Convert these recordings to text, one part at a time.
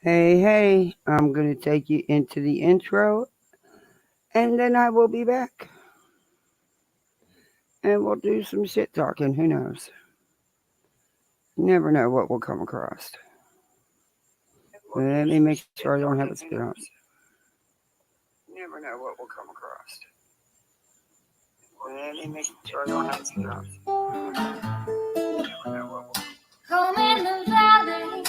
Hey, I'm going to take you into the intro and then I will be back. And we'll do some shit talking. Who knows? You never know what we'll come across. Let me make sure I don't have it spit on. Never know what we'll come across. Let me make sure I don't have it spit on. Home in the valley,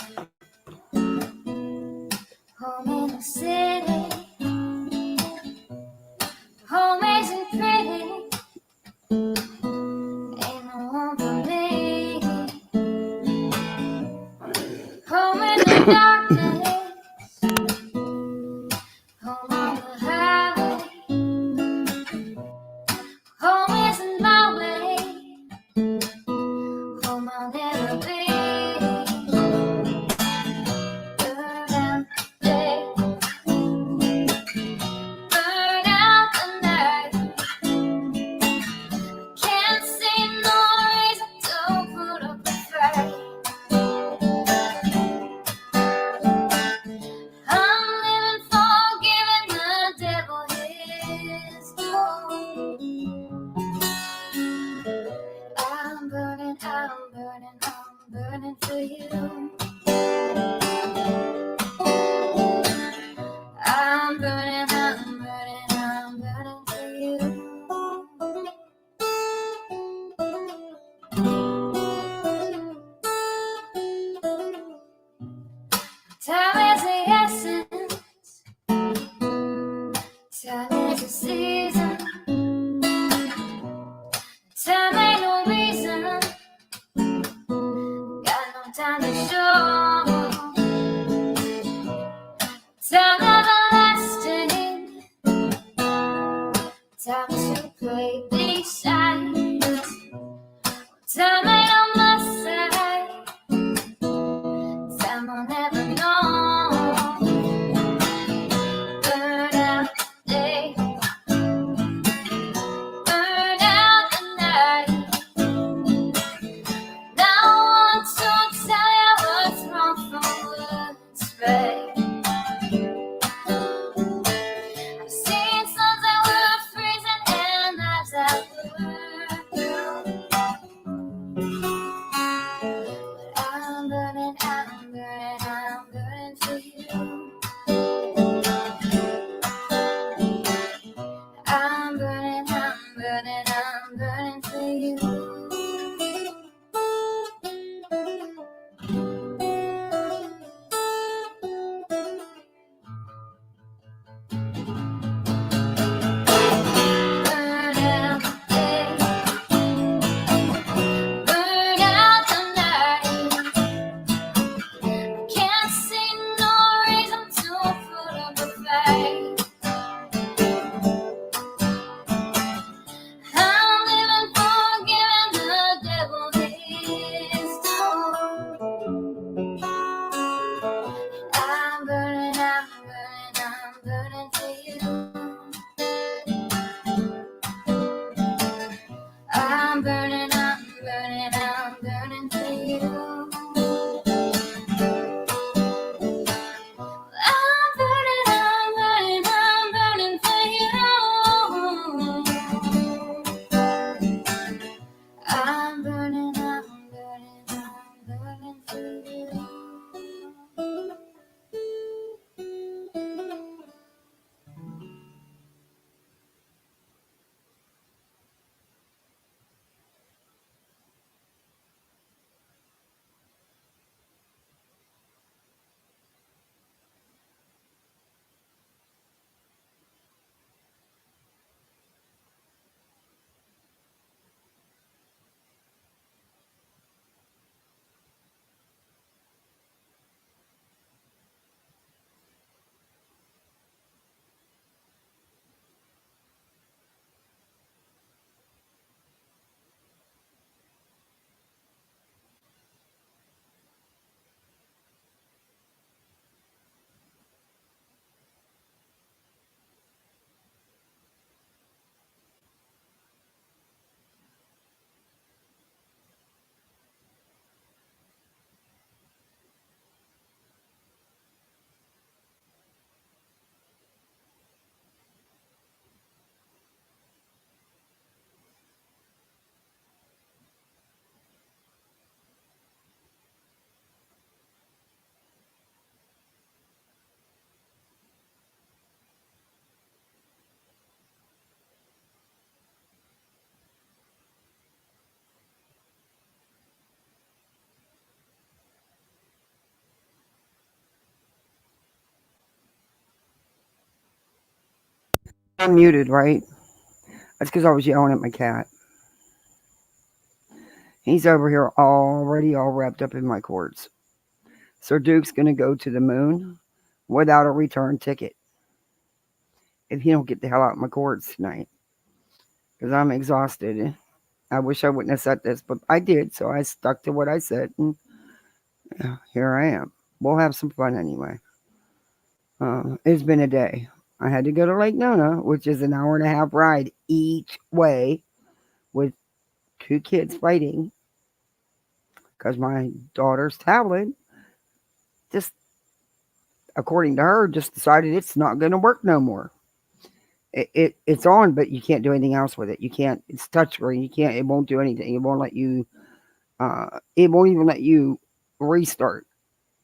home in the city, home isn't pretty, ain't no home for me. Home in the darkness, home on the highway, home isn't my way, home I'll never be. Burn out the day, burn out the night. Can't see no reason, don't put up a fight. I'm living for giving the devil his due. I'm burning for you. I'm burning for you. Time is the essence, time is the season, time ain't no reason, got no time to show. Time everlasting, time to play these sides. Time ain't on my side, time I'll never know. Burn out the day, burn out the night. Now I want to tell you what I'm muted, right? That's because I was yelling at my cat. He's over here already all wrapped up in my cords. Sir Duke's going to go to the moon without a return ticket if he don't get the hell out of my cords tonight. Because I'm exhausted. I wish I wouldn't have said this, but I did, so I stuck to what I said, and here I am. We'll have some fun anyway. It's been a day. I had to go to Lake Nona, which is an hour and a half ride each way, with two kids fighting because my daughter's tablet just, according to her, just decided it's not going to work no more. It's on, but you can't do anything else with it. You can't. It's touchscreen. You can't. It won't do anything. It won't let you. It won't even let you restart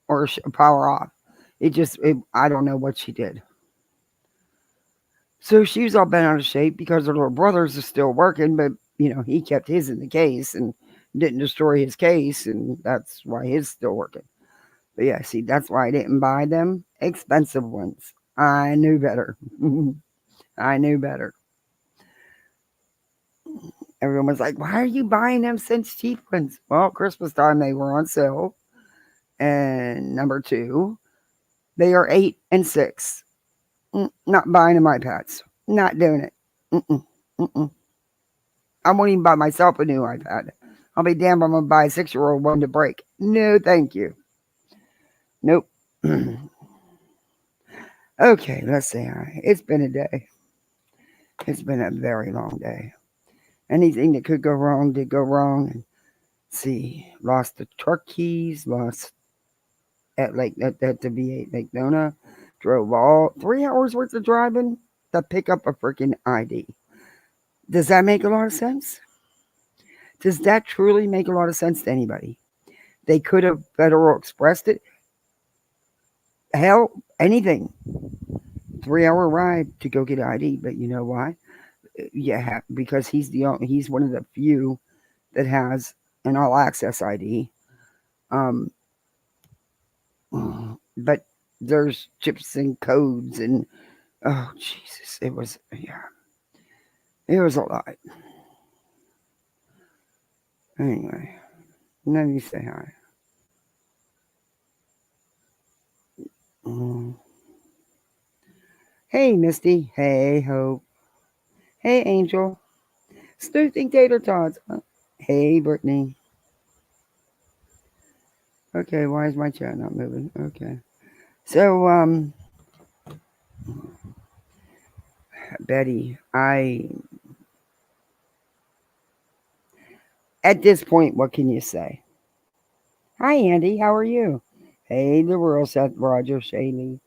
or power off. It just. I don't know what she did. So she was all bent out of shape because her little brothers are still working, but he kept his in the case and didn't destroy his case, and that's why his still working. But yeah, see, that's why I didn't buy them expensive ones. I knew better. I knew better. Everyone was like, why are you buying them since cheap ones? Well, Christmas time they were on sale. And number two, they are 8 and 6. Not buying them iPads. Not doing it. Mm-mm. I won't even buy myself a new iPad. I'll be damned if I'm going to buy a 6-year-old one to break. No, thank you. Nope. Okay, let's see. It's been a day. It's been a very long day. Anything that could go wrong did go wrong. And see, lost the truck keys, lost at the V8 Lake Nona, drove all 3 hours worth of driving to pick up a freaking ID. Does that make a lot of sense? Does that truly make a lot of sense to anybody? They could have Federal Expressed it. Hell, anything. 3-hour ride to go get ID, but you know why? Yeah, because he's one of the few that has an all access ID. But there's chips and codes and oh Jesus, it was a lot. Anyway, let me say hi. Hey Misty, hey Hope, hey Angel, Sleuthing Tater Tots. Hey Brittany. Okay, why is my chat not moving? Okay. So, Betty, at this point, what can you say? Hi, Andy, how are you? Hey, the rural Seth, Roger, Shaylee.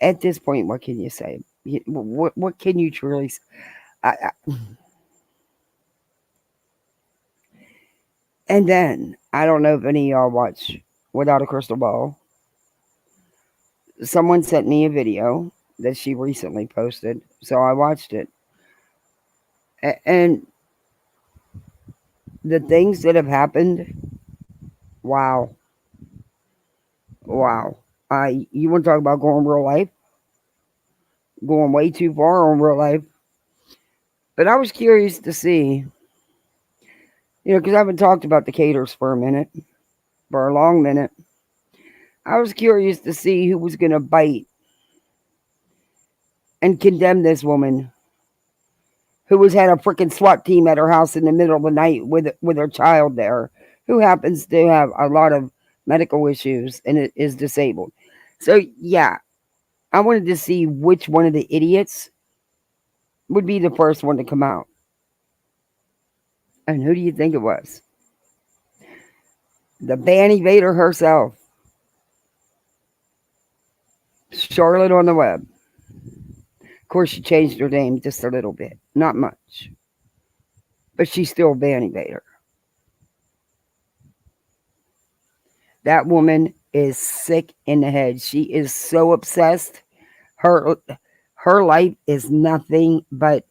At this point, what can you say? What can you truly say? And then, I don't know if any of y'all watch Without a Crystal Ball. Someone sent me a video that she recently posted, so I watched it. And the things that have happened, wow. You want to talk about going real life? Going way too far on real life. But I was curious to see, because I haven't talked about the caters for a long minute. I was curious to see who was going to bite and condemn this woman who had a freaking SWAT team at her house in the middle of the night with her child there, who happens to have a lot of medical issues and is disabled. So, yeah, I wanted to see which one of the idiots would be the first one to come out. And who do you think it was? The ban evader herself, Charlotte on the web. Of course, she changed her name just a little bit, not much, but she's still a ban evader. That woman is sick in the head. She is so obsessed. Her life is nothing but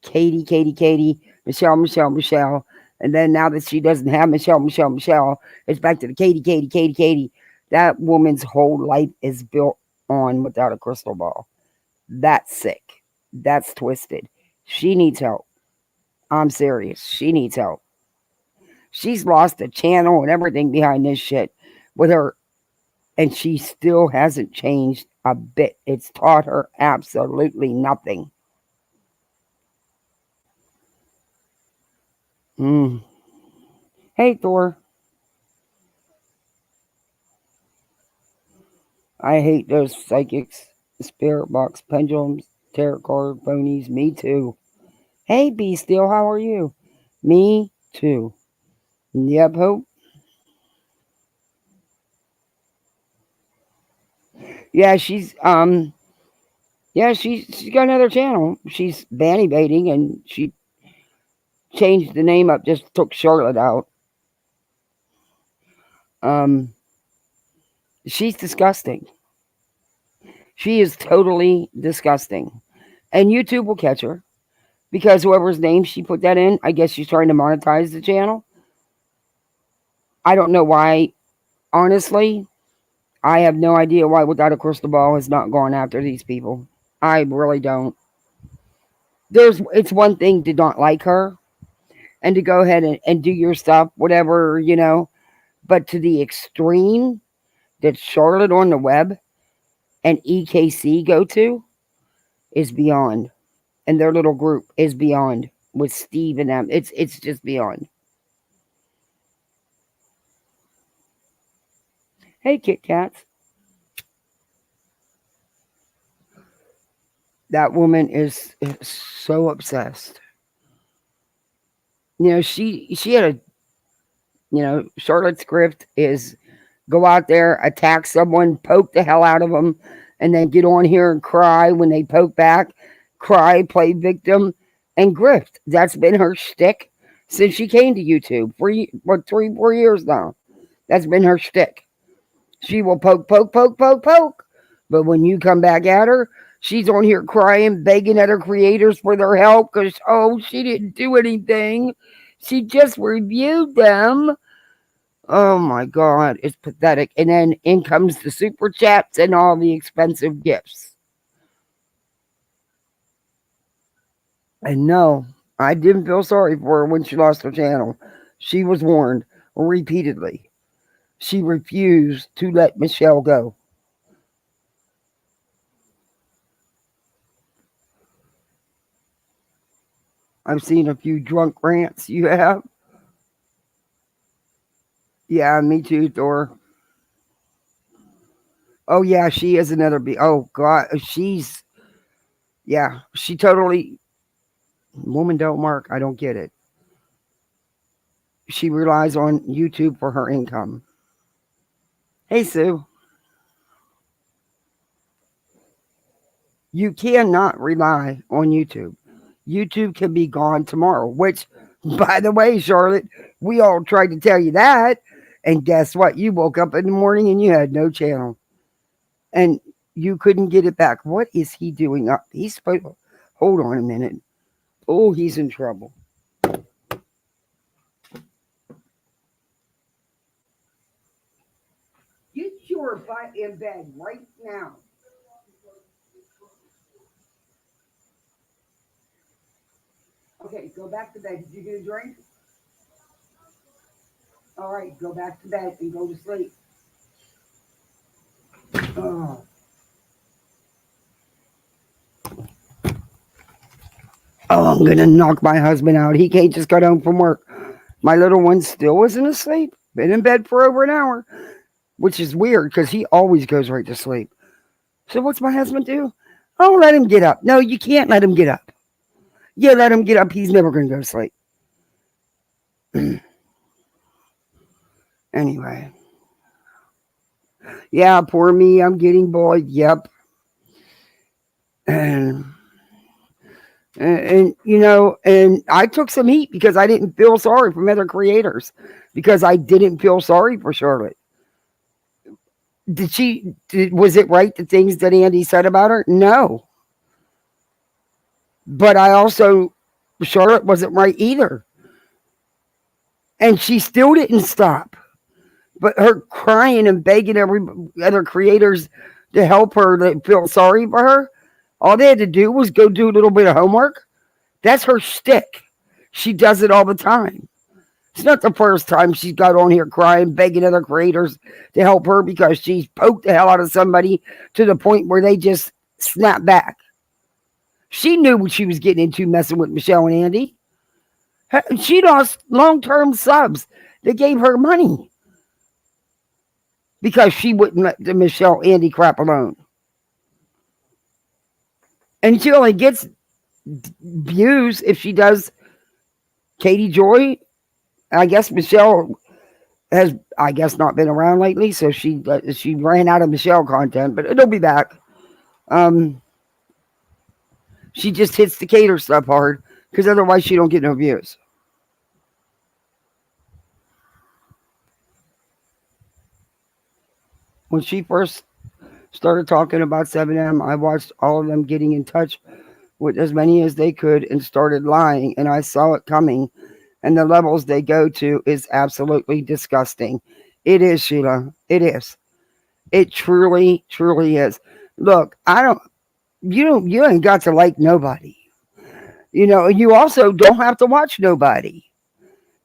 Katie, Michelle. And then now that she doesn't have Michelle, it's back to the Katie. That woman's whole life is built on Without a Crystal Ball. That's sick. That's twisted. She needs help. I'm serious. She needs help. She's lost a channel and everything behind this shit with her, and she still hasn't changed a bit. It's taught her absolutely nothing. Mm. Hey, Thor. I hate those psychics, spirit box, pendulums, tarot card, phonies. Me too. Hey, B Steel, how are you? Me too. Yep, Hope. Yeah, she's got another channel. She's banny baiting, and she changed the name up. Just took Charlotte out. Um, she's disgusting. She is totally disgusting, and YouTube will catch her because whoever's name she put that in, I guess she's trying to monetize the channel. I don't know why. Honestly, I have no idea why Without a Crystal Ball has not gone after these people. I really don't. It's one thing to not like her and to go ahead and do your stuff, whatever, but to the extreme that Charlotte on the web and EKC go to is beyond. And their little group is beyond with Steve and them. It's just beyond. Hey, Kit Kats. That woman is so obsessed. She had a Charlotte's grift is go out there, attack someone, poke the hell out of them, and then get on here and cry when they poke back, cry, play victim, and grift. That's been her shtick since she came to YouTube for 3-4 years now. That's been her shtick. She will poke, poke, poke, poke, poke. But when you come back at her, she's on here crying, begging other creators for their help because, she didn't do anything. She just reviewed them. Oh my God, it's pathetic. And then in comes the super chats and all the expensive gifts. And no, I didn't feel sorry for her when she lost her channel. She was warned repeatedly. She refused to let Michelle go. I've seen a few drunk rants. You have? Yeah, me too, Thor. Oh yeah, she is another Oh God, she totally. Woman don't mark. I don't get it. She relies on YouTube for her income. Hey, Sue. You cannot rely on YouTube. YouTube can be gone tomorrow, which, by the way, Charlotte, we all tried to tell you that. And guess what? You woke up in the morning and you had no channel. And you couldn't get it back. What is he doing up? He's supposed to. Hold on a minute. Oh, he's in trouble. Get your butt in bed right now. Okay, go back to bed. Did you get a drink? All right, go back to bed and go to sleep. Oh. I'm going to knock my husband out. He can't just got home from work. My little one still wasn't asleep. Been in bed for over an hour, which is weird because he always goes right to sleep. So what's my husband do? Oh, let him get up. No, you can't let him get up. You let him get up, he's never going to go to sleep. Anyway. Yeah, poor me. I'm getting bored. Yep. And I took some heat because I didn't feel sorry from other creators because I didn't feel sorry for Charlotte. Was it right, the things that Andy said about her? No. But Charlotte wasn't right either. And she still didn't stop. But her crying and begging every other creators to help her, to feel sorry for her, All they had to do was go do a little bit of homework. That's her shtick. She does it all the time. It's not the first time she's got on here crying, begging other creators to help her because she's poked the hell out of somebody to the point where they just snap back. She knew what she was getting into messing with Michelle and Andy. She lost long-term subs that gave her money because she wouldn't let the Michelle Andy crap alone. And she only gets views if she does Katie Joy. I guess Michelle has, I guess, not been around lately, so she ran out of Michelle content, but it'll be back. She just hits the cater stuff hard because otherwise she don't get no views. When she first started talking about 7M, I watched all of them getting in touch with as many as they could and started lying, and I saw it coming. And the levels they go to is absolutely disgusting. It is, Sheila. It is. It truly, truly is. Look, you ain't got to like nobody. You also don't have to watch nobody.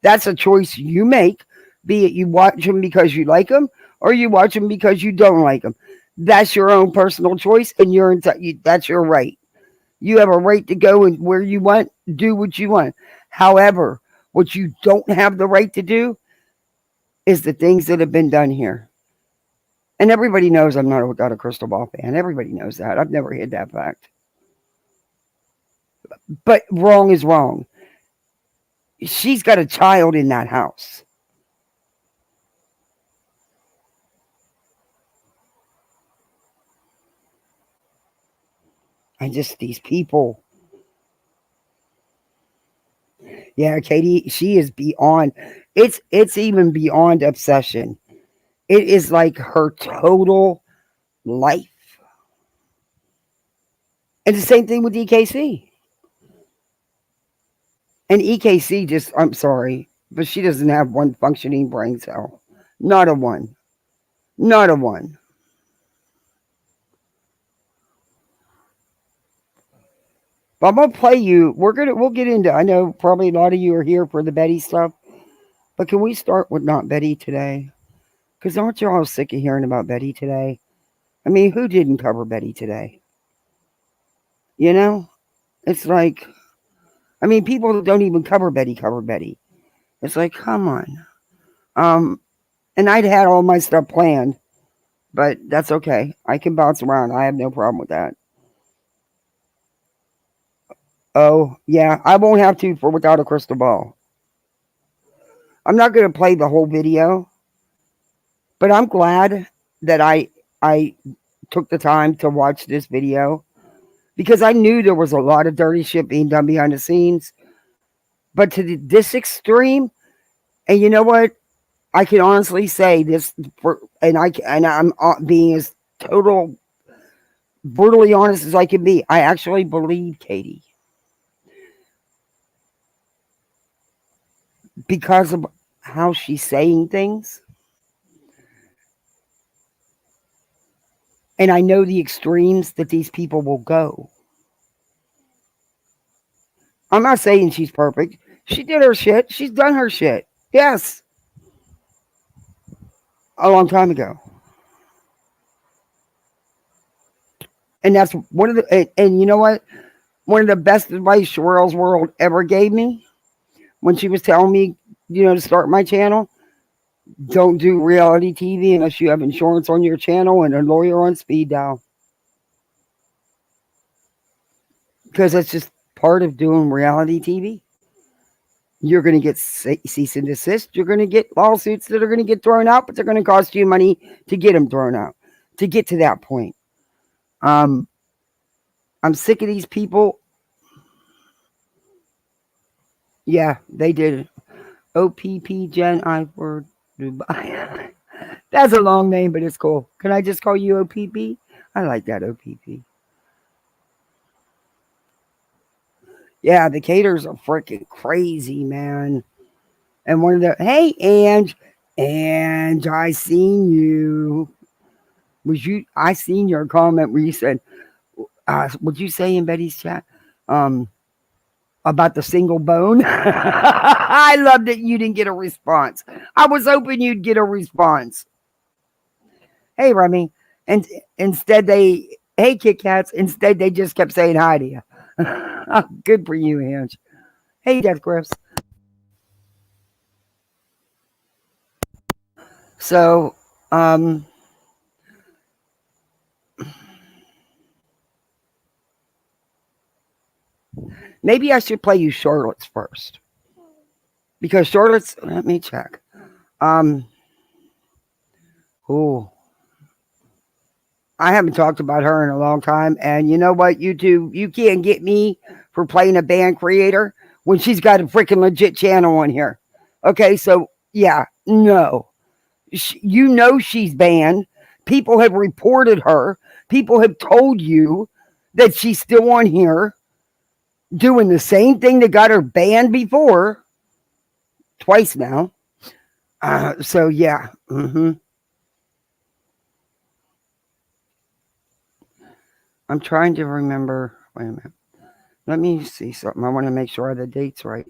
That's a choice you make, be it you watch them because you like them or you watch them because you don't like them. That's your own personal choice, and that's your right. You have a right to go and where you want, do what you want. However, what you don't have the right to do is the things that have been done here. And everybody knows I'm not a crystal ball fan. Everybody knows that. I've never hid that fact. But wrong is wrong. She's got a child in that house. These people. Yeah, Katie, she is beyond. It's even beyond obsession. It is like her total life. And the same thing with EKC. And EKC just, I'm sorry, but she doesn't have one functioning brain cell. Not a one. Not a one. But I'm gonna play you. We'll get into. I know probably a lot of you are here for the Betty stuff, but can we start with not Betty today? Because aren't you all sick of hearing about Betty today? I mean, who didn't cover Betty today? It's like, I mean, people that don't even cover Betty. It's like, come on. And I'd had all my stuff planned, but that's okay. I can bounce around. I have no problem with that. Oh, yeah, I won't have to for Without a Crystal Ball. I'm not going to play the whole video, but I'm glad that I took the time to watch this video because I knew there was a lot of dirty shit being done behind the scenes. But to this extreme, and you know what? I can honestly say this, and I'm being as total brutally honest as I can be. I actually believe Katie because of how she's saying things. And I know the extremes that these people will go. I'm not saying she's perfect. She did her shit. She's done her shit. Yes. A long time ago. And that's one of the, and you know what? One of the best advice Sherelle's World ever gave me when she was telling me, to start my channel. Don't do reality TV unless you have insurance on your channel and a lawyer on speed dial. Because that's just part of doing reality TV. You're going to get cease and desist. You're going to get lawsuits that are going to get thrown out, but they're going to cost you money to get them thrown out, to get to that point. I'm sick of these people. Yeah, they did it. OPP Gen I for Dubai. That's a long name, but it's cool. Can I just call you OPP? I like that, OPP. Yeah, the caters are freaking crazy, man. And one of the, hey, Ange, I seen you. I seen your comment where you said, Would you say in Betty's chat um, about the single bone? I love that you didn't get a response. I was hoping you'd get a response. Hey, Remy. And instead hey, Kit Kats. Instead, they just kept saying hi to you. Good for you, Hinge. Hey, Death Grips. So, um, maybe I should play you Charlotte's first because Charlotte's. Let me check. Um, oh, I haven't talked about her in a long time, and you know what, YouTube, you can't get me for playing a band creator when she's got a freaking legit channel on here. Okay, so yeah, no, you know she's banned. People have reported her. People have told you that she's still on here doing the same thing that got her banned before, twice now. So yeah. I'm trying to remember. Wait a minute. Let me see something. I want to make sure the date's right.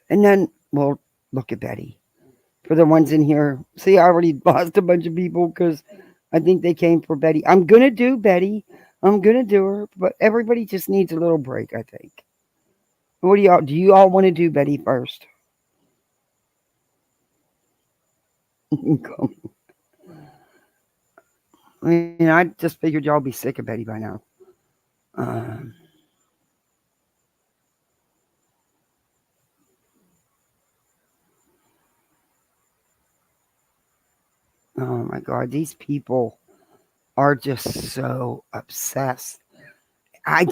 And then we'll look at Betty. For the ones in here. See, I already lost a bunch of people because I think they came for Betty. I'm going to do Betty. I'm going to do her. But everybody just needs a little break, I think. What do you all want to do Betty first? I mean, I just figured y'all be sick of Betty by now. Um, oh my God, these people are just so obsessed. I'm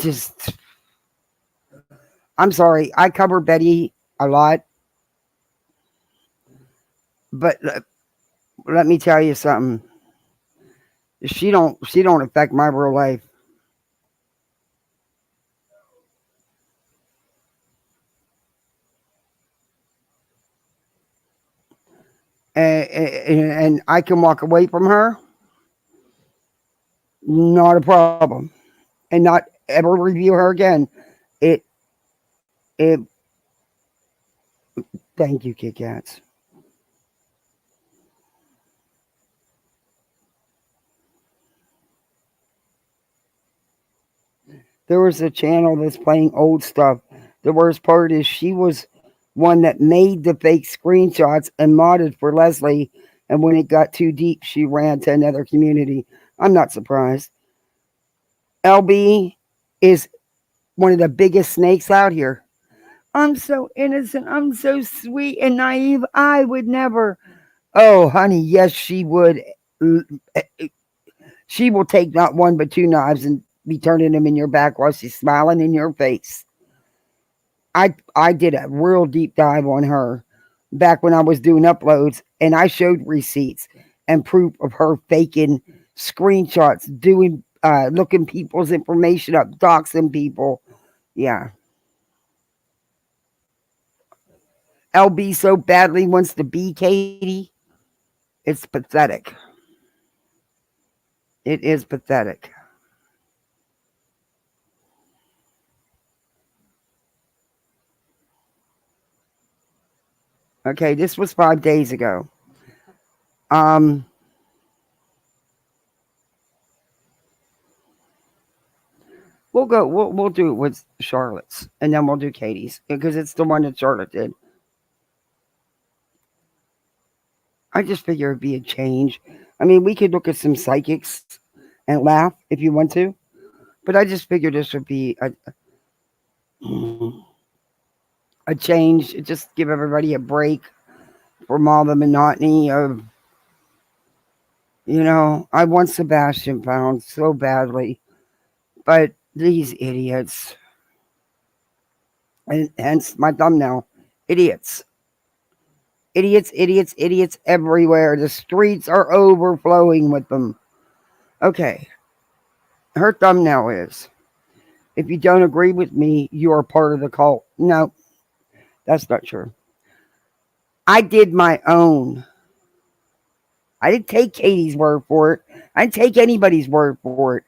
sorry, I cover Betty a lot, but let me tell you something. She don't affect my real life. And I can walk away from her, not a problem, and not ever review her again. It it. Thank you, Kit Kats. There was a channel that's playing old stuff. The worst part is she was one that made the fake screenshots and modded for Leslie. And when it got too deep, she ran to another community. I'm not surprised. LB is one of the biggest snakes out here. I'm so innocent. I'm so sweet and naive. I would never. Oh, honey, yes, she would. She will take not one but two knives and be turning them in your back while she's smiling in your face. I did a real deep dive on her back when I was doing uploads, and I showed receipts and proof of her faking screenshots, doing looking people's information up, doxing people. Yeah. LB so badly wants to be Katie. It's pathetic. It is pathetic. Okay, this was 5 days ago. Um, we'll do it with Charlotte's, and then we'll do Katie's because it's the one that Charlotte did. I just figure it'd be a change. I mean, we could look at some psychics and laugh if you want to, but I just figured this would be a change. Just give everybody a break from all the monotony of, I want Sebastian found so badly, but these idiots, and hence my thumbnail, idiots. Idiots, idiots, idiots everywhere. The streets are overflowing with them. Okay. Her thumbnail is, if you don't agree with me, you are part of the cult. No, that's not true. I did my own I didn't take Katie's word for it. I didn't take anybody's word for it.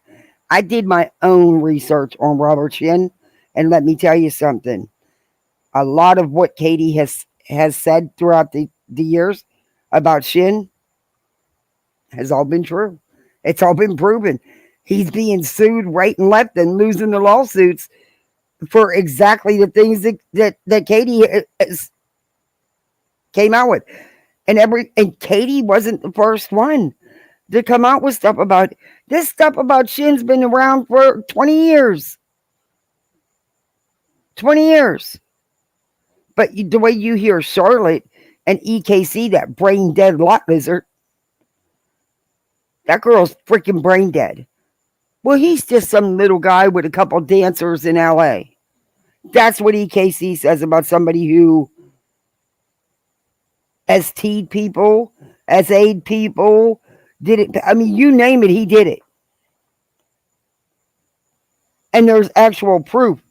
I did my own research on Robert Shin, and let me tell you something. A lot of what Katie has said throughout the years about Shin has all been true. It's all been proven. He's being sued right and left and losing the lawsuits for exactly the things that Katie came out with. And Katie wasn't the first one to come out with stuff about this stuff about Shin's been around for 20 years. 20 years. But the way you hear Charlotte and EKC, that brain dead lot lizard, that girl's freaking brain dead. Well, he's just some little guy with a couple dancers in LA. That's what EKC says about somebody who ST'd people, SA'd people, did it. I mean, you name it, he did it. And there's actual proof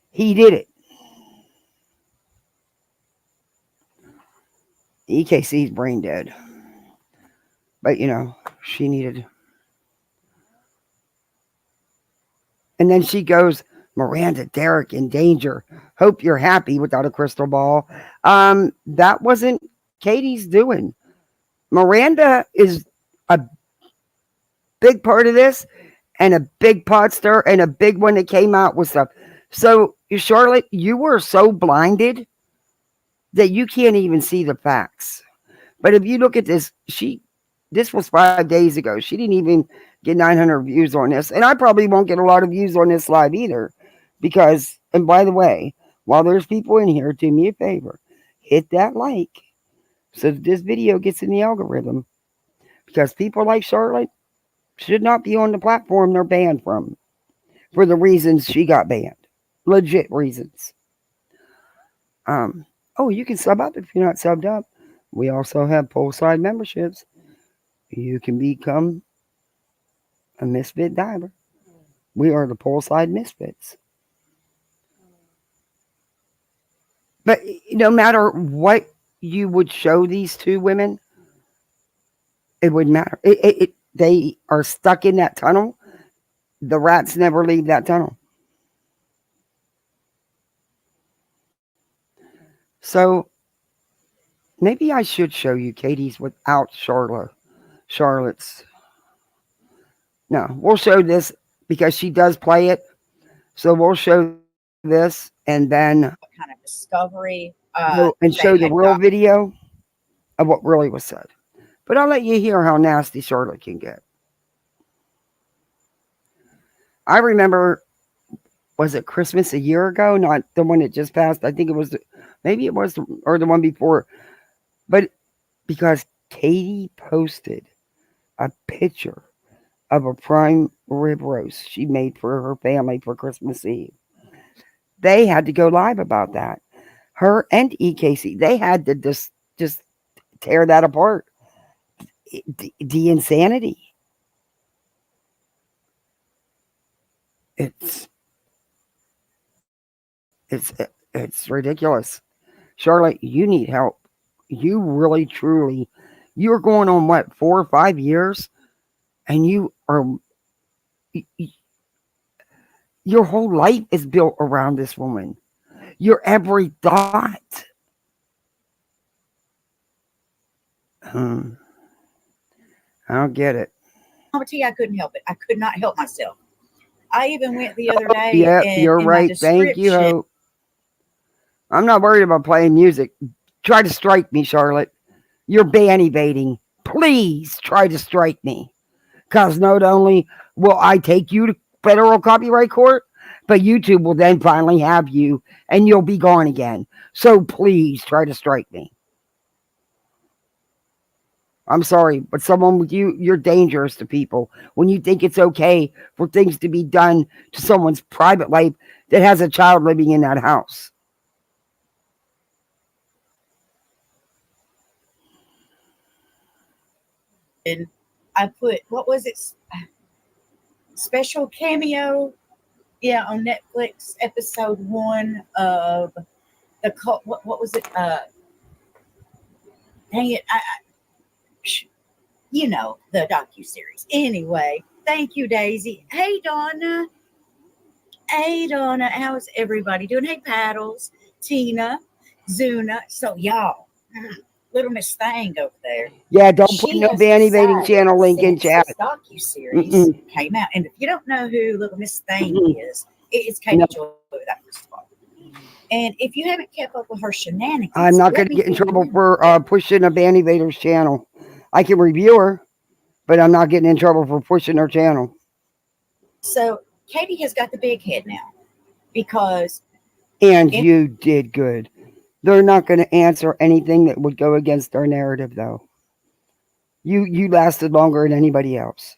he did it. EKC's brain dead. But, she needed. And then she goes, Miranda, Derek, in danger. Hope you're happy without a crystal ball. That wasn't Katie's doing. Miranda is a big part of this and a big pot stir and a big one that came out with stuff. So, Charlotte, you were so blinded that you can't even see the facts. But if you look at this, this was 5 days ago. She didn't even get 900 views on this. And I probably won't get a lot of views on this live either. Because, and by the way, while there's people in here, do me a favor. Hit that like so that this video gets in the algorithm. Because people like Charlotte should not be on the platform they're banned from. For the reasons she got banned. Legit reasons. You can sub up if you're not subbed up. We also have poolside memberships. You can become a misfit diver. We are the poolside misfits. But no matter what you would show these two women, it wouldn't matter. They are stuck in that tunnel. The rats never leave that tunnel. So maybe I should show you Katie's without Charlotte's. No, we'll show this because she does play it. So we'll show this and then kind of discovery and show the real video of what really was said. But I'll let you hear how nasty Charlotte can get. I remember, was it Christmas a year ago? Not the one that just passed. I think it was, maybe it was, or the one before. But because Katie posted a picture of a prime rib roast she made for her family for Christmas Eve. They had to go live about that. Her and EKC, they had to just tear that apart. The insanity. It's ridiculous. Charlotte, you need help. You really, truly, you're going on what, 4 or 5 years? And your whole life is built around this woman. Your every thought. I don't get it. I couldn't help it. I could not help myself. I even went the other day. Yeah, you're right. Thank you, Hope. I'm not worried about playing music. Try to strike me, Charlotte. You're ban evading. Please try to strike me. Because not only will I take you to federal copyright court, but YouTube will then finally have you and you'll be gone again. So please try to strike me. I'm sorry, but someone with you, you're dangerous to people when you think it's okay for things to be done to someone's private life that has a child living in that house. And I put, what was it? Special cameo, on Netflix, episode 1 of the cult. What was it? Dang it! You know, the docuseries. Anyway, thank you, Daisy. Hey, Donna. Hey, Donna. How's everybody doing? Hey, Paddles, Tina, Zuna. So, y'all, little Miss Thang over there. Yeah, don't put She no has Vanny Baiting decided channel link in since chat. this docuseries came out, and if you don't know who Little Miss Thang is, it's Katie No. Joy, that first of all. And if you haven't kept up with her shenanigans, I'm not going let to me get in fill you trouble in. for pushing a Vanny Bader's channel. I can review her, but I'm not getting in trouble for pushing her channel. So Katie has got the big head now because And you did good. They're not going to answer anything that would go against their narrative, though. You lasted longer than anybody else.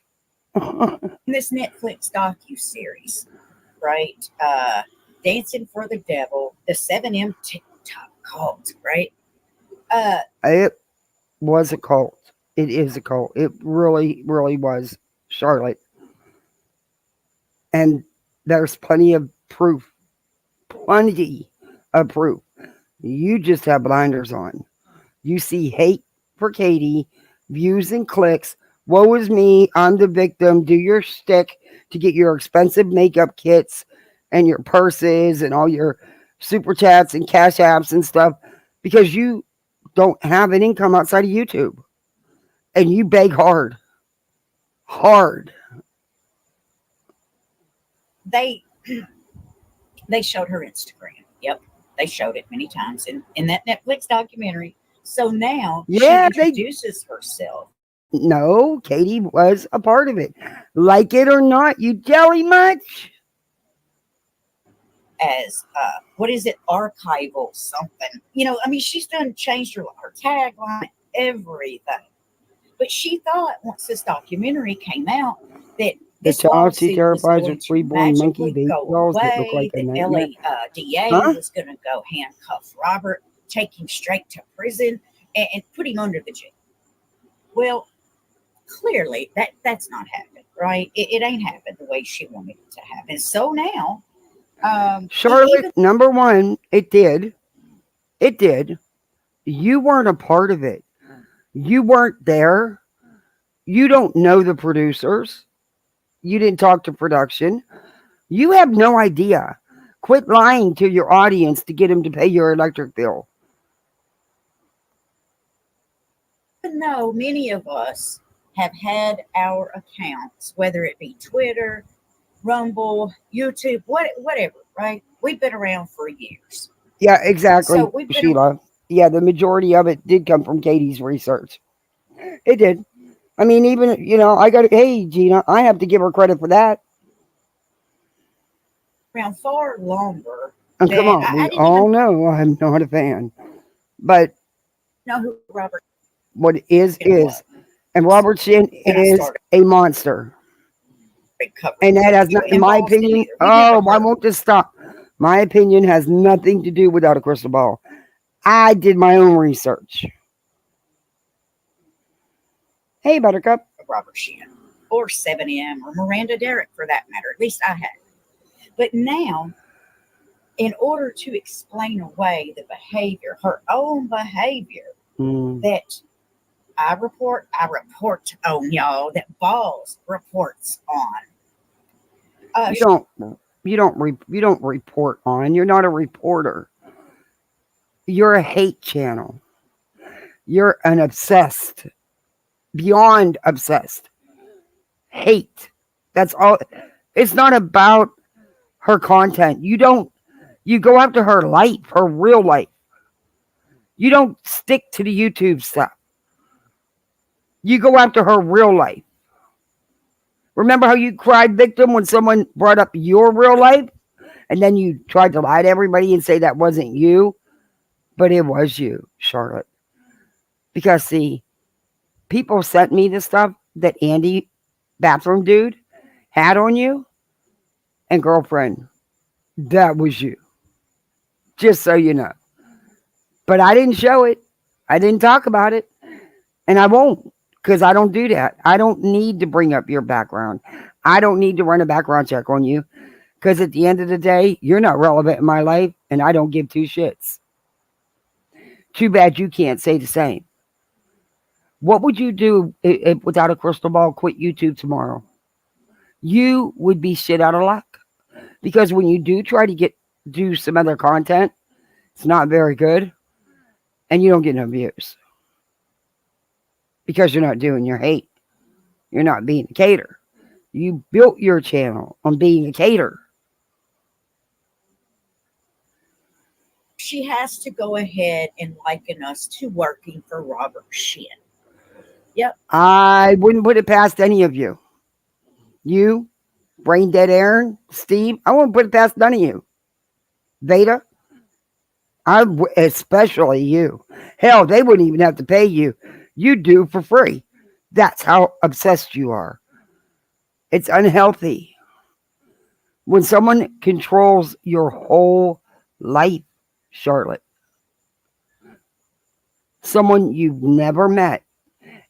this Netflix docuseries, right? Dancing for the Devil, the 7M TikTok cult, right? It was a cult. It is a cult. It really, really was, Charlotte. And there's plenty of proof. Plenty of proof. You just have blinders on. You see hate for Katie, views and clicks. Woe is me. I'm the victim. Do your shtick to get your expensive makeup kits and your purses and all your super chats and cash apps and stuff because you don't have an income outside of YouTube. And you beg hard. Hard. They showed her Instagram. Yep, they showed it many times in that Netflix documentary. So now she introduces herself. No, Katie was a part of it. Like it or not, you jelly much? As what is it, archival something? You know, I mean, she's changed her tagline, everything. But she thought once this documentary came out that The this child she lawsuit was terrifies going with to freeborn monkey magically baby go dolls that look away. like a The nightmare. LADA Huh? was going to go handcuff Robert, take him straight to prison, and put him under the jail. Well, clearly that's not happened, right? It ain't happened the way she wanted it to happen. So now, Charlotte, number one, it did. It did. You weren't a part of it. You weren't there. You don't know the producers. You didn't talk to production. You have no idea. Quit lying to your audience to get them to pay your electric bill. even though many of us have had our accounts, whether it be Twitter, Rumble, YouTube, whatever, right? We've been around for years. Yeah, exactly, So we've been Sheila. Yeah, the majority of it did come from Katie's research. It did. I mean, even, I got to, hey, Gina, I have to give her credit for that. around far longer. And come than on, we I didn't all even know I'm not a fan. But know who Robert what Shin was. and Robert Shin When I is started a monster. covering And that has video, not, in and my Balls didn't opinion, either. We've never why heard. won't this stop? My opinion has nothing to do without a crystal ball. I did my own research. Hey, Buttercup. Robert Shin or 7M or Miranda Derrick for that matter. At least I had. But now, in order to explain away the behavior, her own behavior, that I report on, y'all, that Balls reports on. You don't report on. You're not a reporter. You're a hate channel. You're an obsessed, beyond obsessed hate. That's all. It's not about her content. You go after her life, her real life. You don't stick to the YouTube stuff. You go after her real life. Remember how you cried victim when someone brought up your real life? And then you tried to lie to everybody and say that wasn't you? But it was you, Charlotte. Because, see, people sent me the stuff that Andy, bathroom dude, had on you. And girlfriend, that was you. Just so you know. But I didn't show it. I didn't talk about it. And I won't. Because I don't do that. I don't need to bring up your background. I don't need to run a background check on you. Because at the end of the day, you're not relevant in my life. And I don't give two shits. Too bad you can't say the same. What would you do without a crystal ball? Quit YouTube tomorrow. You would be shit out of luck because when you do try to do some other content, it's not very good, and you don't get no views because you're not doing your hate. You're not being a cater. You built your channel on being a cater. She has to go ahead and liken us to working for Robert Shin. Yep. I wouldn't put it past any of you. You, Brain Dead Aaron, Steve, I wouldn't put it past none of you. Veda, especially you. Hell, they wouldn't even have to pay you. You do for free. That's how obsessed you are. It's unhealthy. When someone controls your whole life, Charlotte, someone you've never met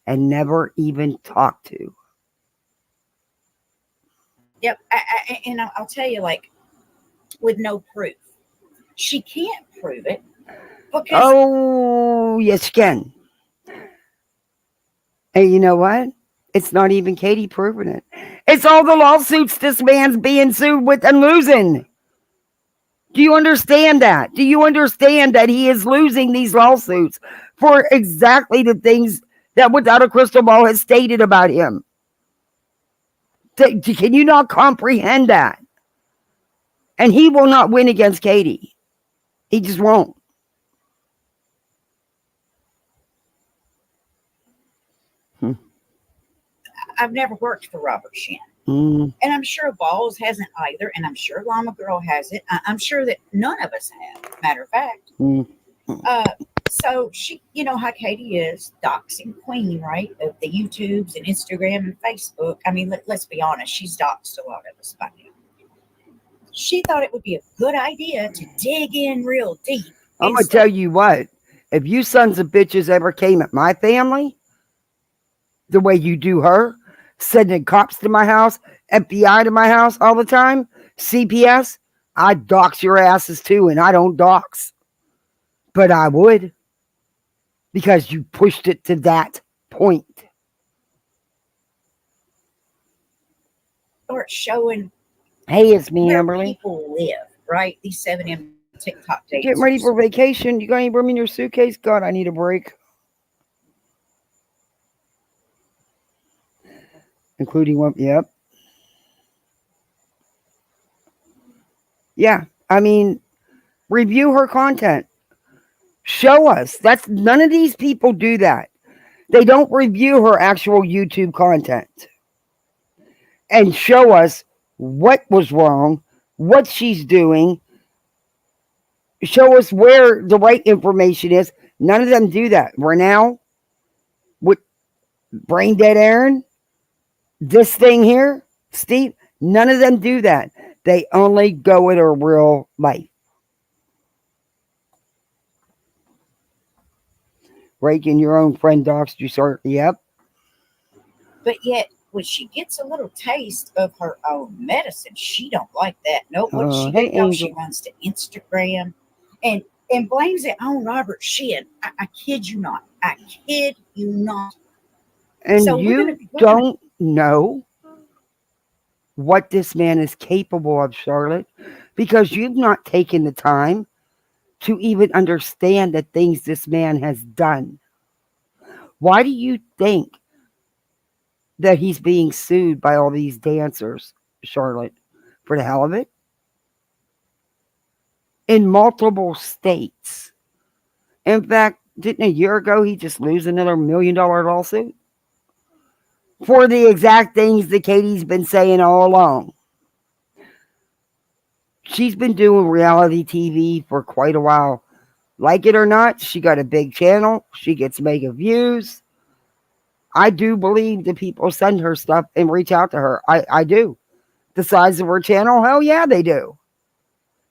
and never even talked to. Yep. And I'll tell you, like, with no proof. She can't prove it because. Oh, yes, you can. And you know what? It's not even Katie proving it. It's all the lawsuits this man's being sued with and losing. Do you understand that? Do you understand that he is losing these lawsuits for exactly the things that Without a Crystal Ball has stated about him? Can you not comprehend that? And he will not win against Katie. He just won't. I've never worked for Robert Shin. Mm. And I'm sure Balls hasn't either. And I'm sure Llama Girl hasn't. I'm sure that none of us have, matter of fact. Mm. So she, you know how Katie is, doxing queen, right? Of the YouTubes and Instagram and Facebook. I mean, let's be honest, she's doxed a lot of us by now. She thought it would be a good idea to dig in real deep. I'm going to tell you what. If you sons of bitches ever came at my family the way you do her, sending cops to my house, FBI to my house all the time, CPS, I'd dox your asses too, and I don't dox. But I would. Because you pushed it to that point. Start showing hey, it's me, where Amberly. people live, right? These 7M TikTok dates. Getting ready for vacation. You got any room in your suitcase? God, I need a break. Including one, yep. Yeah, I mean, review her content. Show us. That's none of these people do that. They don't review her actual YouTube content and show us what was wrong, what she's doing, show us where the right information is. None of them do that. We're now with Brain Dead Aaron, this thing here, Steve, none of them do that. They only go with her real life. Reagan, your own friend doxed you, sir. Yep. But yet, when she gets a little taste of her own medicine, she don't like that. Nope. What does she do? No, she runs to Instagram and blames it on Robert Shin. I kid you not. I kid you not. And so you don't know what this man is capable of, Charlotte, because you've not taken the time to even understand the things this man has done. Why do you think that he's being sued by all these dancers, Charlotte, for the hell of it? In multiple states. In fact, didn't a year ago he just lose another $1 million lawsuit? For the exact things that Katie's been saying all along. She's been doing reality TV for quite a while. Like it or not, she got a big channel. She gets mega views. I do believe that people send her stuff and reach out to her. I do. The size of her channel, hell yeah, they do.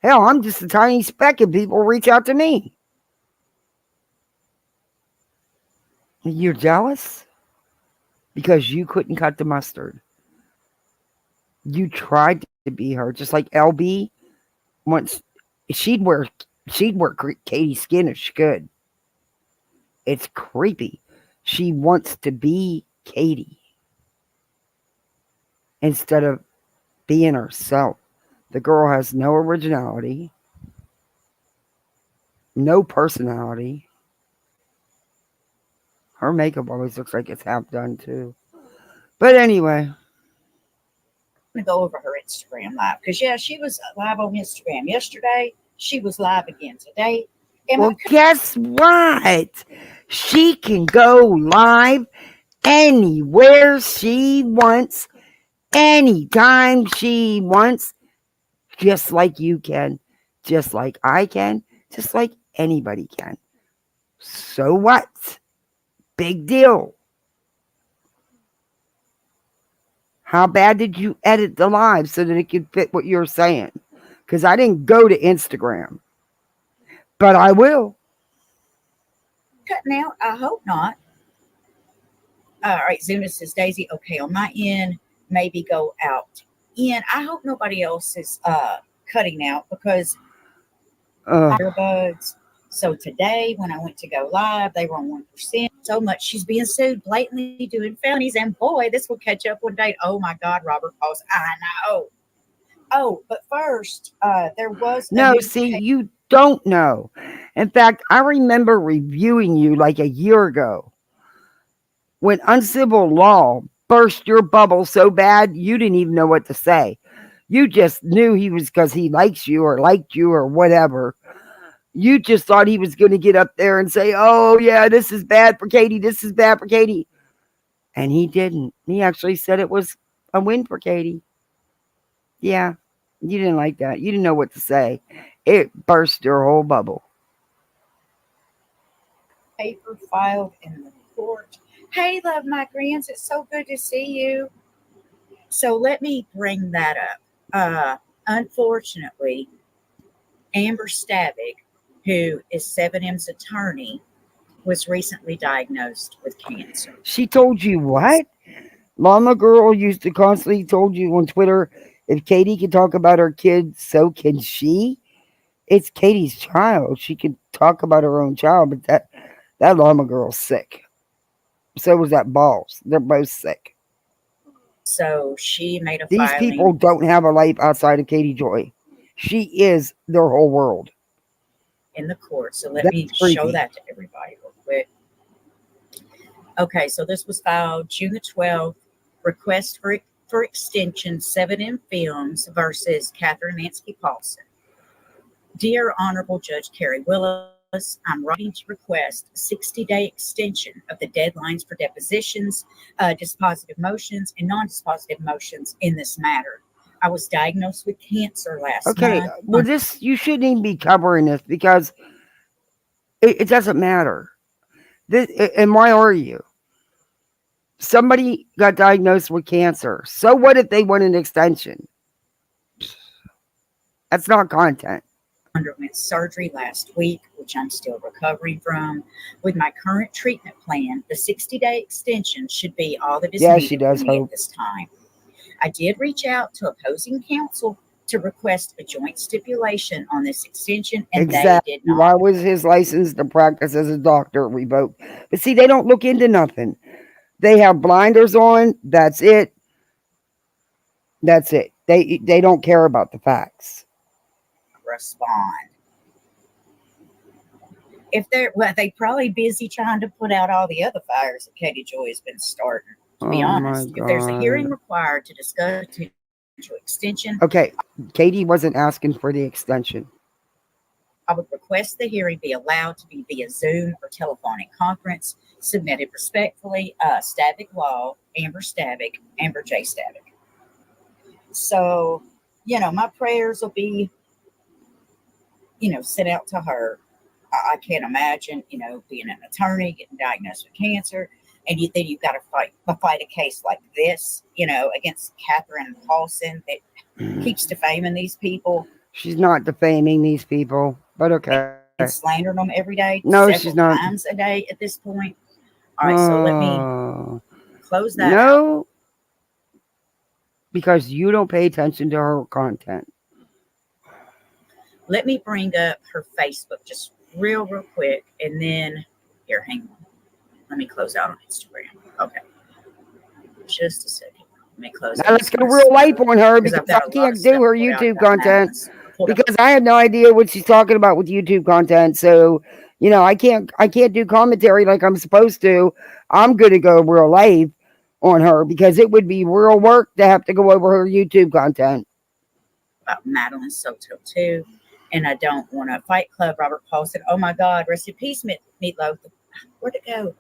Hell, I'm just a tiny speck and people reach out to me. You're jealous? Because you couldn't cut the mustard. You tried to be her, just like LB. Once she'd wear Katie's skin if she could. It's creepy. She wants to be Katie instead of being herself. The girl has no originality, no personality. Her makeup always looks like it's half done too. But anyway, To go over her Instagram live because yeah, she was live on Instagram yesterday. She was live again today. Am I well, guess what? She can go live anywhere she wants, anytime she wants, just like you can, just like I can, just like anybody can. So what? Big deal. How bad did you edit the live so that it could fit what you're saying? Because I didn't go to Instagram, but I will. cutting out? I hope not. All right, Zuna says Daisy. Okay, on my end, maybe go out in. I hope nobody else is cutting out because earbuds. So today, when I went to go live, they were on 1%. So much she's being sued, blatantly doing felonies, and boy, this will catch up one day. Oh my God, Robert Pauls. I know. Oh, but first, there was a No, new see, case. you don't know. In fact, I remember reviewing you like a year ago when uncivil law burst your bubble so bad you didn't even know what to say. You just knew he was because he liked you or whatever. You just thought he was going to get up there and say, oh, yeah, this is bad for Katie. This is bad for Katie. And he didn't. He actually said it was a win for Katie. Yeah, you didn't like that. You didn't know what to say. It burst your whole bubble. Paper filed in the court. Hey, love my grands, it's so good to see you. So let me bring that up. Unfortunately, Amber Stavig, who is 7M's attorney, was recently diagnosed with cancer. She told you what? Mama Girl used to constantly told you on Twitter, if Katie can talk about her kids, so can she. It's Katie's child. She can talk about her own child, but that Llama Girl's sick. So was that Balls. They're both sick. So she made a These people filing don't have a life outside of Katie Joy. She is their whole world. in the court. So let me That's show creepy. that to everybody real quick. Okay, so this was filed June the 12th. Request for extension 7M Films versus Catherine Mansky Paulson. Dear Honorable Judge Carrie Willis, I'm writing to request 60-day extension of the deadlines for depositions, dispositive motions, and non-dispositive motions in this matter. I was diagnosed with cancer last Okay, month. well, this, you shouldn't even be covering this because it doesn't matter. This, and why are you? Somebody got diagnosed with cancer. So what if they want an extension? That's not content. Underwent surgery last week, which I'm still recovering from. With my current treatment plan, the 60-day extension should be all that is Yeah, she needed for does me hope. at this time. I did reach out to opposing counsel to request a joint stipulation on this extension, and they Exactly. did not. Why was his license to practice as a doctor revoked? But see, they don't look into nothing. They have blinders on. That's it. That's it. They don't care about the facts. Respond. If they're well, they probably busy trying to put out all the other fires that Katie Joy has been starting. To be Oh my honest, if there's a hearing god. required to discuss potential extension, Okay, Katie wasn't asking for the extension. I would request the hearing be allowed to be via Zoom or telephonic conference. Submitted respectfully, Stavik Law, Amber Stavik, Amber J. Stavik. So, my prayers will be, sent out to her. I can't imagine, being an attorney, getting diagnosed with cancer, and then you've got to fight a case like this, against Catherine Paulson that keeps defaming these people She's not defaming these people, but okay. and slandering them every day, No, she's several not. times a day at this point. All right, so let me Oh, close that out. no, because you don't pay attention to her content. Let me bring up her Facebook just real quick, and then here, hang on. Let me close out on Instagram. Okay. Just a second. Let me close Now out let's go real life on her because I can't do her YouTube content because I have no idea what she's talking about with YouTube content. So, I can't do commentary like I'm supposed to. I'm gonna go real life on her because it would be real work to have to go over her YouTube content. About Madeline Soto too. And I don't want to fight club. Robert Paul said, "Oh my God, rest in peace, Meatloaf." Where'd it go?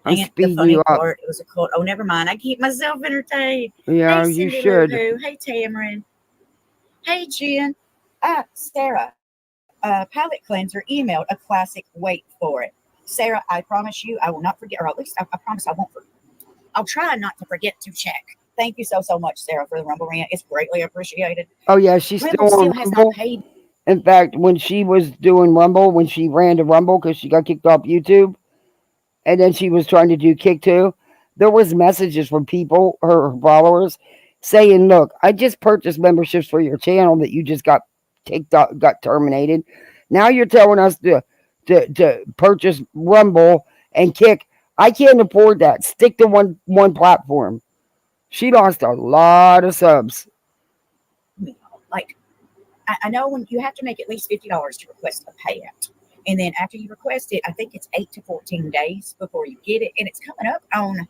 I'm The speeding funny you up. part, it was a quote. Oh, never mind. I keep myself entertained. Yeah, Hey, you Cindy should. Lou Who. Hey, Tamarin. Hey, Jen. Sarah. Palette cleanser emailed a classic. Wait for it. Sarah, I promise you, I will not forget, or at least I promise I won't forget. I'll try not to forget to check. Thank you so much, Sarah, for the Rumble rant. It's greatly appreciated. Oh yeah, she's Rumble still on still has Rumble. not paid. In fact, when she was doing Rumble, when she ran to Rumble because she got kicked off YouTube, and then she was trying to do Kick too, there was messages from people, her followers, saying, "Look, I just purchased memberships for your channel that you just got kicked off, got terminated. Now you're telling us to purchase Rumble and Kick. I can't afford that. Stick to one platform." She lost a lot of subs. Like, I know when you have to make at least $50 to request a payout. And then after you request it, I think it's 8 to 14 days before you get it. And it's coming up on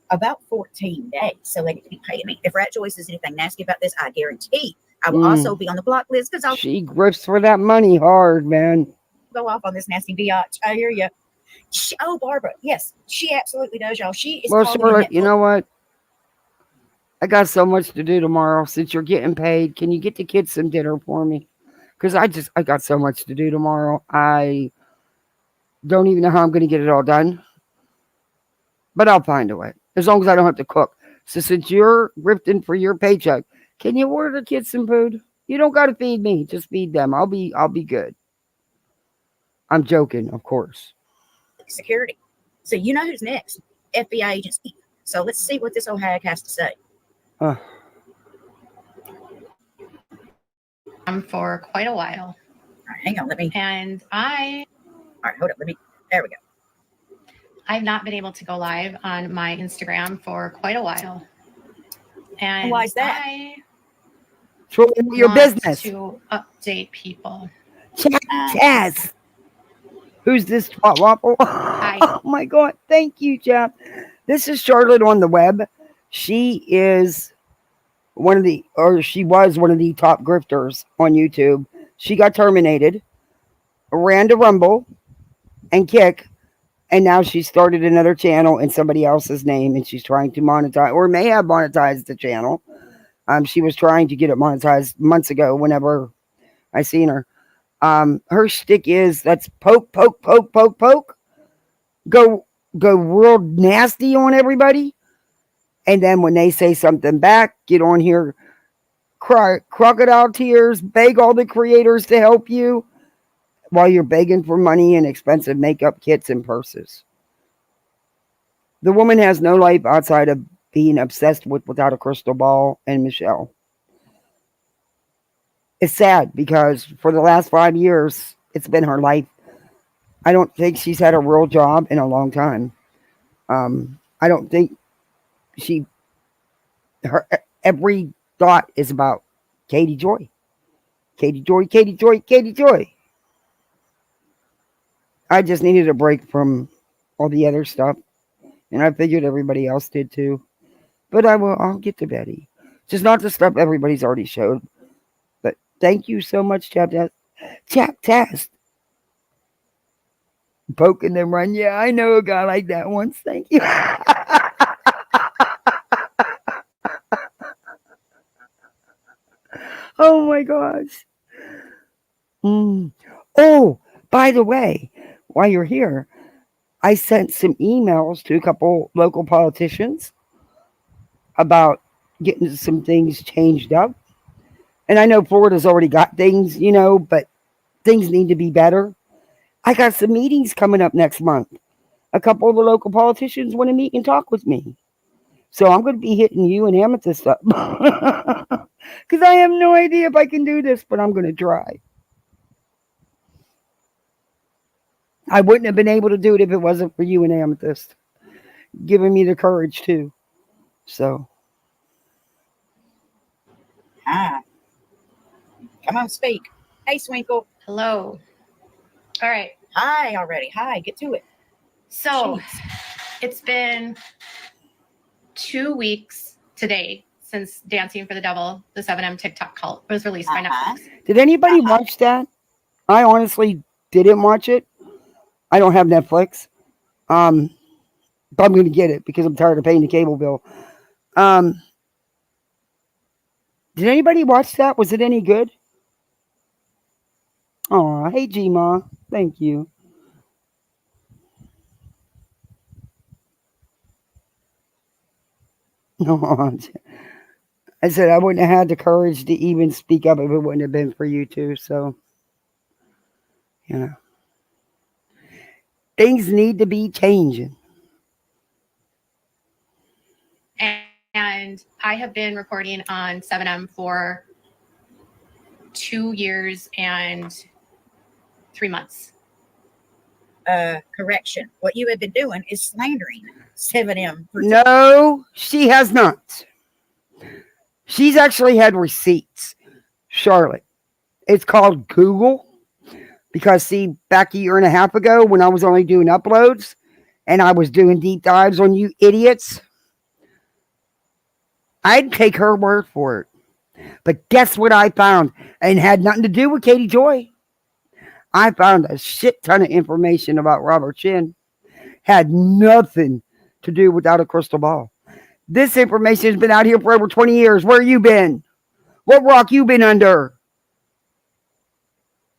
about 14 days. So they need to be paying me. If Rat Joy says anything nasty about this, I guarantee I will also be on the block list because she grifts for that money hard, man. Go off on this nasty biatch. I hear you. Oh, Barbara. Yes, she absolutely does, y'all. She is. Well, Charlotte, you know what? I got so much to do tomorrow. Since you're getting paid, can you get the kids some dinner for me? Because I got so much to do tomorrow. I don't even know how I'm going to get it all done. But I'll find a way. As long as I don't have to cook. So since you're grifting for your paycheck, can you order the kids some food? You don't got to feed me. Just feed them. I'll be good. I'm joking, of course. Security. So you know who's next? FBI agency. So let's see what this old hag has to say. For quite a while. All right, hang on, let me. And All right, hold up, let me. There we go. I've not been able to go live on my Instagram for quite a while. And why is that? For your business. To update people. Chaz. Who's this twat waffle? Hi. Oh my God. Thank you, Jeff. This is Charlotte on the web. She is she was one of the top grifters on YouTube. She got terminated, ran to Rumble and Kick, and now she started another channel in somebody else's name, and she's trying to monetize, or may have monetized the channel. She was trying to get it monetized months ago whenever I seen her. Her shtick is that's poke, poke, poke, poke, poke. Go real nasty on everybody. And then when they say something back, get on here, cry crocodile tears, beg all the creators to help you while you're begging for money and expensive makeup kits and purses. The woman has no life outside of being obsessed with Without a Crystal Ball and Michelle. It's sad because for the last 5 years, it's been her life. I don't think she's had a real job in a long time. I don't think her every thought is about Katie Joy. Katie Joy, Katie Joy, Katie Joy. I just needed a break from all the other stuff. And I figured everybody else did too. But I'll get to Betty. Just not the stuff everybody's already showed. But thank you so much, Chap Test. Poke and then run. Yeah, I know a guy like that once. Thank you. Oh my gosh. Oh, by the way, while you're here, I sent some emails to a couple local politicians about getting some things changed up. And I know Florida's already got things, but things need to be better. I got some meetings coming up next month. A couple of the local politicians want to meet and talk with me. So I'm going to be hitting you and Amethyst up. Because I have no idea if I can do this, but I'm going to try. I wouldn't have been able to do it if it wasn't for you and Amethyst. giving me the courage too. So Ah, come on, speak. Hey, Swinkle. Hello. All right. Hi already. Hi, get to it. So Jeez. it's been 2 weeks today since Dancing for the Devil, the 7M TikTok cult, was released by Uh-huh. Netflix. did anybody watch that? I honestly didn't watch it. I don't have Netflix. Um, but I'm going to get it because I'm tired of paying the cable bill. Um, did anybody watch that? Was it any good? Oh, hey Gma, thank you. I said I wouldn't have had the courage to even speak up if it wouldn't have been for you two. So, you know, things need to be changing. And I have been reporting on 7M for 2 years and 3 months. Correction. What you have been doing is slandering 7M. No, she has not. She's actually had receipts, Charlotte. It's called Google because, see, back a year and a half ago when I was only doing uploads and I was doing deep dives on you idiots, I'd take her word for it. But guess what I found? And had nothing to do with Katie Joy. I found a shit ton of information about Robert Shin. Had nothing to do without a crystal ball. This information has been out here for over 20 years. Where you been? What rock you been under?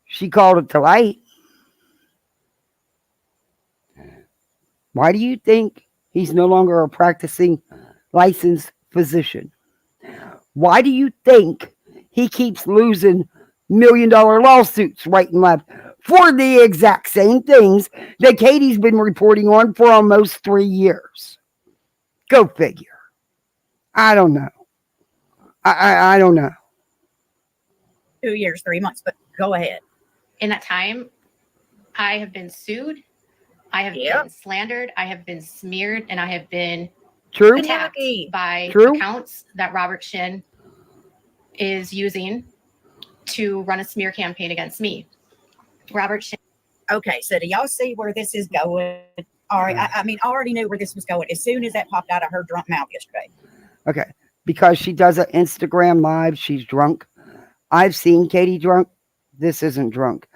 She called it to light. Why do you think he's no longer a practicing licensed physician? Why do you think he keeps losing $1 million lawsuits right and left for the exact same things that Katie's been reporting on for almost 3 years? Go figure. I don't know. I don't know. 2 years, 3 months, but go ahead. In that time, I have been sued, I have been slandered, I have been smeared, and I have been True. attacked by True. accounts that Robert Shin is using to run a smear campaign against me. Robert Shin. Okay, so do y'all see where this is going? All right, I mean, I already knew where this was going as soon as that popped out of her drunk mouth yesterday. Okay. Because she does an Instagram live, she's drunk. I've seen Katie drunk. This isn't drunk.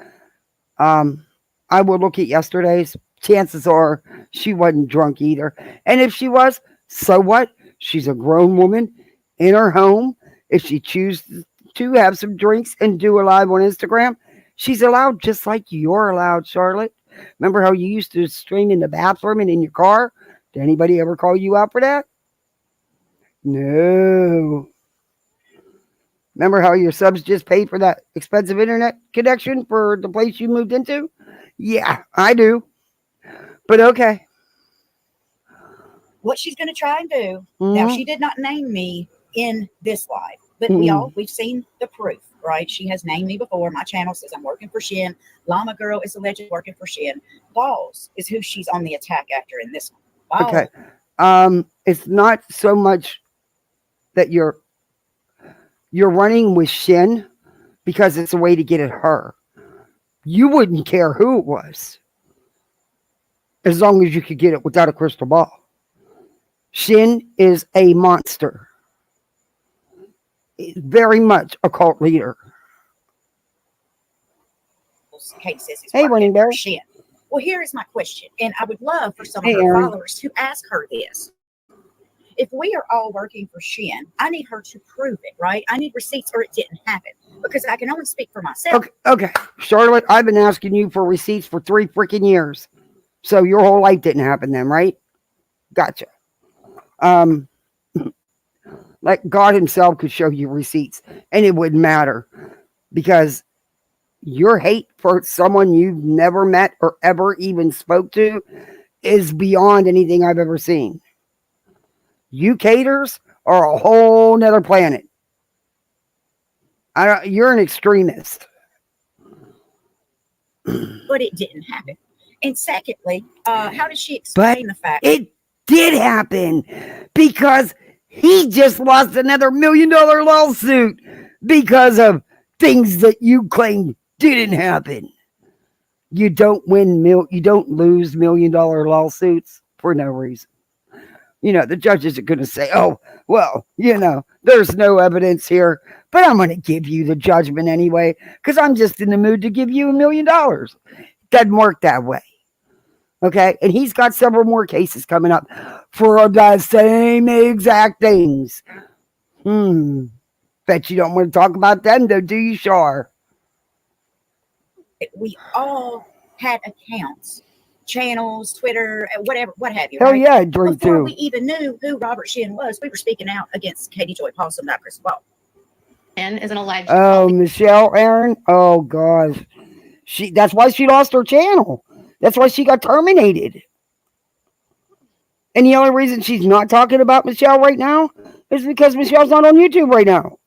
I will look at yesterday's. Chances are she wasn't drunk either. And if she was, so what? She's a grown woman in her home. If she chooses to have some drinks and do a live on Instagram, she's allowed, just like you're allowed, Charlotte. Remember how you used to stream in the bathroom and in your car? Did anybody ever call you out for that? No. Remember how your subs just paid for that expensive internet connection for the place you moved into? Yeah, I do. But okay. What she's going to try and do, now she did not name me in this live, but we've seen the proof, right? She has named me before. My channel says I'm working for Shin. Llama Girl is alleged working for Shin. Balls is who she's on the attack after in this one. Balls. Okay. It's not so much that you're running with Shin because it's a way to get at her. You wouldn't care who it was as long as you could get it without a crystal ball. Shin is a monster. Very much a cult leader. Cases is hey, Running Bear. Shin. Well, here is my question, and I would love for some of her followers to ask her this. If we are all working for Shin, I need her to prove it, right? I need receipts or it didn't happen because I can only speak for myself. Okay. Charlotte, I've been asking you for receipts for 3 freaking years. So your whole life didn't happen then, right? Gotcha. Like God himself could show you receipts and it wouldn't matter because your hate for someone you've never met or ever even spoke to is beyond anything I've ever seen. You caters are a whole nother planet. You're an extremist. But it didn't happen. And secondly, how does she explain the fact? did happen because he just lost another $1 million lawsuit because of things that you claim didn't happen. You don't you don't lose $1 million lawsuits for no reason. The judges are going to say, oh, well, there's no evidence here, but I'm going to give you the judgment anyway because I'm just in the mood to give you $1 million. Doesn't work that way. Okay. And he's got several more cases coming up for the same exact things. Bet you don't want to talk about them, though, do you, Shar? We all had accounts, channels, Twitter, whatever, what have you. Hell right? yeah, I drink Before too. we even knew who Robert Shin was, we were speaking out against Katie Joy Paulson, that Chris Wall. And is an alleged. Oh, Michelle Aaron? Oh, gosh. That's why she lost her channel. That's why she got terminated. And the only reason she's not talking about Michelle right now is because Michelle's not on YouTube right now.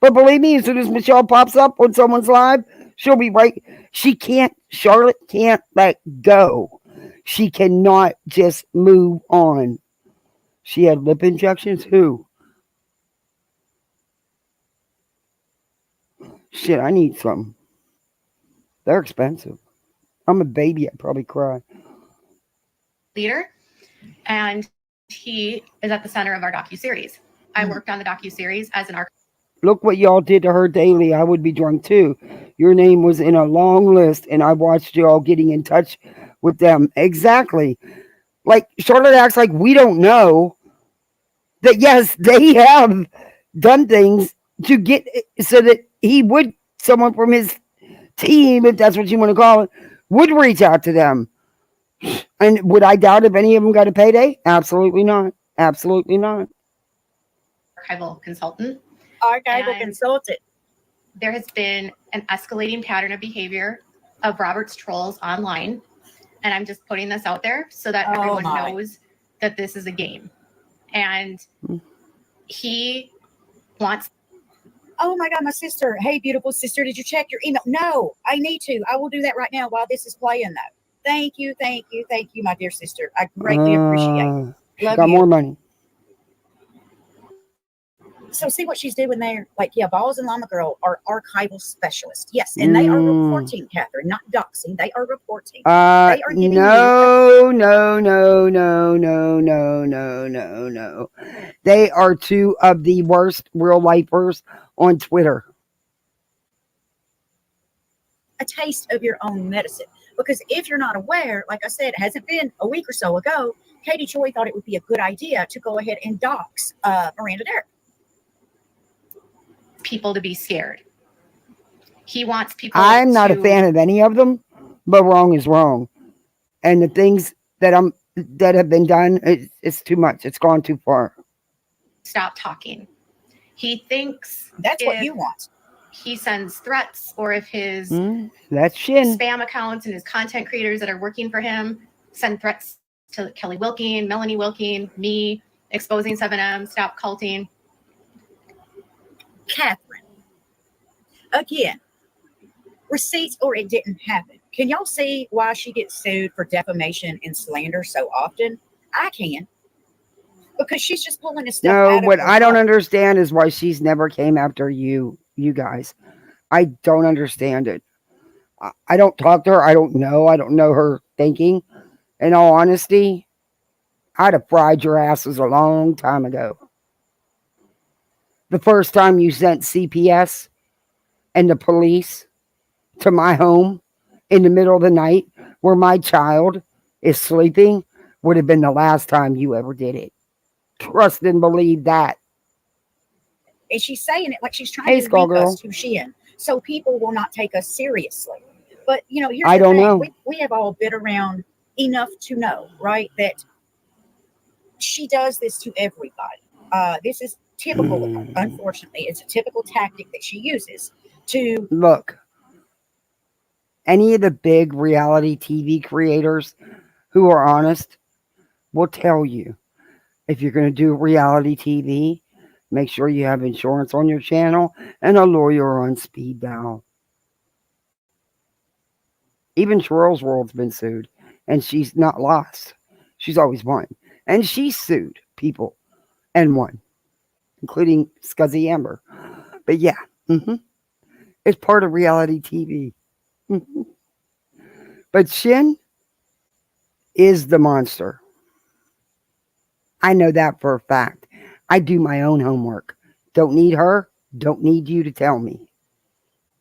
But believe me, as soon as Michelle pops up on someone's live, she'll be right. Charlotte can't let go. She cannot just move on. She had lip injections? Who? Shit, I need some. They're expensive. I'm a baby. I'd probably cry. Leader, and he is at the center of our docuseries. I worked on the docuseries as an archivist. Look what y'all did to her daily. I would be drunk too. Your name was in a long list, and I watched y'all getting in touch with them. Exactly. Like, Charlotte acts like we don't know that, yes, they have done things to get so that someone from his team, if that's what you want to call it, would reach out to them. And would I doubt if any of them got a payday? Absolutely not. Absolutely not. Archival consultant. Archival consultant. There has been an escalating pattern of behavior of Robert's trolls online. And I'm just putting this out there so that everyone knows that this is a game. And he wants. Oh my God, my sister. Hey, beautiful sister, did you check your email? No, I need to. I will do that right now while this is playing, though. Thank you, my dear sister. I greatly appreciate it. Love got you. more money. So see what she's doing there? Like, yeah, Balls and Llama Girl are archival specialists. Yes, and they are reporting, Catherine, not doxing. They are reporting. They are giving no. They are two of the worst real lifers on Twitter. A taste of your own medicine. Because if you're not aware, like I said, it hasn't been a week or so ago, Katie Joy thought it would be a good idea to go ahead and dox Miranda Derrick. People to be scared. He wants people. I'm not a fan of any of them, but wrong is wrong. And the things that have been done, it's too much. It's gone too far. Stop talking. He thinks that's what you want. He sends threats, or if his that's Shin. spam accounts and his content creators that are working for him send threats to Kelly Wilkin, Melanie Wilkin, me, exposing 7M, stop culting. Catherine, again, receipts or it didn't happen. Can y'all see why she gets sued for defamation and slander so often? I can. Because she's just pulling this stuff out of what her I don't heart. understand is why she's never came after you guys. I don't understand it. I don't talk to her. I don't know her thinking. In all honesty, I'd have fried your asses a long time ago. The first time you sent CPS and the police to my home in the middle of the night where my child is sleeping would have been the last time you ever did it. Trust and believe that. And she's saying it like she's trying to link us to Shin, so people will not take us seriously. But, here's I the don't thing. know. We have all been around enough to know, right, that she does this to everybody. This is typical of her. Unfortunately, it's a typical tactic that she uses to... Look, any of the big reality TV creators who are honest will tell you, if you're going to do reality TV, make sure you have insurance on your channel and a lawyer on speed dial. Even Sherrill's World's been sued, and she's not lost. She's always won. And she sued people and won, including Scuzzy Amber. But yeah, it's part of reality TV. But Shin is the monster. I know that for a fact. I do my own homework. Don't need her. Don't need you to tell me.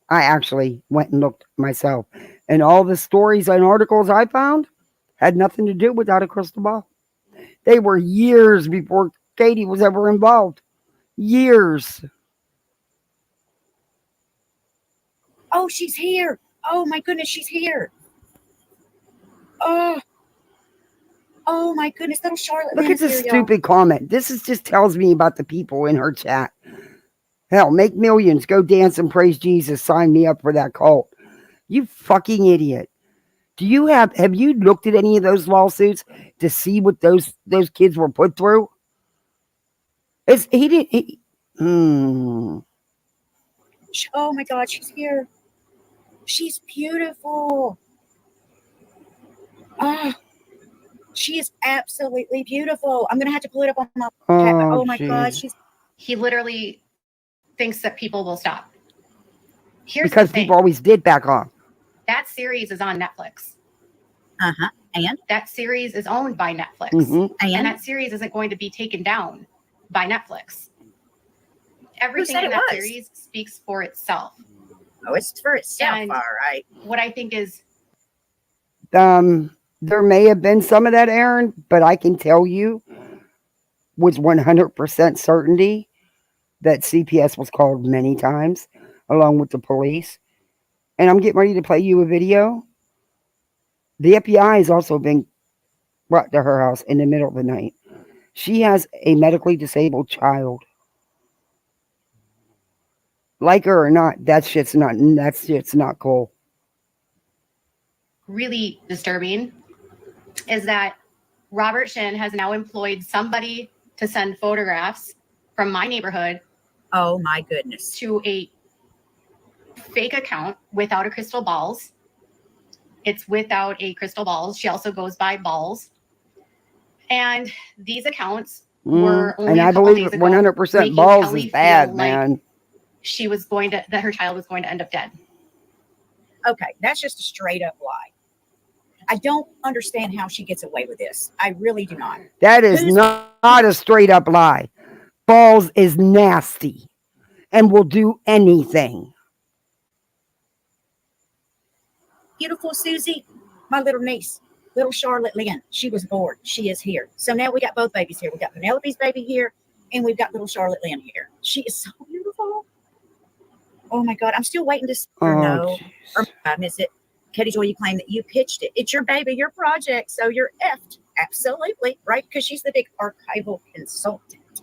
I actually went and looked myself. And all the stories and articles I found had nothing to do without a crystal ball. They were years before Katie was ever involved. Years. Oh, she's here. Oh my goodness, she's here. Oh my goodness, little Charlotte. Look at this stupid comment. This just tells me about the people in her chat. Hell, make millions, go dance and praise Jesus. Sign me up for that cult. You fucking idiot. Have you looked at any of those lawsuits to see what those kids were put through? Oh my God, she's here. She's beautiful. She is absolutely beautiful. I'm gonna have to pull it up on my tablet. Oh my God, he literally thinks that people will stop. Because people always did back off. That series is on Netflix. And that series is owned by Netflix. And that series isn't going to be taken down by Netflix. Everything in that series speaks for itself. Oh, it's for itself, and all right. What I think is there may have been some of that, Aaron, but I can tell you with 100% certainty that CPS was called many times, along with the police. And I'm getting ready to play you a video. The FBI has also been brought to her house in the middle of the night. She has a medically disabled child. Like her or not, that shit's not cool. Really disturbing is that Robert Shin has now employed somebody to send photographs from my neighborhood. Oh my goodness. To a fake account without a crystal balls. It's without a crystal balls. She also goes by balls. And these accounts were only and I believe 100% balls is bad, man. She was that her child was going to end up dead. Okay, that's just a straight up lie. I don't understand how she gets away with this. I really do not. That is not a straight up lie. Balls is nasty and will do anything. Beautiful Susie, my little niece, little Charlotte Lynn. She was bored. She is here. So now we got both babies here. We got Penelope's baby here, and we've got little Charlotte Lynn here. She is so beautiful. Oh my God, I'm still waiting to see her know. Or I miss it. Katie Joy, you claim that you pitched it. It's your baby, your project, so you're effed. Absolutely, right? Because she's the big archival consultant.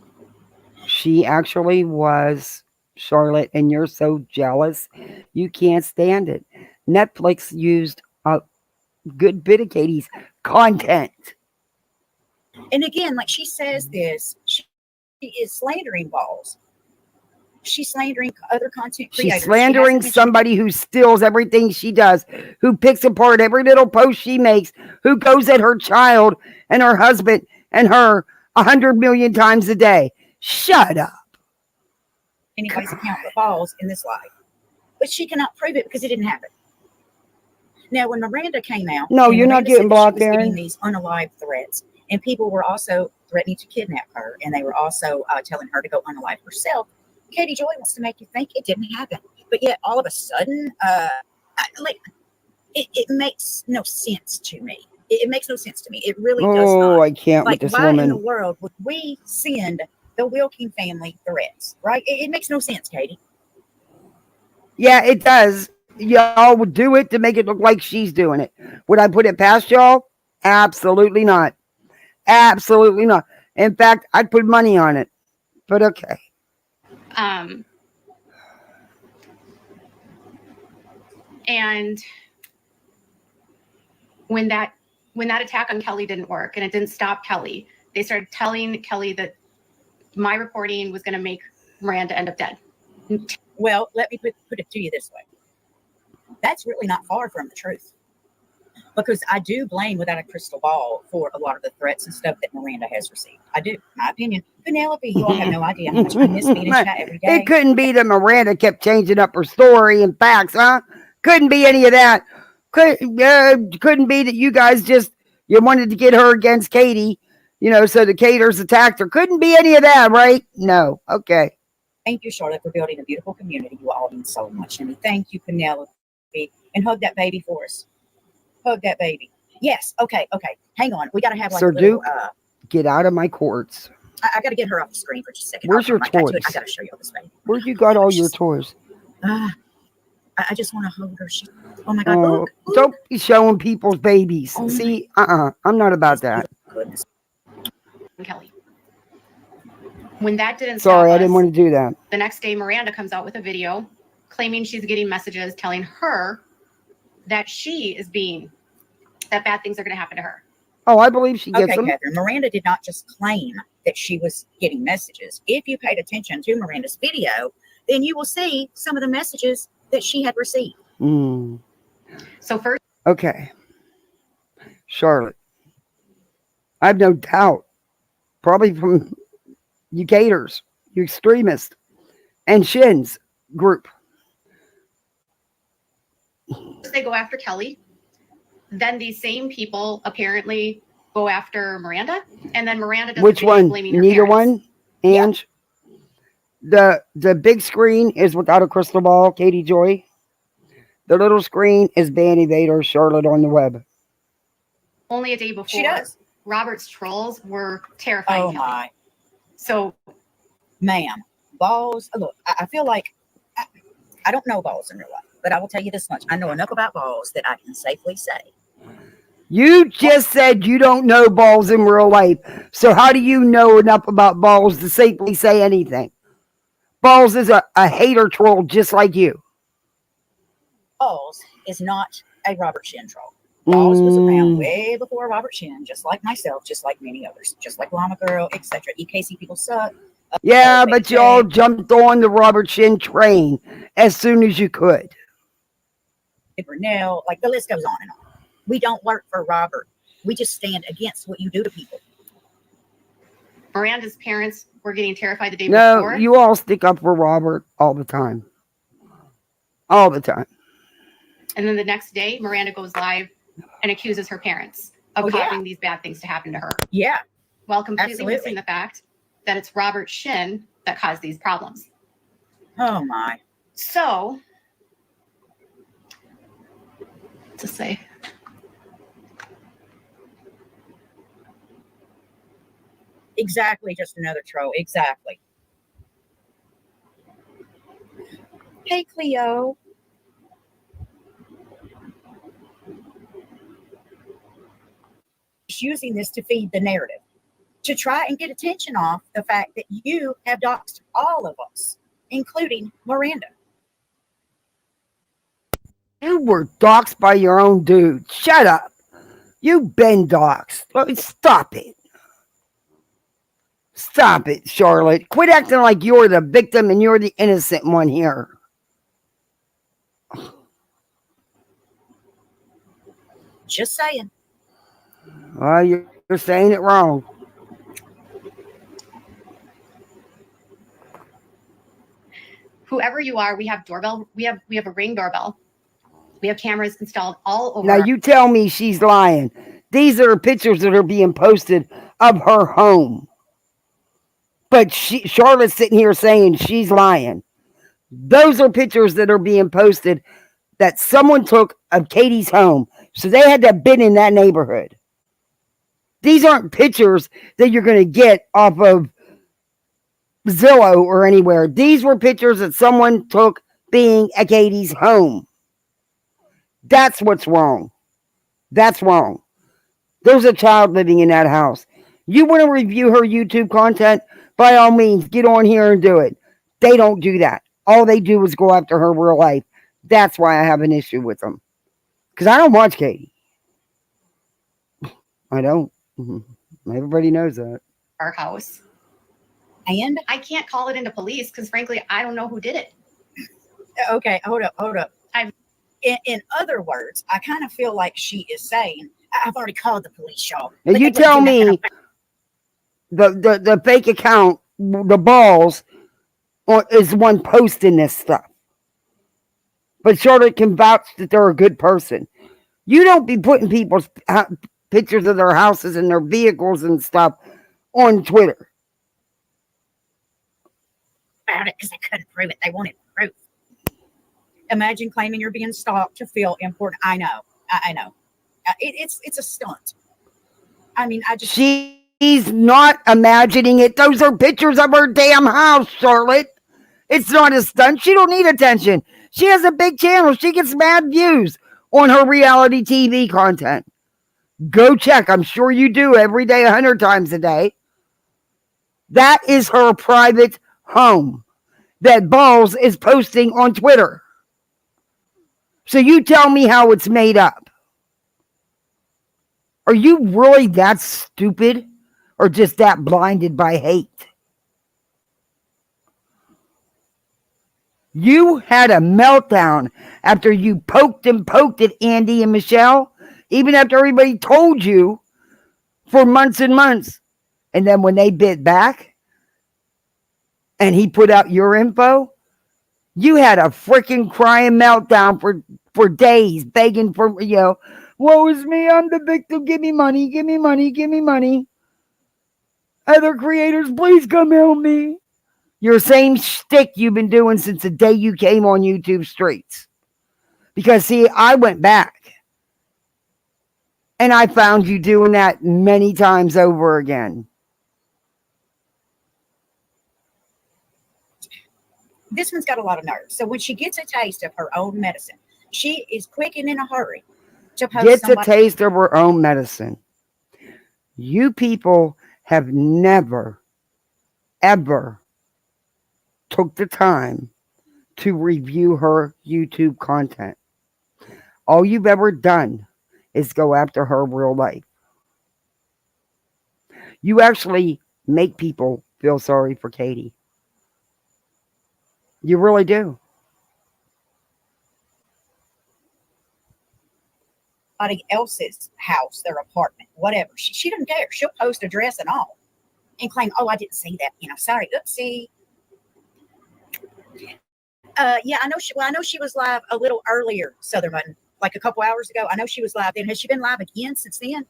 She actually was, Charlotte, and you're so jealous. You can't stand it. Netflix used a good bit of Katie's content. And again, like she says this, she is slandering balls. She's slandering other content creators. She's slandering somebody who steals everything she does, who picks apart every little post she makes, who goes at her child and her husband and her 100 million times a day. Shut up. Anybody's account that falls in this lie. But she cannot prove it because it didn't happen. Now, when Miranda came out... No, you're not getting blocked, Aaron. Getting these unalived threats. And people were also threatening to kidnap her. And they were also telling her to go unalive herself. Katie Joy wants to make you think it didn't happen. But yet, all of a sudden, it makes no sense to me. It makes no sense to me. It really does not. Oh, I can't with this woman. Why in the world would we send the Wilking family threats, right? It makes no sense, Katie. Yeah, it does. Y'all would do it to make it look like she's doing it. Would I put it past y'all? Absolutely not. Absolutely not. In fact, I'd put money on it. But okay. And when that attack on Kelly didn't work and it didn't stop Kelly, they started telling Kelly that my reporting was going to make Miranda end up dead. Well, let me put it to you this way. That's really not far from the truth. Because I do blame Without a Crystal Ball for a lot of the threats and stuff that Miranda has received. I do, my opinion. Penelope, you all have no idea how much I miss being in chat every day. It couldn't be that Miranda kept changing up her story and facts, huh? Couldn't be any of that. Couldn't be that you guys you wanted to get her against Katie, so the Caters attacked her. Couldn't be any of that, right? No. Okay. Thank you, Charlotte, for building a beautiful community. You all mean so much to me. Thank you, Penelope. And hug that baby for us. Hug that baby. Yes. Okay. Hang on. We got to have like Sir a little, Duke, get out of my courts. I got to get her off the screen for just a second. Where's your toys? I got to show you all this baby. Where you got all your toys? I just want to hold her. Oh my God. Look. Don't be showing people's babies. Oh, see, I'm not about that. Goodness. Kelly. When that didn't Sorry, stop I didn't want to do that. The next day, Miranda comes out with a video claiming she's getting messages telling her that that bad things are going to happen to her. Oh, I believe she gets them. Okay, Catherine, Miranda did not just claim that she was getting messages. If you paid attention to Miranda's video, then you will see some of the messages that she had received. So first. Okay. Charlotte, I have no doubt, probably from you Gators, you extremists, and Shin's group. They go after Kelly. Then these same people apparently go after Miranda. And then Miranda does Which one? Neither one? And the big screen is Without a Crystal Ball, Katie Joy. The little screen is Ban Evader, Charlotte on the web. Only a day before. She does. Robert's trolls were terrifying. Oh my. So, ma'am, balls. Look, I feel like I don't know balls in real life, but I will tell you this much. I know enough about balls that I can safely say. You just said you don't know balls in real life. So how do you know enough about balls to safely say anything? Balls is a hater troll just like you. Balls is not a Robert Shin troll. Balls was around way before Robert Shin, just like myself, just like many others, just like Llama Girl, etc. EKC people suck. Yeah, but y'all jumped on the Robert Shin train as soon as you could. Brunel, like the list goes on and on. We don't work for Robert. We just stand against what you do to people. Miranda's parents were getting terrified the day before. No, you all stick up for Robert all the time. All the time. And then the next day, Miranda goes live and accuses her parents of causing these bad things to happen to her. Yeah. While completely missing the fact that it's Robert Shin that caused these problems. Oh my. So, to say. Exactly, just another troll. Exactly. Hey, Cleo. Using this to feed the narrative, to try and get attention off the fact that you have doxed all of us, including Miranda. You were doxed by your own dude. Shut up. You've been doxed. Stop it. Stop it, Charlotte. Quit acting like you're the victim and you're the innocent one here. Just saying. Well, you're saying it wrong. Whoever you are, we have doorbell. We have a Ring doorbell. We have cameras installed all over. Now you tell me she's lying. These are pictures that are being posted of her home. But Charlotte's sitting here saying she's lying. Those are pictures that are being posted that someone took of Katie's home. So they had to have been in that neighborhood. These aren't pictures that you're going to get off of Zillow or anywhere. These were pictures that someone took being at Katie's home. That's what's wrong. That's wrong. There's a child living in that house. You want to review her YouTube content? By all means, get on here and do it. They don't do that. All they do is go after her real life. That's why I have an issue with them. Because I don't watch Katie. I don't. Everybody knows that. Our house. And I can't call it into police because frankly, I don't know who did it. okay, hold up. In other words, I kind of feel like she is saying, I've already called the police, y'all. Now but you they wouldn't tell do nothing me the fake account, the balls, is the one posting this stuff. But Charlotte can vouch that they're a good person. You don't be putting people's pictures of their houses and their vehicles and stuff on Twitter. about it because they couldn't prove it. They wanted proof. Imagine claiming you're being stalked to feel important. I know. I know. It's a stunt. I mean, She's not imagining it. Those are pictures of her damn house, Charlotte. It's not a stunt. She don't need attention. She has a big channel. She gets mad views on her reality TV content. Go check. I'm sure you do every day, 100 times a day. That is her private home that Balls is posting on Twitter. So you tell me how it's made up. Are you really that stupid or just that blinded by hate? You had a meltdown after you poked at Andy and Michelle, even after everybody told you for months and months. And then when they bit back and he put out your info, you had a freaking crying meltdown for days, begging for, woe is me, I'm the victim, give me money, give me money, give me money. Other creators, please come help me. Your same shtick you've been doing since the day you came on YouTube streets. Because, see, I went back and I found you doing that many times over again. This one's got a lot of nerve. So when she gets a taste of her own medicine, she is quick and in a hurry to post Gets a taste of her own medicine. You people have never, ever took the time to review her YouTube content. All you've ever done is go after her real life. You actually make people feel sorry for Katie. You really do. Somebody else's house, their apartment, whatever. She doesn't care. She'll post address and all and claim, oh, I didn't see that. Sorry, oopsie. Yeah, I know she was live a little earlier, Southern Button, like a couple hours ago. I know she was live then. Has she been live again since then?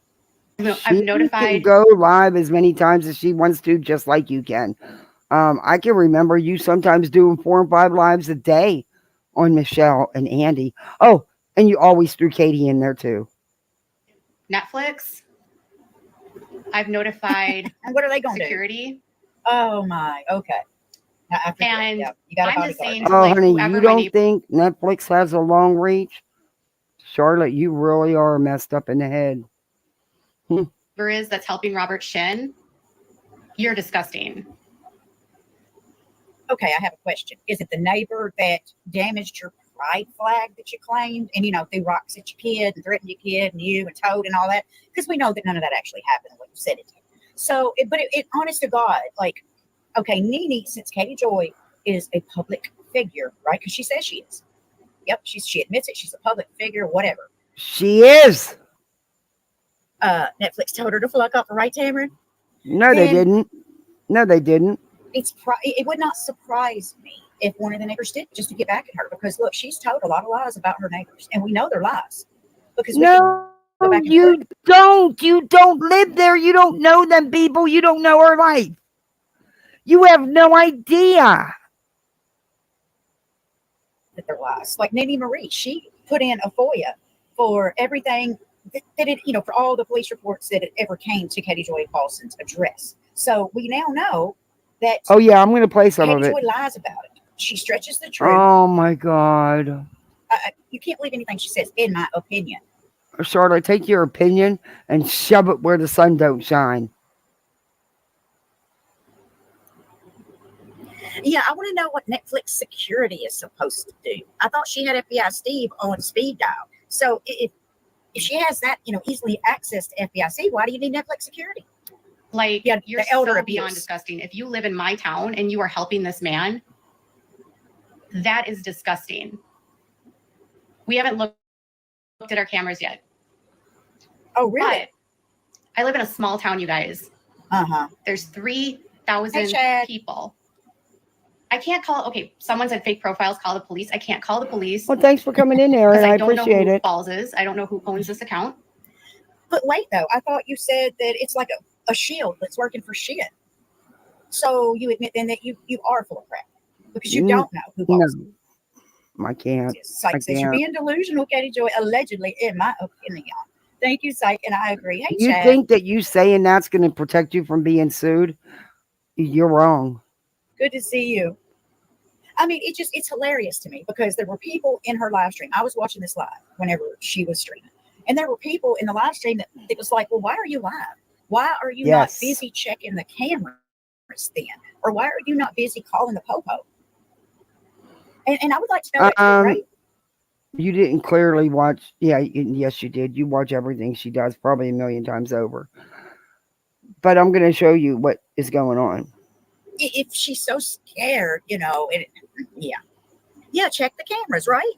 I'm notified. She can go live as many times as she wants to, just like you can. I can remember you sometimes doing 4 and 5 lives a day on Michelle and Andy. Oh, and you always threw Katie in there too. Netflix. I've notified. And what are they going to do? Security. Oh my. Okay. And yeah, you got I'm just saying. Oh, honey, you don't think Netflix has a long reach? Charlotte, you really are messed up in the head. Is that's helping Robert Shin. You're disgusting. Okay, I have a question. Is it the neighbor that damaged your pride flag that you claimed and, threw rocks at your kid and threatened your kid and you and Toad and all that? Because we know that none of that actually happened when you said it did. So, but honest to God, like, okay, Nene, since Katie Joy is a public figure, right? Because she says she is. Yep, she admits it. She's a public figure, whatever. She is. Netflix told her to fuck off, right, Tamron? No, they didn't. No, they didn't. It would not surprise me if one of the neighbors did, just to get back at her, because look, she's told a lot of lies about her neighbors, and we know they're lies because we can go back and you don't. You don't live there. You don't know them people. You don't know her life. You have no idea that they're lies. Like Nene Marie, she put in a FOIA for everything that it, for all the police reports that it ever came to Katie Joy Paulson's address. So we now know that. Oh yeah, I'm going to play some of it. Katie Joy lies about it. She stretches the truth. Oh my God. You can't believe anything she says, in my opinion. Charlotte, take your opinion and shove it where the sun don't shine. Yeah, I want to know what Netflix security is supposed to do. I thought she had FBI Steve on speed dial. So if she has that, easily access to FBIC, why do you need Netflix security? Like, you're so beyond disgusting. If you live in my town and you are helping this man, that is disgusting. We haven't looked at our cameras yet. Oh, really? But I live in a small town, you guys. There's 3,000 people. I can't call. Okay, someone said fake profiles. Call the police. I can't call the police. Well, thanks for coming in, Aaron. I don't appreciate know who it. Balls is. I don't know who owns this account. But wait, though, I thought you said that it's like a shield that's working for shit. So you admit then that you are full of crap because you don't know who Balls is. I can't. Psych says you're being delusional, Katie Joy, allegedly, in my opinion. Thank you, Psych, and I agree. Hey, you Chad. think that you saying that's going to protect you from being sued? You're wrong. Good to see you. I mean, it's hilarious to me because there were people in her live stream. I was watching this live whenever she was streaming. And there were people in the live stream that it was like, well, why are you live? Why are you not busy checking the cameras then? Or why are you not busy calling the popo? And I would like to know that too, right? You didn't clearly watch. Yeah, yes, you did. You watch everything she does probably a million times over. But I'm going to show you what is going on. If she's so scared, yeah, check the cameras, right?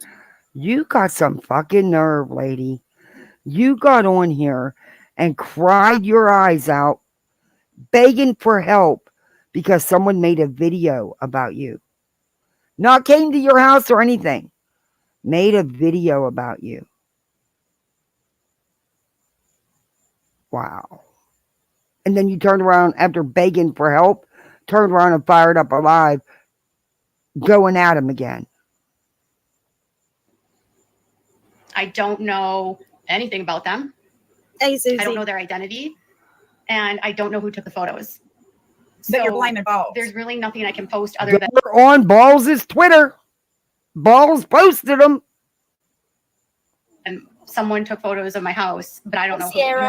You got some fucking nerve, lady. You got on here and cried your eyes out, begging for help because someone made a video about you. Not came to your house or anything. Made a video about you. Wow. And then you turned around after begging for help, turned around and fired up a live, going at him again. I don't know anything about them. Hey, Susie. I don't know their identity. And I don't know who took the photos. But you're blaming Balls. There's really nothing I can post other than... They're on Balls' Twitter. Balls posted them. And someone took photos of my house, but I don't know who. You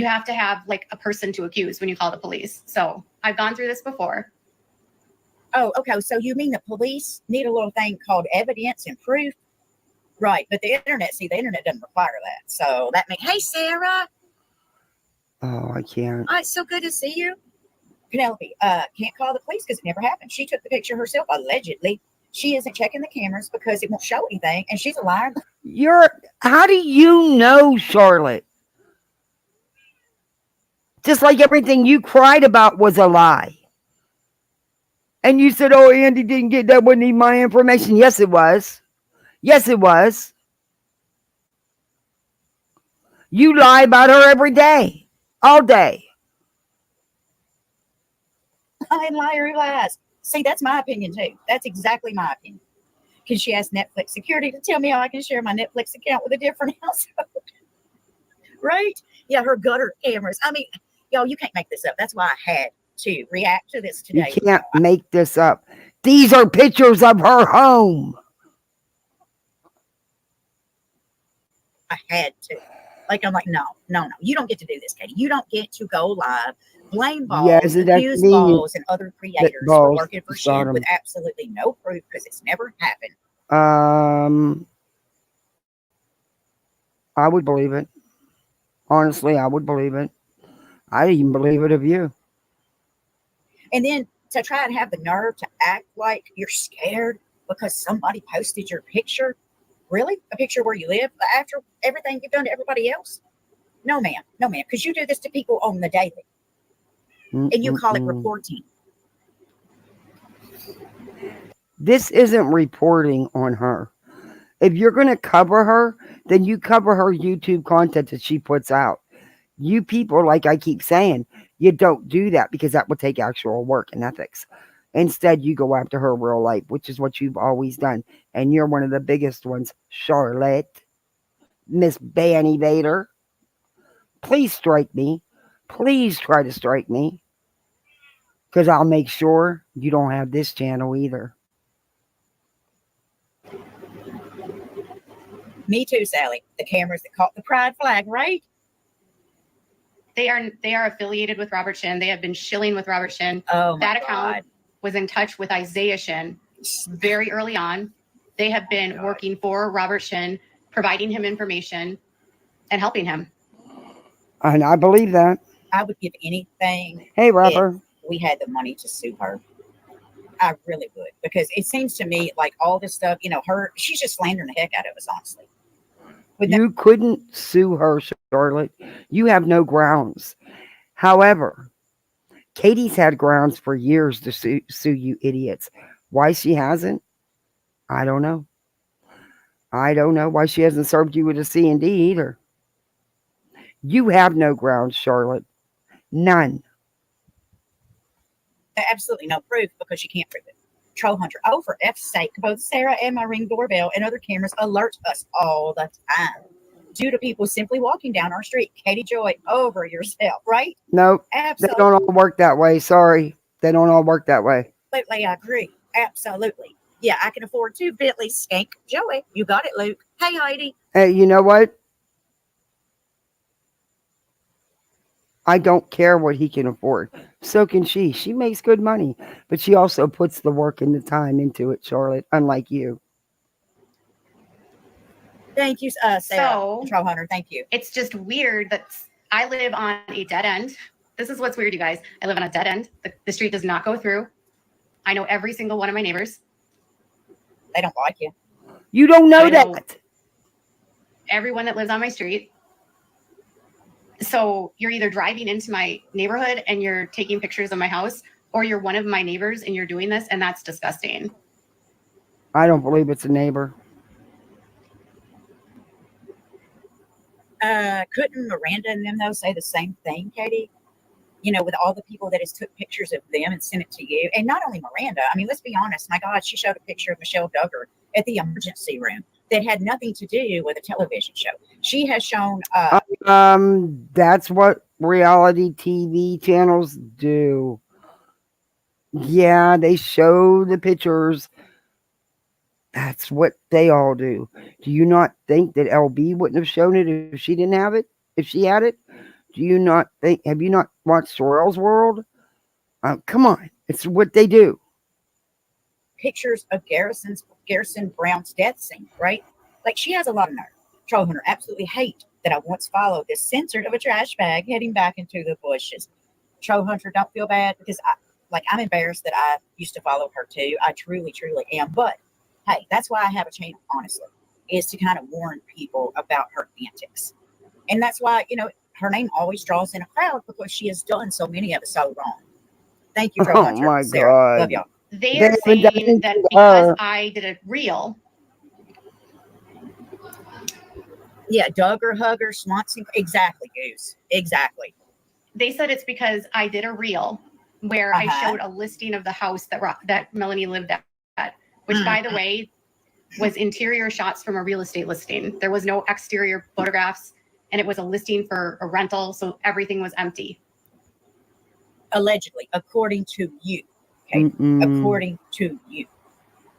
have to have like a person to accuse when you call the police. So I've gone through this before. Oh, okay. So you mean the police need a little thing called evidence and proof? Right. But the internet doesn't require that. So that means, hey, Sarah. Oh, I can't. Oh, it's so good to see you. Penelope, can't call the police because it never happened. She took the picture herself, allegedly. She isn't checking the cameras because it won't show anything. And she's a liar. How do you know, Charlotte? Just like everything you cried about was a lie. And you said, oh, Andy didn't get that, wouldn't need my information. Yes, it was. Yes, it was. You lie about her every day. All day. Lying liar who lies. See, that's my opinion, too. That's exactly my opinion. Can she ask Netflix security to tell me how I can share my Netflix account with a different household? Right? Yeah, her gutter cameras. I mean, y'all, you can't make this up. That's why I had to react to this today. You can't make this up. These are pictures of her home. I had to. Like, I'm like, no. You don't get to do this, Katie. You don't get to go live, blame Balls, accuse Balls and other creators for working for Shin with absolutely no proof because it's never happened. I would believe it. Honestly, I would believe it. I'd even believe it of you. And then to try and have the nerve to act like you're scared because somebody posted your picture. Really? A picture where you live after everything you've done to everybody else? No, ma'am. Because you do this to people on the daily. And you call it reporting. This isn't reporting on her. If you're going to cover her, then you cover her YouTube content that she puts out. You people, like I keep saying, you don't do that because that would take actual work and ethics. Instead, you go after her real life, which is what you've always done. And you're one of the biggest ones, Charlotte. Miss Banny Vader. Please strike me. Please try to strike me. Because I'll make sure you don't have this channel either. Me too, Sally. The cameras that caught the pride flag, right? They are affiliated with Robert Shin. They have been shilling with Robert Shin. Oh, that account was in touch with Isaiah Shin very early on. They have been working for Robert Shin, providing him information and helping him. And I believe that. I would give anything. Hey, Robert. If we had the money to sue her. I really would, because it seems to me like all this stuff, she's just slandering the heck out of us, honestly. You couldn't sue her, Charlotte. You have no grounds. However, Katie's had grounds for years to sue you idiots. Why she hasn't, I don't know. I don't know why she hasn't served you with a C&D either. You have no grounds, Charlotte. None. Absolutely no proof because you can't prove it. Troll Hunter, oh, for F's sake, both Sarah and my Ring doorbell and other cameras alert us all the time due to people simply walking down our street. Katie Joy, over yourself, right? Nope. Absolutely. They don't all work that way. Sorry. They don't all work that way. Absolutely, I agree. Absolutely. Yeah, I can afford 2 Bentleys. Skank Joey. You got it, Luke. Hey, Heidi. Hey, you know what? I don't care what he can afford. So can she. She makes good money, but she also puts the work and the time into it, Charlotte, unlike you. Thank you, Sarah. So- Troll Hunter, thank you. It's just weird that I live on a dead end. This is what's weird, you guys. I live on a dead end. The street does not go through. I know every single one of my neighbors. They don't like you. You don't know I know. that. Everyone that lives on my street. So you're either driving into my neighborhood and you're taking pictures of my house, or you're one of my neighbors and you're doing this, and that's disgusting. I don't believe it's a neighbor. Couldn't Miranda and them, though, say the same thing, Katie? With all the people that has took pictures of them and sent it to you. And not only Miranda, I mean, let's be honest. My God, she showed a picture of Michelle Duggar at the emergency room that had nothing to do with a television show. She has shown... That's what reality TV channels do. Yeah, they show the pictures. That's what they all do. Do you not think that LB wouldn't have shown it if she didn't have it? If she had it? Do you not think? Have you not watched Sorrell's World? Come on, it's what they do. Pictures of Garrison Brown's death scene, right? Like, she has a lot of nerve. Troll Hunter, absolutely hate that I once followed this censored of a trash bag heading back into the bushes. Troll Hunter, don't feel bad, because I'm embarrassed that I used to follow her too. I truly, truly am. But hey, that's why I have a channel, honestly, is to kind of warn people about her antics. And that's why, her name always draws in a crowd, because she has done so many of us so wrong. Thank you, Troll Hunter. My Sarah, God. love y'all. They They are haven't done saying that anything to because her. I did a reel. Yeah, Duggar, Hugger, Swanson. Exactly, Goose. Exactly. They said it's because I did a reel where I showed a listing of the house that Melanie lived at, which, by the way, was interior shots from a real estate listing. There was no exterior photographs, and it was a listing for a rental, so everything was empty. Allegedly, according to you. Okay, according to you.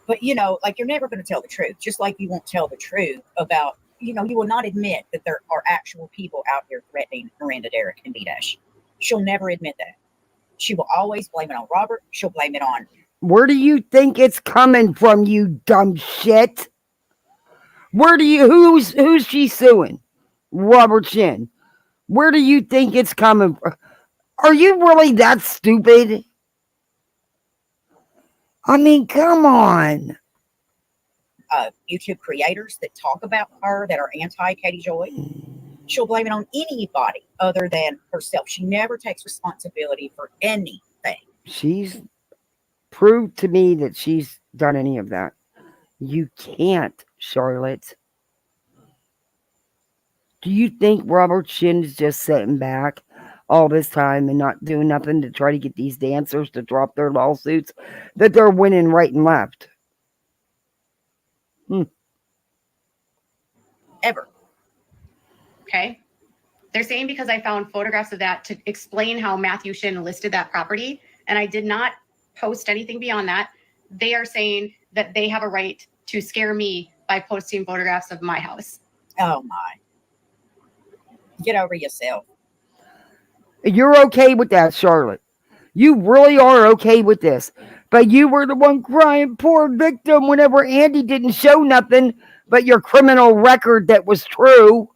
But, you're never going to tell the truth, just like you won't tell the truth about, you will not admit that there are actual people out there threatening Miranda Derrick and B-Dash. She'll never admit that. She will always blame it on Robert. She'll blame it on... Where do you think it's coming from, you dumb shit? Who's she suing? Robert Shin. Where do you think it's coming from? Are you really that stupid? I mean, come on. YouTube creators that talk about her that are anti-Katie Joy. She'll blame it on anybody other than herself. She never takes responsibility for anything. She's proved to me that she's done any of that. You can't, Charlotte. Do you think Robert Shin is just sitting back all this time and not doing nothing to try to get these dancers to drop their lawsuits that they're winning right and left? Ever. Okay. They're saying because I found photographs of that to explain how Matthew Shin listed that property, and I did not post anything beyond that. They are saying that they have a right to scare me by posting photographs of my house. Oh my. Get over yourself. You're okay with that, Charlotte. You really are okay with this. But you were the one crying, poor victim, whenever Andy didn't show nothing but your criminal record that was true.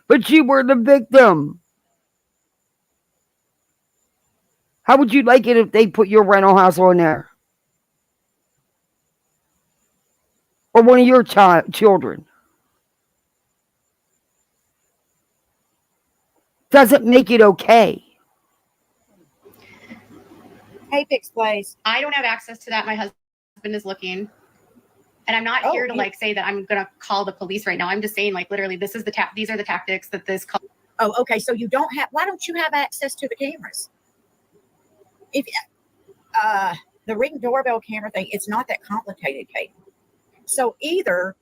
But you were the victim. How would you like it if they put your rental house on there? Or one of your children? Doesn't make it okay. Apex Place. I don't have access to that. My husband is looking. And I'm not here to like say that I'm going to call the police right now. I'm just saying, like, literally, this is these are the tactics that this. Oh, okay. So you don't have. Why don't you have access to the cameras? If the Ring doorbell camera thing, it's not that complicated, Kate. So either,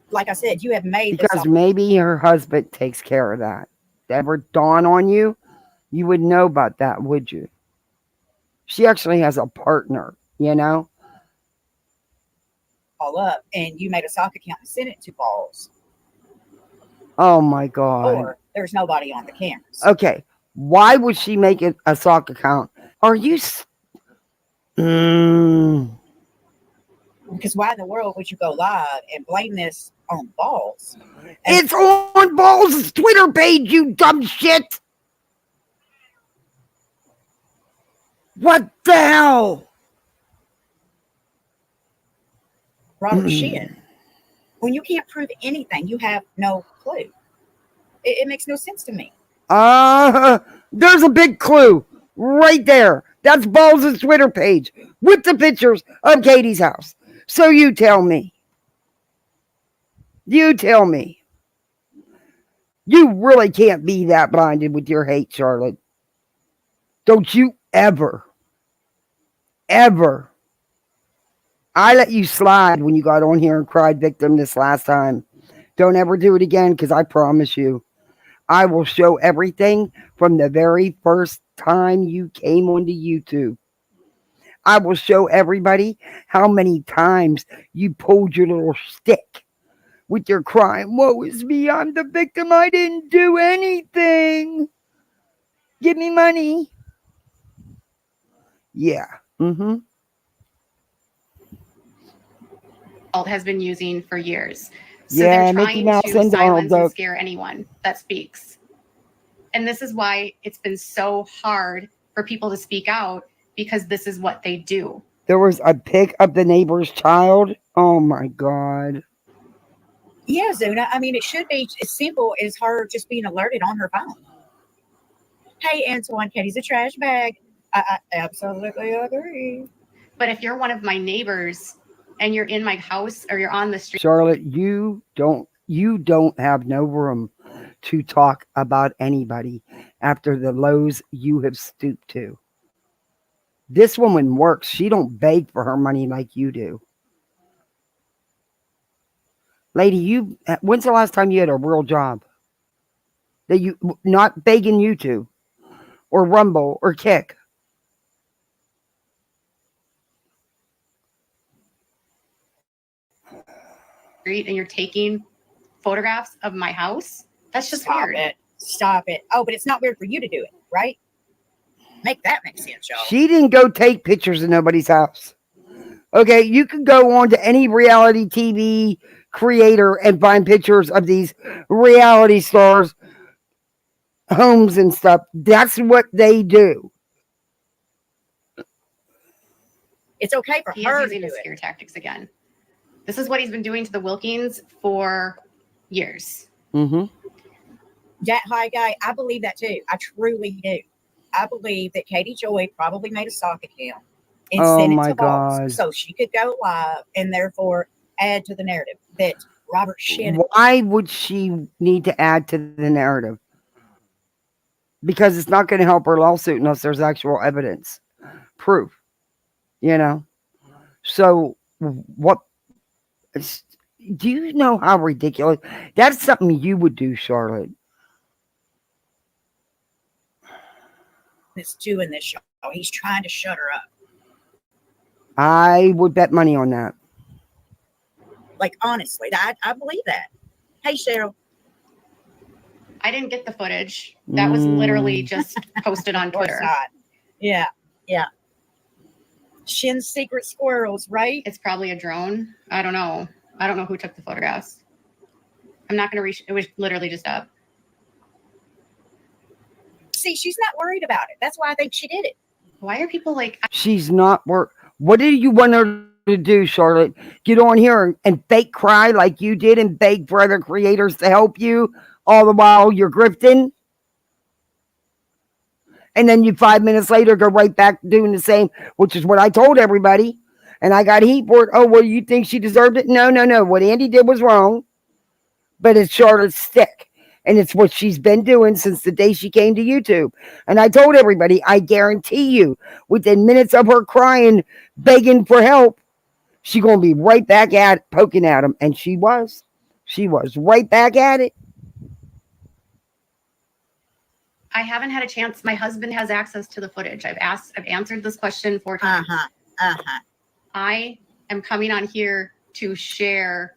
like I said, you have made because maybe her husband takes care of that. Ever dawn on you? You would know about that, would you? She actually has a partner, you know. All up, and you made a sock account and sent it to Balls. Oh my God. Or there's nobody on the cameras. Okay. Why would she make it a sock account? Are you... Because why in the world would you go live and blame this on Balls? It's on Balls' Twitter page, you dumb shit! What the hell? Robert Shin. When you can't prove anything, you have no clue. It makes no sense to me. There's a big clue right there. That's Balls' Twitter page with the pictures of Katie's house. So you tell me. You tell me. You really can't be that blinded with your hate, Charlotte. Don't you ever. I let you slide when you got on here and cried victim this last time. Don't ever do it again, because I promise you, I will show everything from the very first time you came onto YouTube. I will show everybody how many times you pulled your little stick with your crying, woe is me, I'm the victim, I didn't do anything. Give me money. Yeah. Has been using for years. So yeah, they're trying to silence and scare anyone that speaks. And this is why it's been so hard for people to speak out, because this is what they do. There was a pic of the neighbor's child. Oh my God. Yeah, Zuna. I mean, it should be as simple as her just being alerted on her phone. Hey, Antoine, Katie's a trash bag. I absolutely agree. But if you're one of my neighbors and you're in my house or you're on the street, Charlotte, you don't have no room to talk about anybody after the lows you have stooped to. This woman works. She don't beg for her money like you do. Lady, when's the last time you had a real job? That you, not begging you to, or Rumble, or Kick. and you're taking photographs of my house, that's just weird. Stop it. Oh, but it's not weird for you to do it, right? Make sense, y'all. She didn't go take pictures of nobody's house. Okay, you can go on to any reality TV creator and find pictures of these reality stars' homes and stuff. That's what they do. It's okay for he her is to using do his scare it. tactics again. This is what he's been doing to the Wilkins for years. That high guy, I believe that too. I truly do. I believe that Katie Joy probably made a sock account and sent it to Balls so she could go live and therefore add to the narrative that Robert Shin. Why would she need to add to the narrative? Because it's not going to help her lawsuit unless there's actual evidence, proof. You know? So, what? Do you know how ridiculous? That's something you would do, Charlotte. That's doing this show. He's trying to shut her up. I would bet money on that. Like, honestly, I believe that. Hey, Cheryl. I didn't get the footage. That was literally just posted on Twitter. Yeah. Shin's secret squirrels, right? It's probably a drone. I don't know who took the photographs. I'm not going to reach. It was literally just up. See, she's not worried about it. That's why I think she did it. Why are people like, She's not work. What do you want her to do, Charlotte? Get on here and fake cry like you did and beg for other creators to help you all the while you're grifting? And then you 5 minutes later go right back doing the same, which is what I told everybody. And I got heat for it. Oh, well, you think she deserved it? No, no, no. What Andy did was wrong, but it's Charlotte's stick. And it's what she's been doing since the day she came to YouTube. And I told everybody, I guarantee you, within minutes of her crying, begging for help, she's going to be right back at it, poking at him. And she was. She was right back at it. I haven't had a chance. My husband has access to the footage. I've answered this question 4 times. I am coming on here to share.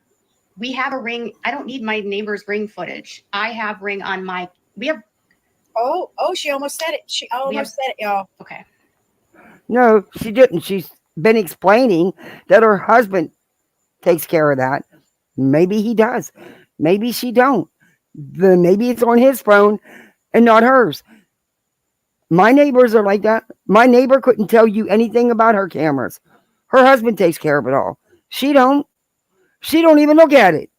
We have a ring. I don't need my neighbor's ring footage. I have ring on my, we have. Oh, she almost said it. She almost said it, y'all. Okay. No, she didn't. She's been explaining that her husband takes care of that. Maybe he does. Maybe she don't. Maybe it's on his phone and not hers. My neighbors are like that. My neighbor couldn't tell you anything about her cameras. Her husband takes care of it all. She don't. She don't even look at it.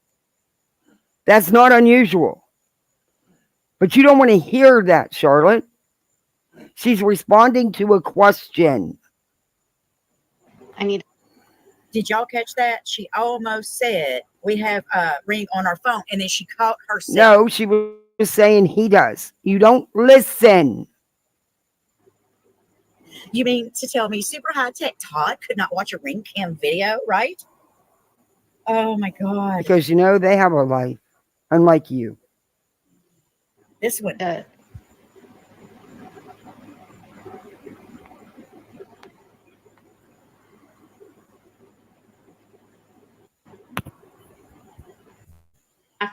That's not unusual. But you don't want to hear that, Charlotte. She's responding to a question. Did y'all catch that? She almost said, we have a ring on our phone. And then she caught herself. No, she was saying he does. You don't listen. You mean to tell me super high-tech Todd could not watch a ring cam video, right? Oh, my God. Because, they have a life, unlike you. This one. Not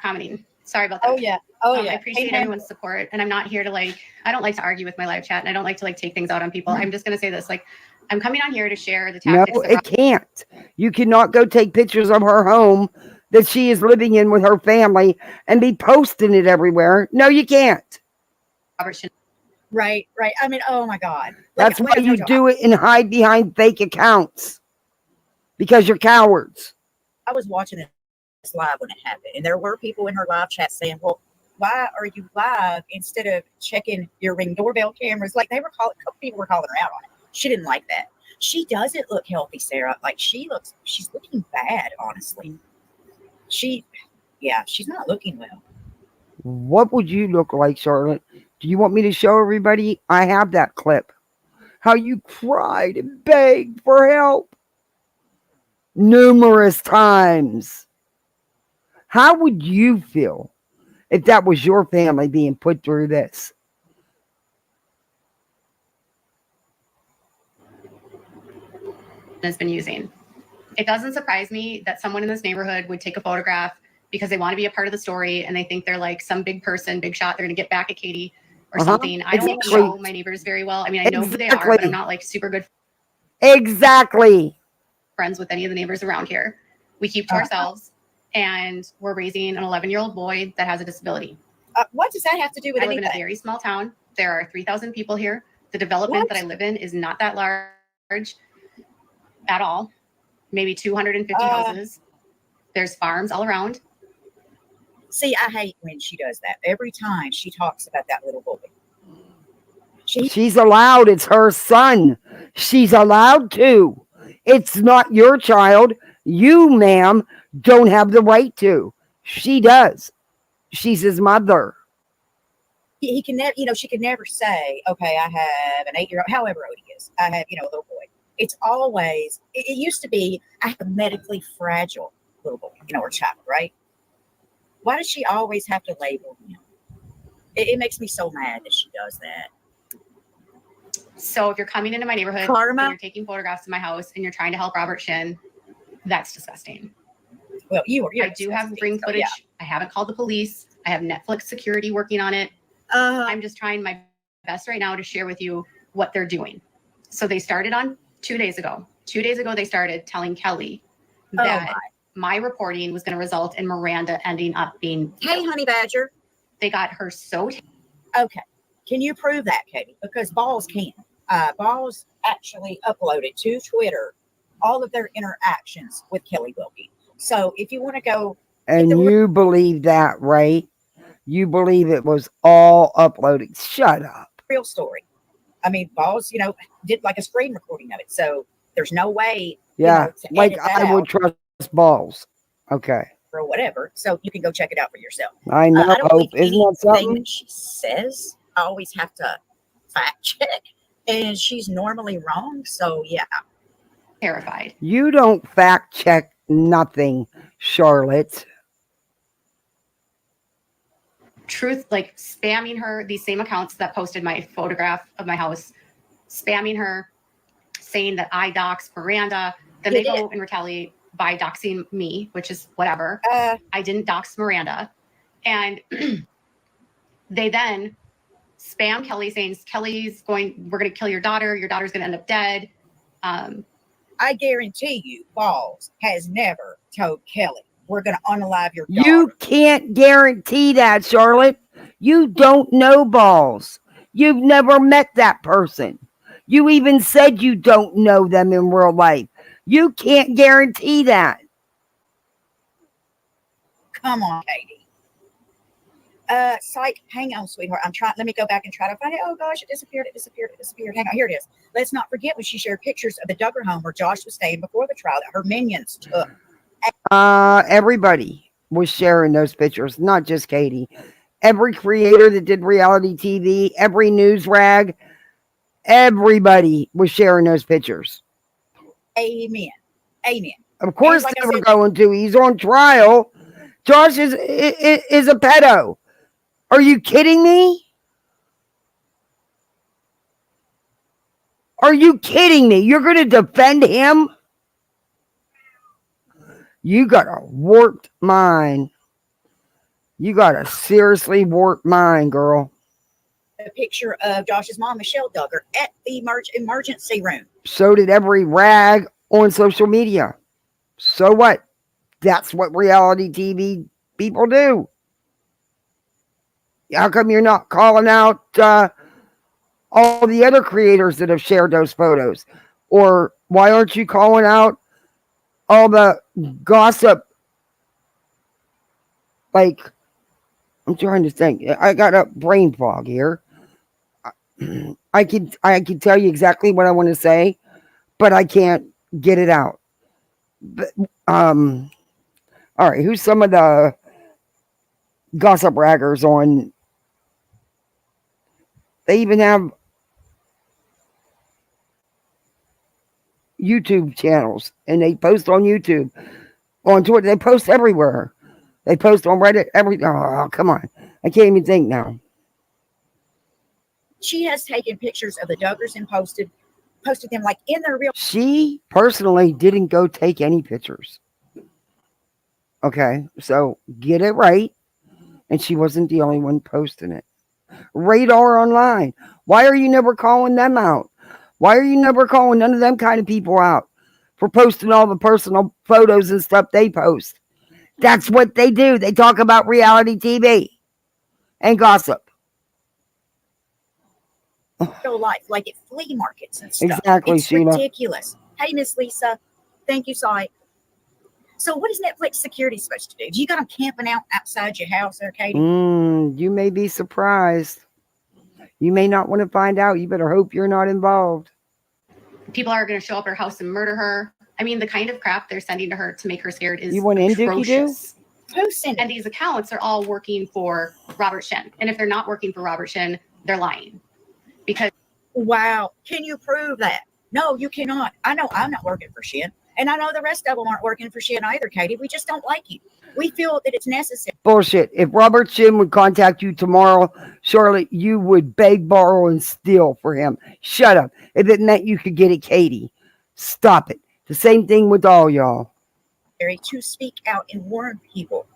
commenting. Sorry about that. Oh, yeah. I appreciate everyone's support. And I'm not here to I don't like to argue with my live chat. And I don't like to take things out on people. I'm just going to say this. I'm coming on here to share the tactics. No, it can't. You cannot go take pictures of her home that she is living in with her family and be posting it everywhere. No, you can't. Robert Shin. Right. I mean, oh my God. That's why you do it and hide behind fake accounts. Because you're cowards. I was watching this live when it happened, and there were people in her live chat saying, well, why are you live instead of checking your Ring doorbell cameras? A couple people were calling her out on it. She didn't like that. She doesn't look healthy, Sarah. She's looking bad, honestly. She's not looking well. What would you look like, Charlotte? Do you want me to show everybody? I have that clip. How you cried and begged for help numerous times. How would you feel if that was your family being put through this? Has been using. It doesn't surprise me that someone in this neighborhood would take a photograph because they want to be a part of the story and they think they're some big person, big shot. They're going to get back at Katie or something. I don't know my neighbors very well. I mean, I know who they are, but I'm not super good friends with any of the neighbors around here. We keep to ourselves, and we're raising an 11-year-old boy that has a disability. What does that have to do with anything? I live in a very small town. There are 3,000 people here. The development that I live in is not that large at all. Maybe 250 houses. There's farms all around. See, I hate when she does that. Every time she talks about that little boy. She's allowed. It's her son. She's allowed to. It's not your child. You, ma'am, don't have the right to. She does. She's his mother. He can never, she can never say, okay, I have an 8-year-old, however old he is. I have, a little boy. It's always, it used to be, I have a medically fragile little boy, or child, right? Why does she always have to label him? It makes me so mad that she does that. So if you're coming into my neighborhood and you're taking photographs of my house and you're trying to help Robert Shin, that's disgusting. Well, I do have ring footage. Yeah. I haven't called the police. I have Netflix security working on it. I'm just trying my best right now to share with you what they're doing. So they started on 2 days ago. 2 days ago, they started telling Kelly that my reporting was going to result in Miranda ending up being. Hey, honey badger. They got her so. Okay. Can you prove that, Katie? Because Balls can. Balls actually uploaded to Twitter all of their interactions with Kelly Wilkie. So if you want to go, And you believe that, right? You believe it was all uploaded. Shut up. real story. I mean, Balls, did like a screen recording of it. So there's no way, Yeah, to like edit that I would out trust Balls. Okay. or whatever. So you can go check it out for yourself. I know, I don't Hope. believe Isn't that anything something? that she says. I always have to fact check, and she's normally wrong. So yeah, Terrified. You don't fact check nothing, Charlotte. Truth, like spamming her, these same accounts that posted my photograph of my house, spamming her, saying that I doxed Miranda. Then You they did. go and retaliate by doxing me, which is whatever. I didn't dox Miranda. And they then spam Kelly saying, we're going to kill your daughter. Your daughter's going to end up dead. I guarantee you, Balls has never told Kelly, we're going to unalive your daughter. You can't guarantee that, Charlotte. You don't know Balls. You've never met that person. You even said you don't know them in real life. You can't guarantee that. Come on, Katie. Psych, hang on, sweetheart. Let me go back and try to find it. Oh gosh, it disappeared. Hang on, here it is. Let's not forget when she shared pictures of the Duggar home where Josh was staying before the trial that her minions took. Everybody was sharing those pictures, not just Katie. Every creator that did reality TV, every news rag, everybody was sharing those pictures. Amen. Of course, like they I were said- going to. He's on trial. Josh is a pedo. Are you kidding me? Are you kidding me? You're going to defend him? You got a warped mind. You got a seriously warped mind, girl. A picture of Josh's mom, Michelle Duggar, at the emergency room. So did every rag on social media. So what? That's what reality TV people do. How come you're not calling out all the other creators that have shared those photos? Or why aren't you calling out all the gossip? Like, I'm trying to think. I got a brain fog here. I can tell you exactly what I want to say, but I can't get it out. But, all right, who's some of the gossip raggers on? They even have YouTube channels, and they post on YouTube, on Twitter. They post everywhere. They post on Reddit. Oh, come on! I can't even think now. She has taken pictures of the Duggars and posted them like in their real. She personally didn't go take any pictures. Okay, so get it right. And she wasn't the only one posting it. Radar Online. Why are you never calling them out? Why are you never calling none of them kind of people out for posting all the personal photos and stuff they post? That's what they do. They talk about reality TV and gossip. Real life, like at flea markets and stuff. Exactly, it's Sheila. ridiculous. Hey, Miss Lisa. Thank you, Sai. So what is Netflix security supposed to do? Do you got them camping out outside your house there, Katie? You may be surprised. You may not want to find out. You better hope you're not involved. People are going to show up at her house and murder her. I mean, the kind of crap they're sending to her to make her scared is You want in, Dookie Doo? atrocious. Who sent And it? these accounts are all working for Robert Shin. And if they're not working for Robert Shin, they're lying. Because Wow. Can you prove that? No, you cannot. I know I'm not working for Shin. And I know the rest of them aren't working for Shin either, Katie. We just don't like you. We feel that it's necessary. Bullshit. If Robert Shin would contact you tomorrow, Charlotte, you would beg, borrow, and steal for him. Shut up. If it meant you could get it, Katie. Stop it. The same thing with all y'all. To speak out and warn people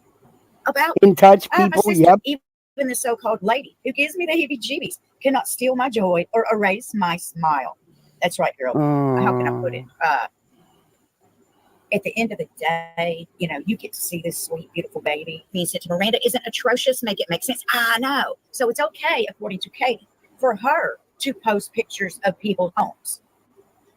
about In touch my people, sister, yep. even the so-called lady who gives me the heebie-jeebies cannot steal my joy or erase my smile. That's right, girl. How can I put it? At the end of the day, you get to see this sweet, beautiful baby being sent to Miranda isn't atrocious. Make it make sense. I know. So it's okay, according to Katie. for her to post pictures of people's homes.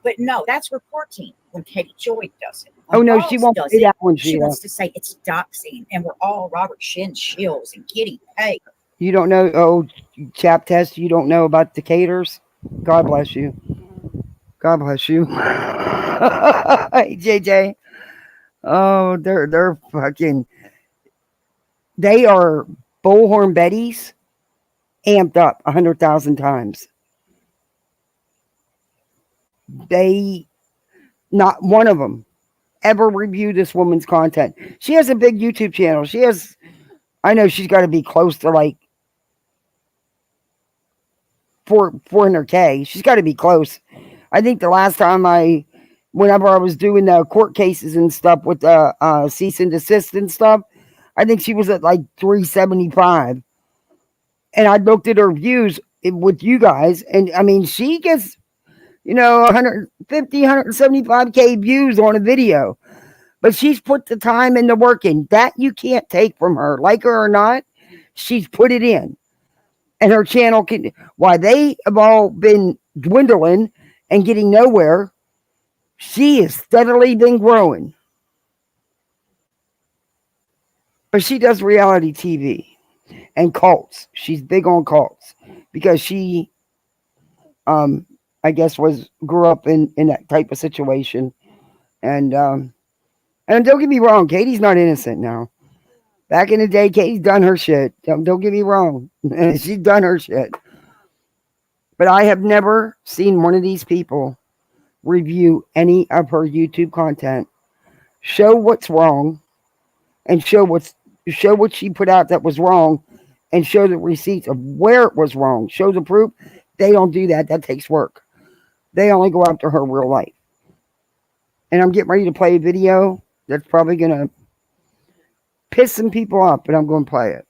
But no, that's reporting when Katie Joy does it. When Oh no, she Balls won't does say it, that one, she Sheila. wants to say it's doxing and we're all Robert Shin shills and getting paid. You don't know, oh, chap test, you don't know about Decaters? God bless you. God bless you. Hey, JJ. Oh, they're fucking, they are Bullhorn Betties amped up 100,000 times. They, not one of them ever review this woman's content. She has a big YouTube channel. She has, I know she's got to be close to like 400K. She's got to be close. I think the last time whenever I was doing the court cases and stuff with the cease and desist and stuff, I think she was at like 375. And I looked at her views with you guys, and I mean, she gets, 150, 175K views on a video, but she's put the time and the work in. That you can't take from her. Like her or not, she's put it in. And her channel why they have all been dwindling and getting nowhere, she has steadily been growing. But she does reality TV and cults. She's big on cults because she, I guess, grew up in that type of situation. And don't get me wrong, Katie's not innocent now. Back in the day, Katie's done her shit. Don't get me wrong. She's done her shit. But I have never seen one of these people review any of her YouTube content, show what's wrong, and show what she put out that was wrong, and show the receipts of where it was wrong. Show the proof. They don't do that. That takes work. They only go after her real life. And I'm getting ready to play a video that's probably going to piss some people off, but I'm going to play it.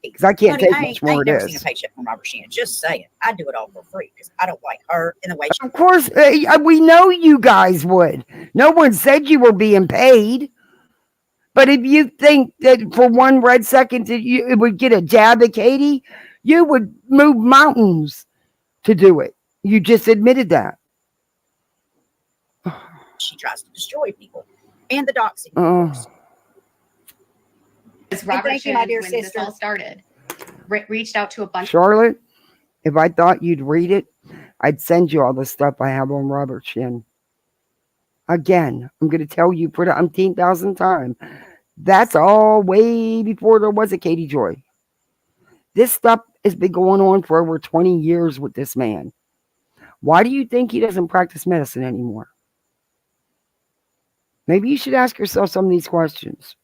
Because I can't take much more of this. I've never seen a paycheck from Robert Shin. Just saying. I do it all for free because I don't like her in the way she... Of course, we know you guys would. No one said you were being paid. But if you think that for one red second that it would get a jab at Katie, you would move mountains to do it. You just admitted that. She tries to destroy people. And the doxing. It's Robert Shin, my dear when sister. This all started, reached out to a bunch. Charlotte, if I thought you'd read it, I'd send you all the stuff I have on Robert Shin. Again, I'm going to tell you for the umpteenth thousandth time, that's all way before there was a Katie Joy. This stuff has been going on for over 20 years with this man. Why do you think he doesn't practice medicine anymore? Maybe you should ask yourself some of these questions.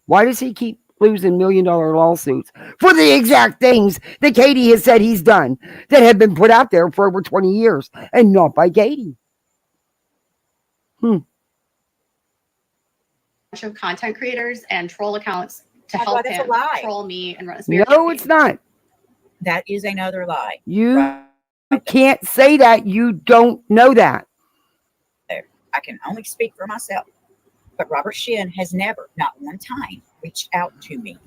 Why does he keep losing $1 million lawsuits for the exact things that Katie has said he's done that have been put out there for over 20 years and not by Katie? Bunch of content creators and troll accounts to help him troll me and run a smear campaign. It's not. That is another lie. You can't say that. You don't know that. I can only speak for myself. But Robert Shin has never, not one time, reached out to me.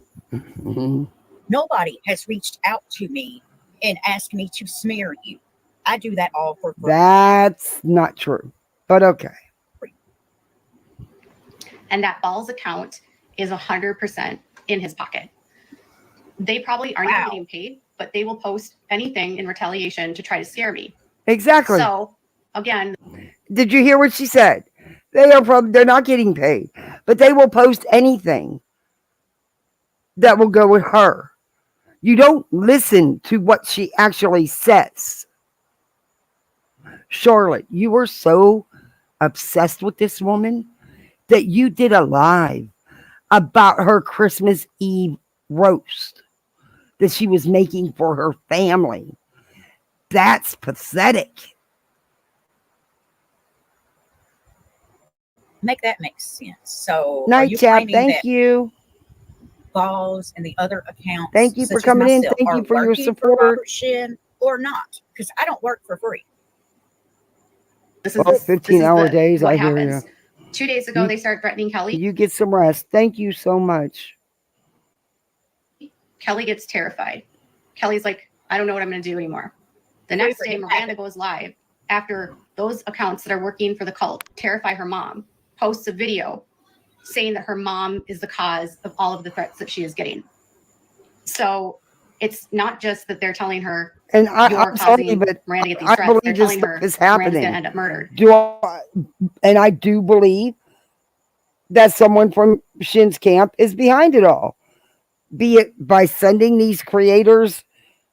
Nobody has reached out to me and asked me to smear you. I do that all for free. That's not true. But okay. And that Balls account is 100% in his pocket. They probably aren't even getting paid, but they will post anything in retaliation to try to scare me. Exactly. So, again. Did you hear what she said? They're not getting paid, but they will post anything that will go with her. You don't listen to what she actually says. Charlotte, you were so obsessed with this woman that you did a live about her Christmas Eve roast that she was making for her family. That's pathetic. Make that make sense. So, night chat. Thank you. Balls and the other accounts. Thank you for coming in. Thank you for your support. For Robert Shin or not, because I don't work for free. This is 15-hour days. I hear you. 2 days ago, they started threatening Kelly. You get some rest. Thank you so much. Kelly gets terrified. Kelly's like, I don't know what I'm going to do anymore. The next day, Miranda goes live after those accounts that are working for the cult terrify her mom, posts a video saying that her mom is the cause of all of the threats that she is getting. So it's not just that they're telling her, and you're I'm sorry, causing but Miranda to get these I threats. They're believe this telling stuff her is Miranda's happening. going to end up murdered. And I do believe that someone from Shin's camp is behind it all, be it by sending these creators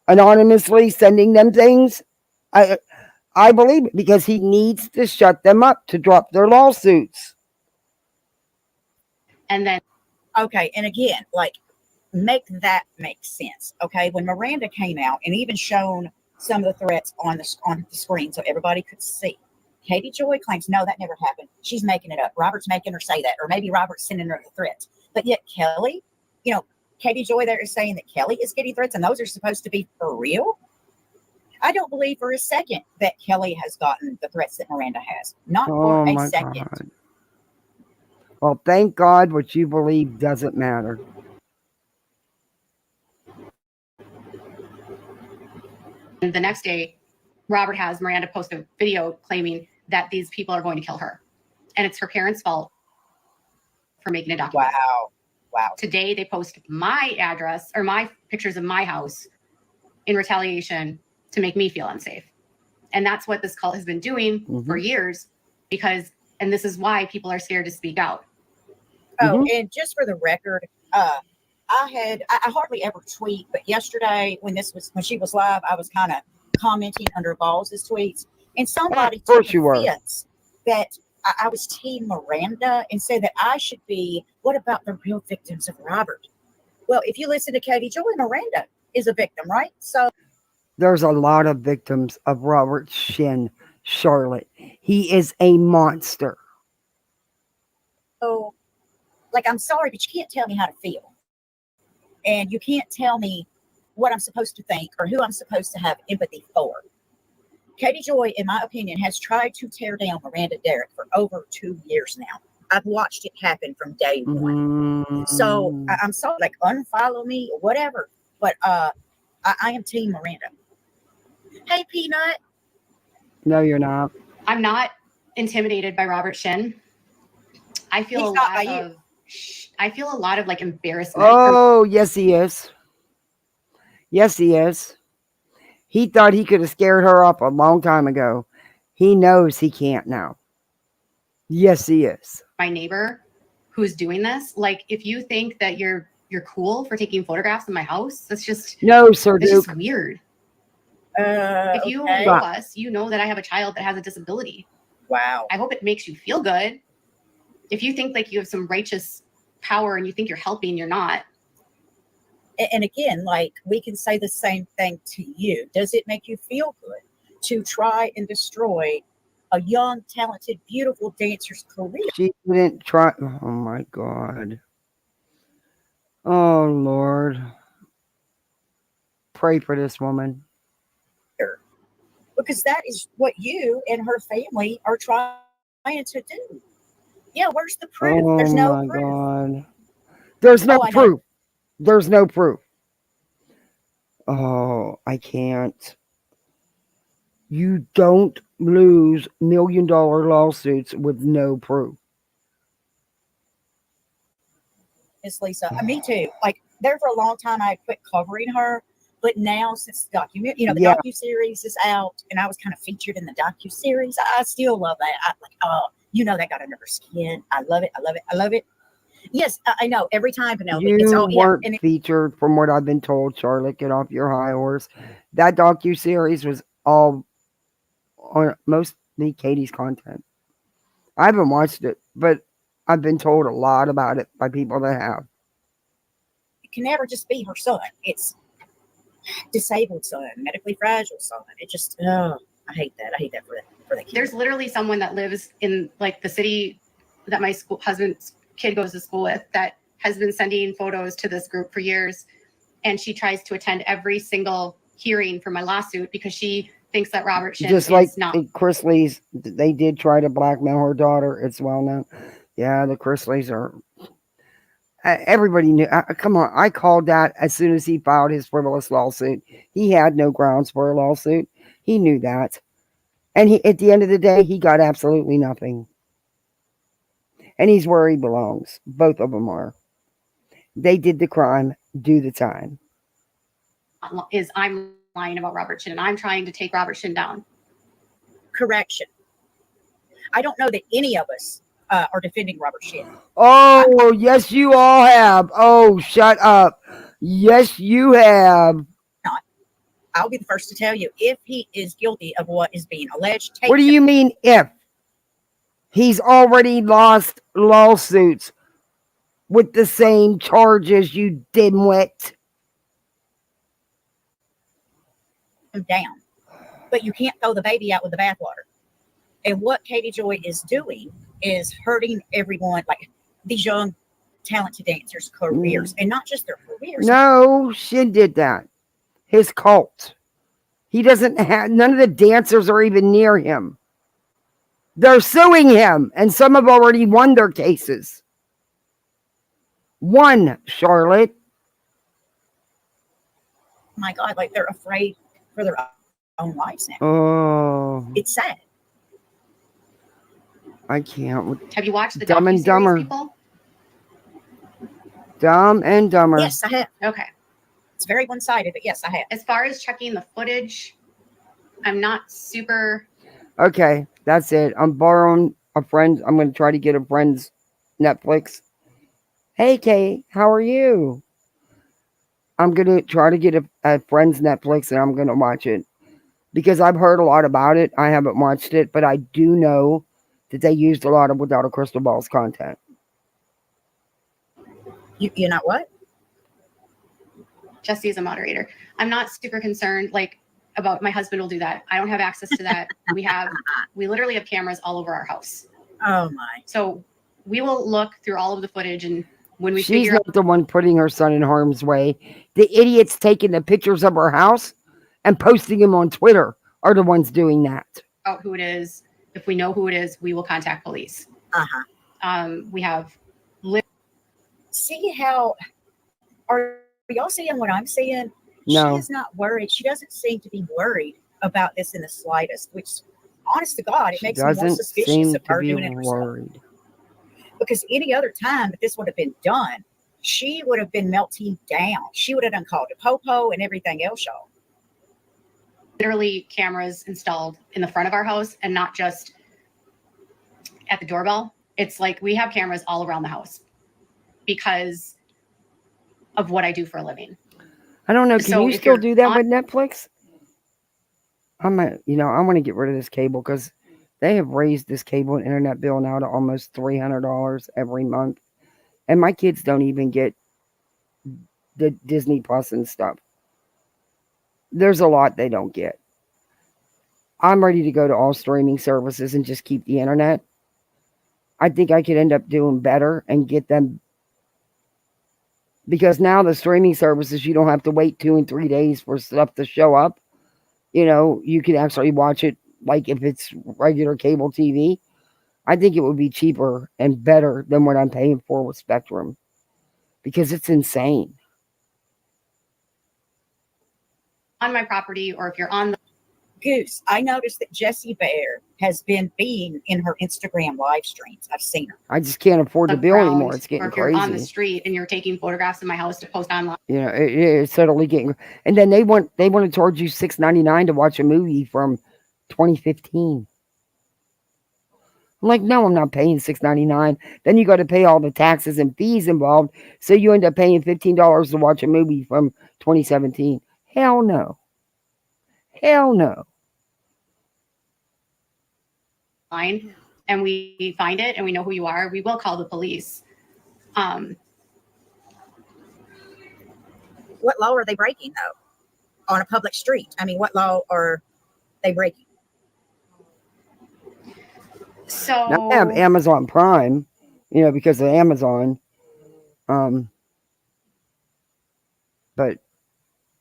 anonymously, sending them things. I believe it because he needs to shut them up to drop their lawsuits. And then, okay, and again, like, make that make sense. Okay, when Miranda came out and even shown some of the threats on the screen so everybody could see, Katie Joy claims no, that never happened. She's making it up. Robert's making her say that, or maybe Robert's sending her the threats. But yet Kelly, Katie Joy there is saying that Kelly is getting threats, and those are supposed to be for real. I don't believe for a second that Kelly has gotten the threats that Miranda has. Not for a second. God. Well, thank God what you believe doesn't matter. And the next day, Robert has Miranda post a video claiming that these people are going to kill her. And it's her parents' fault for making a document. Wow. Today, they post my address or my pictures of my house in retaliation to make me feel unsafe. And that's what this cult has been doing for years and this is why people are scared to speak out. Oh, and just for the record, I hardly ever tweet, but yesterday when she was live, I was kind of commenting under Balls' tweets, and somebody took offense that I was Team Miranda and said that I should be, what about the real victims of Robert? Well, if you listen to Katie Joy, Miranda is a victim, right? So there's a lot of victims of Robert Shin, Charlotte. He is a monster. So, like, I'm sorry, but you can't tell me how to feel. And you can't tell me what I'm supposed to think or who I'm supposed to have empathy for. Katie Joy, in my opinion, has tried to tear down Miranda Derrick for over 2 years now. I've watched it happen from day one. So I'm sorry, like, unfollow me or whatever. But I am Team Miranda. Hey, Peanut. No, you're not. I'm not intimidated by Robert Shin. I feel a lot of like embarrassment. Oh, yes, he is. Yes, he is. He thought he could have scared her up a long time ago. He knows he can't now. Yes, he is. My neighbor who's doing this, like, if you think that you're cool for taking photographs in my house, that's just no, Sir that's Duke. just weird. If you know us, you know that I have a child that has a disability. Wow. I hope it makes you feel good. If you think like you have some righteous power and you think you're helping, you're not. And again, like, we can say the same thing to you. Does it make you feel good to try and destroy a young, talented, beautiful dancer's career? She didn't try. Oh, my God. Oh, Lord. Pray for this woman. Because that is what you and her family are trying to do. Yeah, where's the proof? Oh, There's no my proof. God. There's no proof. There's no proof. Oh, I can't. You don't lose $1 million lawsuits with no proof. Miss Lisa, me too. Like, there for a long time, I quit covering her. But now, since the docuseries is out, and I was kind of featured in the docuseries, I still love that. That got under her skin. I love it. I love it. I love it. Yes, I know. Every time, Penelope, You it's all weren't featured, from what I've been told. Charlotte, get off your high horse. That docuseries was all on mostly Katie's content. I haven't watched it, but I've been told a lot about it by people that have. It can never just be her son. It's disabled son, medically fragile son. It just, I hate that. I hate that for that kid. There's literally someone that lives in like the city that my husband's kid goes to school with that has been sending photos to this group for years, and she tries to attend every single hearing for my lawsuit because she thinks that Robert Shin just is like not. The Chrisleys, they did try to blackmail her daughter. It's well known. Yeah, the Chrisleys are Everybody knew. Come on, I called that as soon as he filed his frivolous lawsuit. He had no grounds for a lawsuit. He knew that, and at the end of the day, he got absolutely nothing. And he's where he belongs. Both of them are. They did the crime. Do the time. Is I'm lying about Robert Shin, and I'm trying to take Robert Shin down. Correction. I don't know that any of us are defending Robert Shin. Oh, yes, you all have. Oh, shut up. Yes, you have. Not. I'll be the first to tell you, if he is guilty of what is being alleged. What do you mean if? He's already lost lawsuits with the same charges, you dimwit. Him down. But you can't throw the baby out with the bathwater. And what Katie Joy is doing is hurting everyone, like these young, talented dancers' careers, and not just their careers. No, Shin did that. His cult. He doesn't have, none of the dancers are even near him. They're suing him, and some have already won their cases. One, Charlotte. My God, like they're afraid for their own lives now. Oh, It's sad. I can't. Have you watched the Dumb and docuseries, Dumber. people? Dumb and Dumber. Yes, I have. Okay. It's very one-sided, but yes, I have. As far as checking the footage, I'm not super. Okay, that's it. I'm borrowing a friend. I'm going to try to get a friend's Netflix. Hey, Kay, how are you? I'm going to try to get a friend's Netflix, and I'm going to watch it. Because I've heard a lot about it. I haven't watched it, but I do know that they used a lot of Without a Crystal Ball's content. You know what? Jesse is a moderator. I'm not super concerned, like, about my husband will do that. I don't have access to that. We literally have cameras all over our house. Oh my. So we will look through all of the footage, and when we She's figure not the one putting her son in harm's way. The idiots taking the pictures of her house and posting them on Twitter are the ones doing that. out who it is, if we know who it is, we will contact police. We have. See how, are y'all seeing what I'm seeing? No. She is not worried. She doesn't seem to be worried about this in the slightest, which, honest to God, it makes me more Doesn't suspicious seem of to her be doing it herself. worried. Because any other time that this would have been done, she would have been melting down. She would have done called a popo and everything else, y'all. Literally cameras installed in the front of our house and not just at the doorbell. It's like we have cameras all around the house because of what I do for a living. I don't know. Can So you if still you're do that on- with Netflix? I want to get rid of this cable because they have raised this cable and internet bill now to almost $300 every month. And my kids don't even get the Disney Plus and stuff. There's a lot they don't get. I'm ready to go to all streaming services and just keep the internet. I think I could end up doing better and get them. Because now the streaming services, you don't have to wait 2 and 3 days for stuff to show up. You can actually watch it like if it's regular cable TV. I think it would be cheaper and better than what I'm paying for with Spectrum. Because it's insane. On my property, or if you're on the Goose, I noticed that Jessie Bear has been being in her Instagram live streams. I've seen her. I just can't afford the bill ground, anymore. It's or getting if you're on the crazy. street and you're taking photographs of my house to post online. It's suddenly getting. And then they want to charge you $6.99 to watch a movie from 2015. I'm like, no, I'm not paying $6.99. Then you got to pay all the taxes and fees involved, so you end up paying $15 to watch a movie from 2017. Hell no. Hell no. And we find it and we know who you are, we will call the police. What law are they breaking, though? On a public street? I mean, what law are they breaking? So Now I have Amazon Prime, because of Amazon. But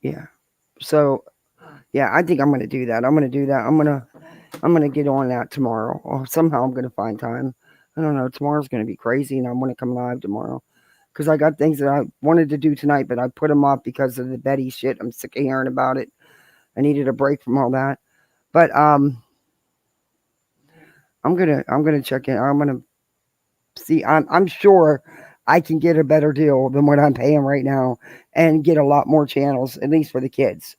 yeah. So yeah, I think I'm gonna do that. I'm gonna get on that tomorrow. Or somehow I'm gonna find time. I don't know. Tomorrow's gonna be crazy, and I want to come live tomorrow. because I got things that I wanted to do tonight, but I put them off because of the Betty shit. I'm sick of hearing about it. I needed a break from all that. But I'm gonna check in. I'm gonna see. I'm sure I can get a better deal than what I'm paying right now and get a lot more channels, at least for the kids.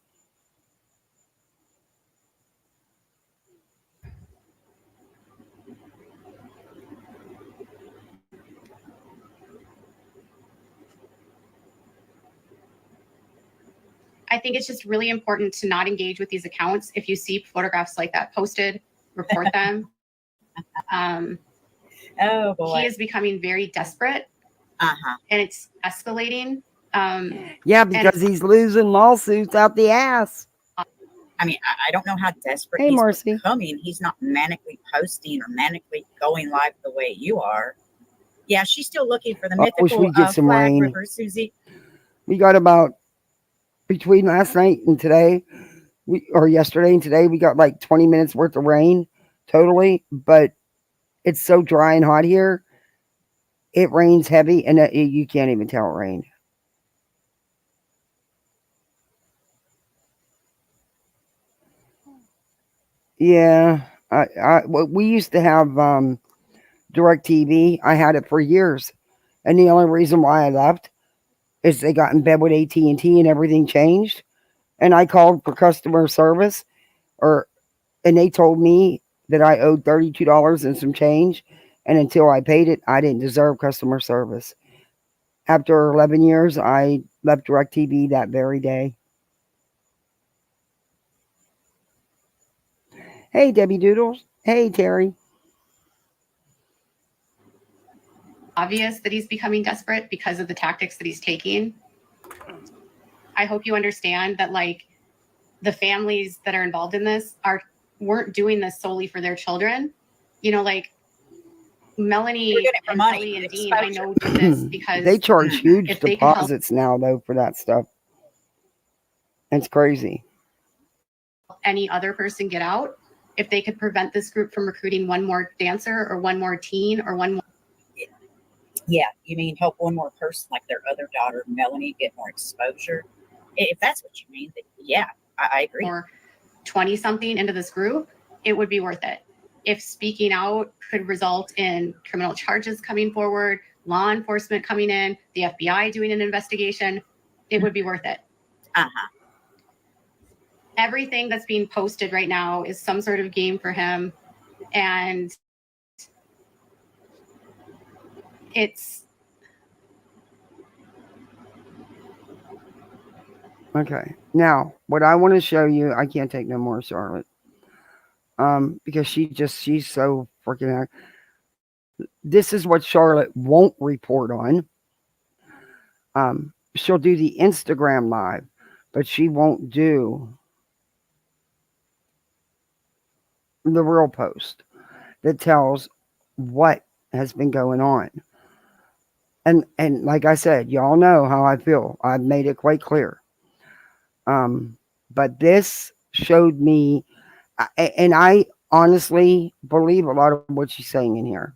I think it's just really important to not engage with these accounts. If you see photographs like that posted, report them. Oh boy. He is becoming very desperate, and it's escalating. Yeah, because he's losing lawsuits out the ass. I mean, I don't know how desperate Hey, he's Marcy. becoming. He's not manically posting or manically going live the way you are. Yeah, she's still looking for the I wish mythical we'd get some Flag rain. River, Susie. We got about between last night and today, or yesterday and today, we got like 20 minutes worth of rain totally. But it's so dry and hot here. It rains heavy, and you can't even tell it rained. Yeah, we used to have DirecTV. I had it for years, and the only reason why I left is they got in bed with AT&T and everything changed. And I called for customer service, and they told me that I owed $32 and some change, and until I paid it, I didn't deserve customer service. After 11 years, I left DirecTV that very day. Hey, Debbie Doodles. Hey, Terry. Obvious that he's becoming desperate because of the tactics that he's taking. I hope you understand that, like, the families that are involved in this weren't doing this solely for their children. You know, like Melanie and Kelly and Dean, I know do this because they charge huge deposits now, though, for that stuff. It's crazy. Any other person get out, if they could prevent this group from recruiting one more dancer or one more teen or one more. Yeah, you mean help one more person, like their other daughter, Melanie, get more exposure? If that's what you mean, then yeah, I agree. Or 20-something into this group, it would be worth it. If speaking out could result in criminal charges coming forward, law enforcement coming in, the FBI doing an investigation, it would be worth it. Everything that's being posted right now is some sort of game for him, and it's okay. Now, what I want to show you, I can't take no more, Charlotte, because she's so freaking out. This is what Charlotte won't report on. She'll do the Instagram live, but she won't do the real post that tells what has been going on. And like I said, y'all know how I feel. I've made it quite clear. But this showed me, and I honestly believe a lot of what she's saying in here.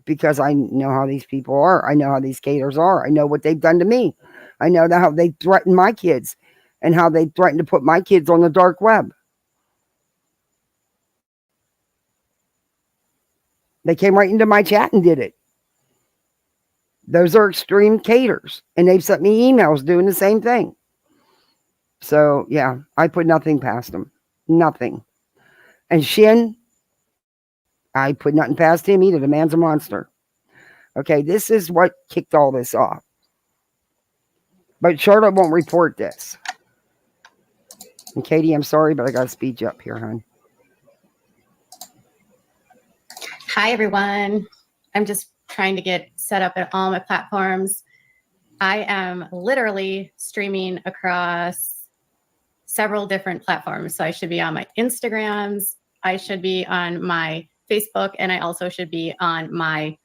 Because I know how these people are. I know how these skaters are. I know what they've done to me. I know how they threaten my kids and how they threaten to put my kids on the dark web. They came right into my chat and did it. Those are extreme caters, and they've sent me emails doing the same thing. So, yeah, I put nothing past them. Nothing. And Shin, I put nothing past him either. The man's a monster. Okay, this is what kicked all this off. But Charlotte won't report this. And Katie, I'm sorry, but I got to speed you up here, hon. Hi, everyone. I'm just trying to get set up at all my platforms. I am literally streaming across several different platforms. So I should be on my Instagrams, I should be on my Facebook, and I also should be on my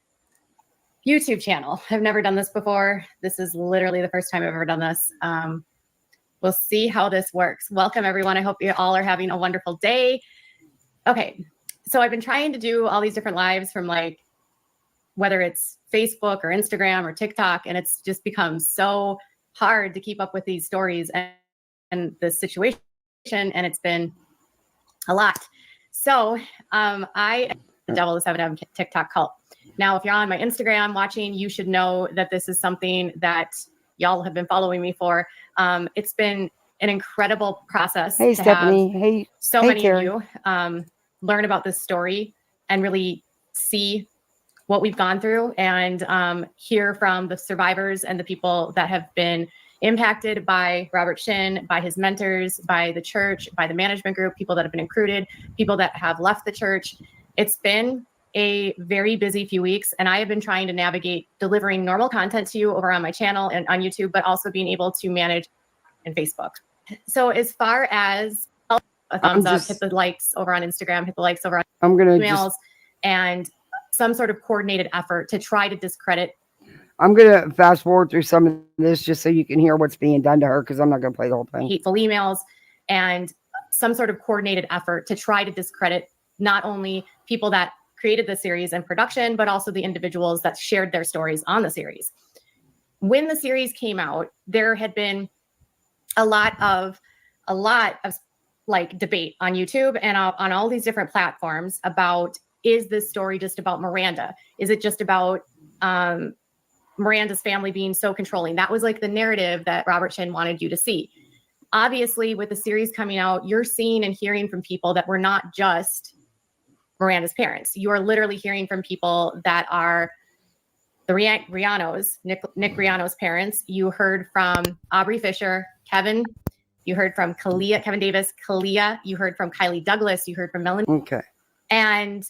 YouTube channel. I've never done this before. This is literally the first time I've ever done this. We'll see how this works. Welcome, everyone. I hope you all are having a wonderful day. Okay, so I've been trying to do all these different lives from like whether it's Facebook or Instagram or TikTok, and it's just become so hard to keep up with these stories and the situation, and it's been a lot. So I devil the 7M TikTok cult. Now, if you're on my Instagram watching, you should know that this is something that y'all have been following me for. It's been an incredible process Hey, to Stephanie. have Hey, so hey, many Terry. of you learn about this story and really see what we've gone through and hear from the survivors and the people that have been impacted by Robert Shin, by his mentors, by the church, by the management group, people that have been recruited, people that have left the church. It's been a very busy few weeks, and I have been trying to navigate delivering normal content to you over on my channel and on YouTube, but also being able to manage in Facebook. So as far as a thumbs up, hit the likes over on Instagram, hit the likes over on emails, and some sort of coordinated effort to try to discredit. I'm going to fast forward through some of this just so you can hear what's being done to her, because I'm not going to play the whole thing. Hateful emails and some sort of coordinated effort to try to discredit not only people that created the series and production, but also the individuals that shared their stories on the series. When the series came out, there had been a lot of like debate on YouTube and on all these different platforms about, is this story just about Miranda? Is it just about Miranda's family being so controlling? That was like the narrative that Robert Shin wanted you to see. Obviously, with the series coming out, you're seeing and hearing from people that were not just Miranda's parents. You are literally hearing from people that are the Rianos, Nick Riano's parents. You heard from Aubrey Fisher, Kevin. You heard from Kalia, Kevin Davis, Kalia. You heard from Kylie Douglas. You heard from Melanie. Okay. And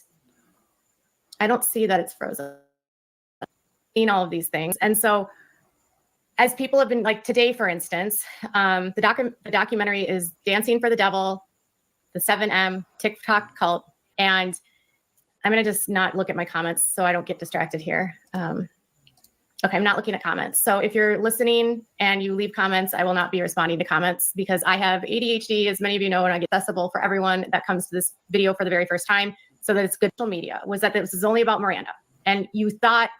I don't see that it's frozen. Seen all of these things. And so as people have been, like today, for instance, the documentary is Dancing for the Devil, the 7M TikTok cult. And I'm going to just not look at my comments so I don't get distracted here. Okay, I'm not looking at comments. So if you're listening and you leave comments, I will not be responding to comments because I have ADHD, as many of you know, and I get accessible for everyone that comes to this video for the very first time so that it's good. Social media was that this is only about Miranda. And you thought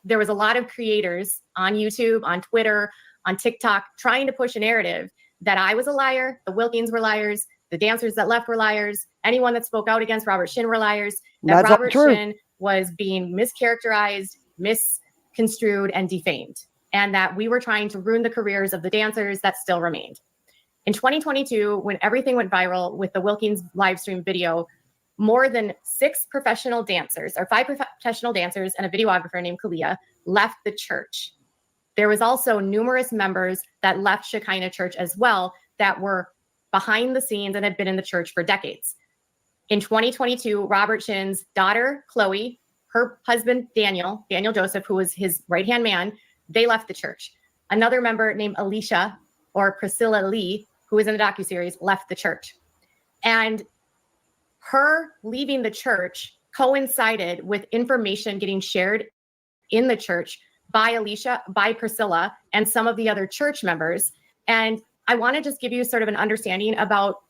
there was a lot of creators on YouTube, on Twitter, on TikTok, trying to push a narrative that I was a liar, the Wilkins were liars, the dancers that left were liars, anyone that spoke out against Robert Shin were liars, that Robert Shin was being mischaracterized, misconstrued, and defamed, and that we were trying to ruin the careers of the dancers that still remained. In 2022, when everything went viral with the Wilkins live stream video, more than 6 professional dancers, or 5 professional dancers and a videographer named Kalia, left the church. There was also numerous members that left Shekinah Church as well that were behind the scenes and had been in the church for decades. In 2022, Robert Shin's daughter, Chloe, her husband, Daniel Joseph, who was his right-hand man, they left the church. Another member named Alicia, or Priscilla Lee, who was in the docuseries, left the church. And her leaving the church coincided with information getting shared in the church by Alicia, by Priscilla, and some of the other church members. And I want to just give you sort of an understanding about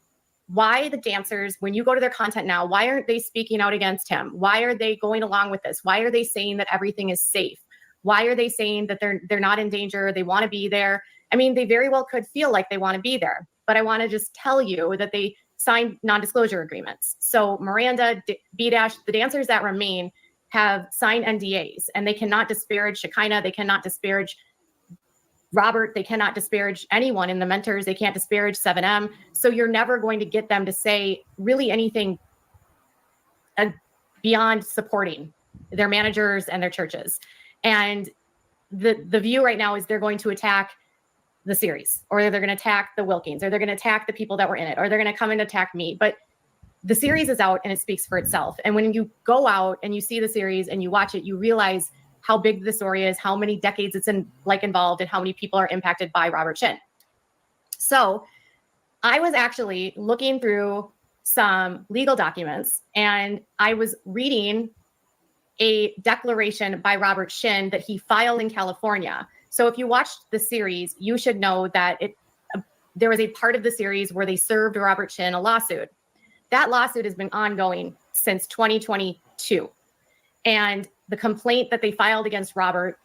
why the dancers, when you go to their content now, why aren't they speaking out against him? Why are they going along with this? Why are they saying that everything is safe? Why are they saying that they're not in danger? They want to be there. I mean, they very well could feel like they want to be there, but I want to just tell you that they signed non-disclosure agreements. So Miranda, B-Dash, the dancers that remain have signed NDAs, and they cannot disparage Shekinah. They cannot disparage Robert. They cannot disparage anyone in the mentors. They can't disparage 7M. So you're never going to get them to say really anything beyond supporting their managers and their churches. And the view right now is they're going to attack the series, or they're going to attack the Wilkins, or they're going to attack the people that were in it, or they're going to come and attack me. But the series is out and it speaks for itself. And when you go out and you see the series and you watch it, you realize how big the story is, how many decades it's involved, and how many people are impacted by Robert Shin. So I was actually looking through some legal documents, and I was reading a declaration by Robert Shin that he filed in California. So if you watched the series, you should know that there was a part of the series where they served Robert Shin a lawsuit. That lawsuit has been ongoing since 2022. And the complaint that they filed against Robert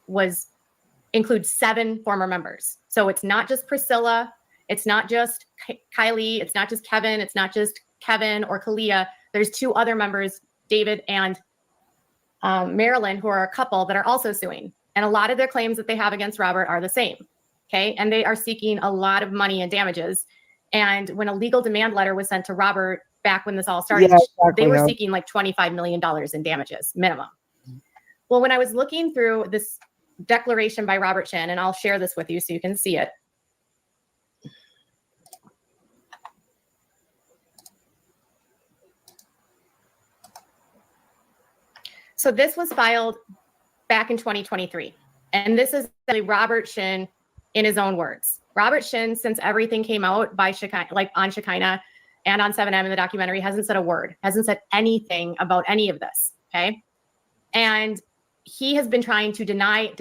includes 7 former members. So it's not just Priscilla, it's not just Kylie, it's not just Kevin, it's not just Kevin or Kalia. There's 2 other members, David and Marilyn, who are a couple that are also suing. And a lot of their claims that they have against Robert are the same. Okay. And they are seeking a lot of money and damages. And when a legal demand letter was sent to Robert back when this all started, they were seeking like $25 million in damages minimum. Well, when I was looking through this declaration by Robert Shin, and I'll share this with you so you can see it. So this was filed back in 2023. And this is Robert Shin in his own words. Robert Shin, since everything came out by Shekinah, like on Shekinah and on 7M in the documentary, hasn't said a word, hasn't said anything about any of this. Okay. And he has been trying to deny.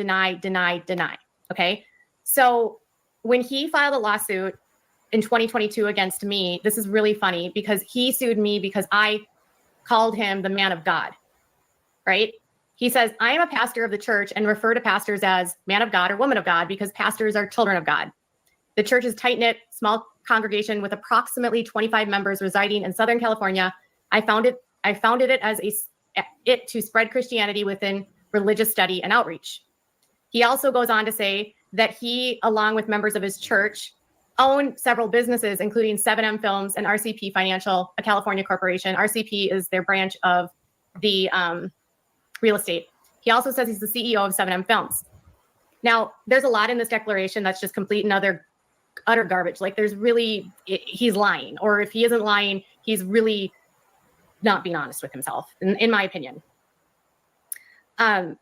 Okay. So when he filed a lawsuit in 2022 against me, this is really funny because he sued me because I called him the man of God. Right? He says, I am a pastor of the church and refer to pastors as man of God or woman of God because pastors are children of God. The church is tight-knit, small congregation with approximately 25 members residing in Southern California. I founded it as it to spread Christianity within religious study and outreach. He also goes on to say that he, along with members of his church, own several businesses, including 7M Films and RCP Financial, a California corporation. RCP is their branch of the real estate. He also says he's the CEO of 7M Films. Now, there's a lot in this declaration that's just complete and utter garbage. Like he's lying, or if he isn't lying, he's really not being honest with himself, in my opinion. Because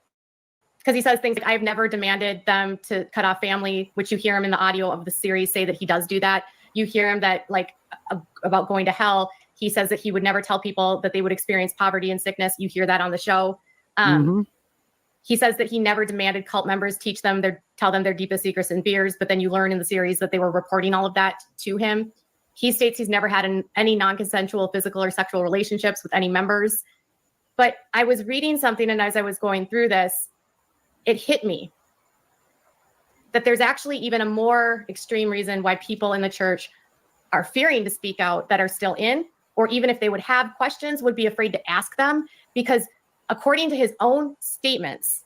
he says things like, I've never demanded them to cut off family, which you hear him in the audio of the series say that he does do that. You hear him that about going to hell. He says that he would never tell people that they would experience poverty and sickness. You hear that on the show. He says that he never demanded cult members tell them their deepest secrets and fears, but then you learn in the series that they were reporting all of that to him. He states he's never had any non-consensual physical or sexual relationships with any members. But I was reading something, and as I was going through this, it hit me that there's actually even a more extreme reason why people in the church are fearing to speak out that are still in, or even if they would have questions, would be afraid to ask them, because according to his own statements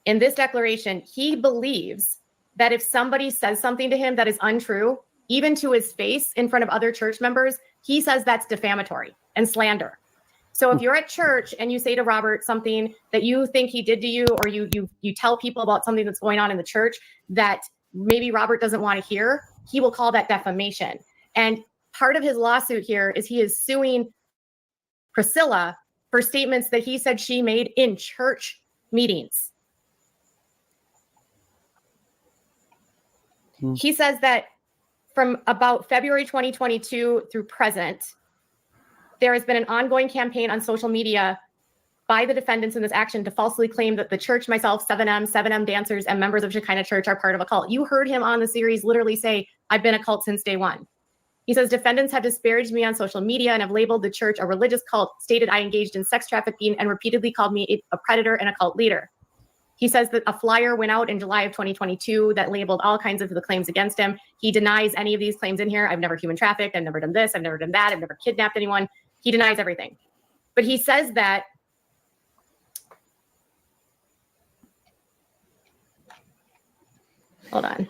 in this declaration, he believes that if somebody says something to him that is untrue, even to his face in front of other church members, he says that's defamatory and slander. So if you're at church and you say to Robert something that you think he did to you, or you tell people about something that's going on in the church that maybe Robert doesn't want to hear, he will call that defamation. And part of his lawsuit here is he is suing Priscilla for statements that he said she made in church meetings. He says that from about February 2022 through present, there has been an ongoing campaign on social media by the defendants in this action to falsely claim that the church, myself, 7M dancers, and members of Shekinah Church are part of a cult. You heard him on the series literally say, I've been a cult since day one. He says, defendants have disparaged me on social media and have labeled the church a religious cult, stated I engaged in sex trafficking, and repeatedly called me a predator and a cult leader. He says that a flyer went out in July of 2022 that labeled all kinds of the claims against him. He denies any of these claims in here. I've never human trafficked. I've never done this. I've never done that. I've never kidnapped anyone. He denies everything. But he says that hold on.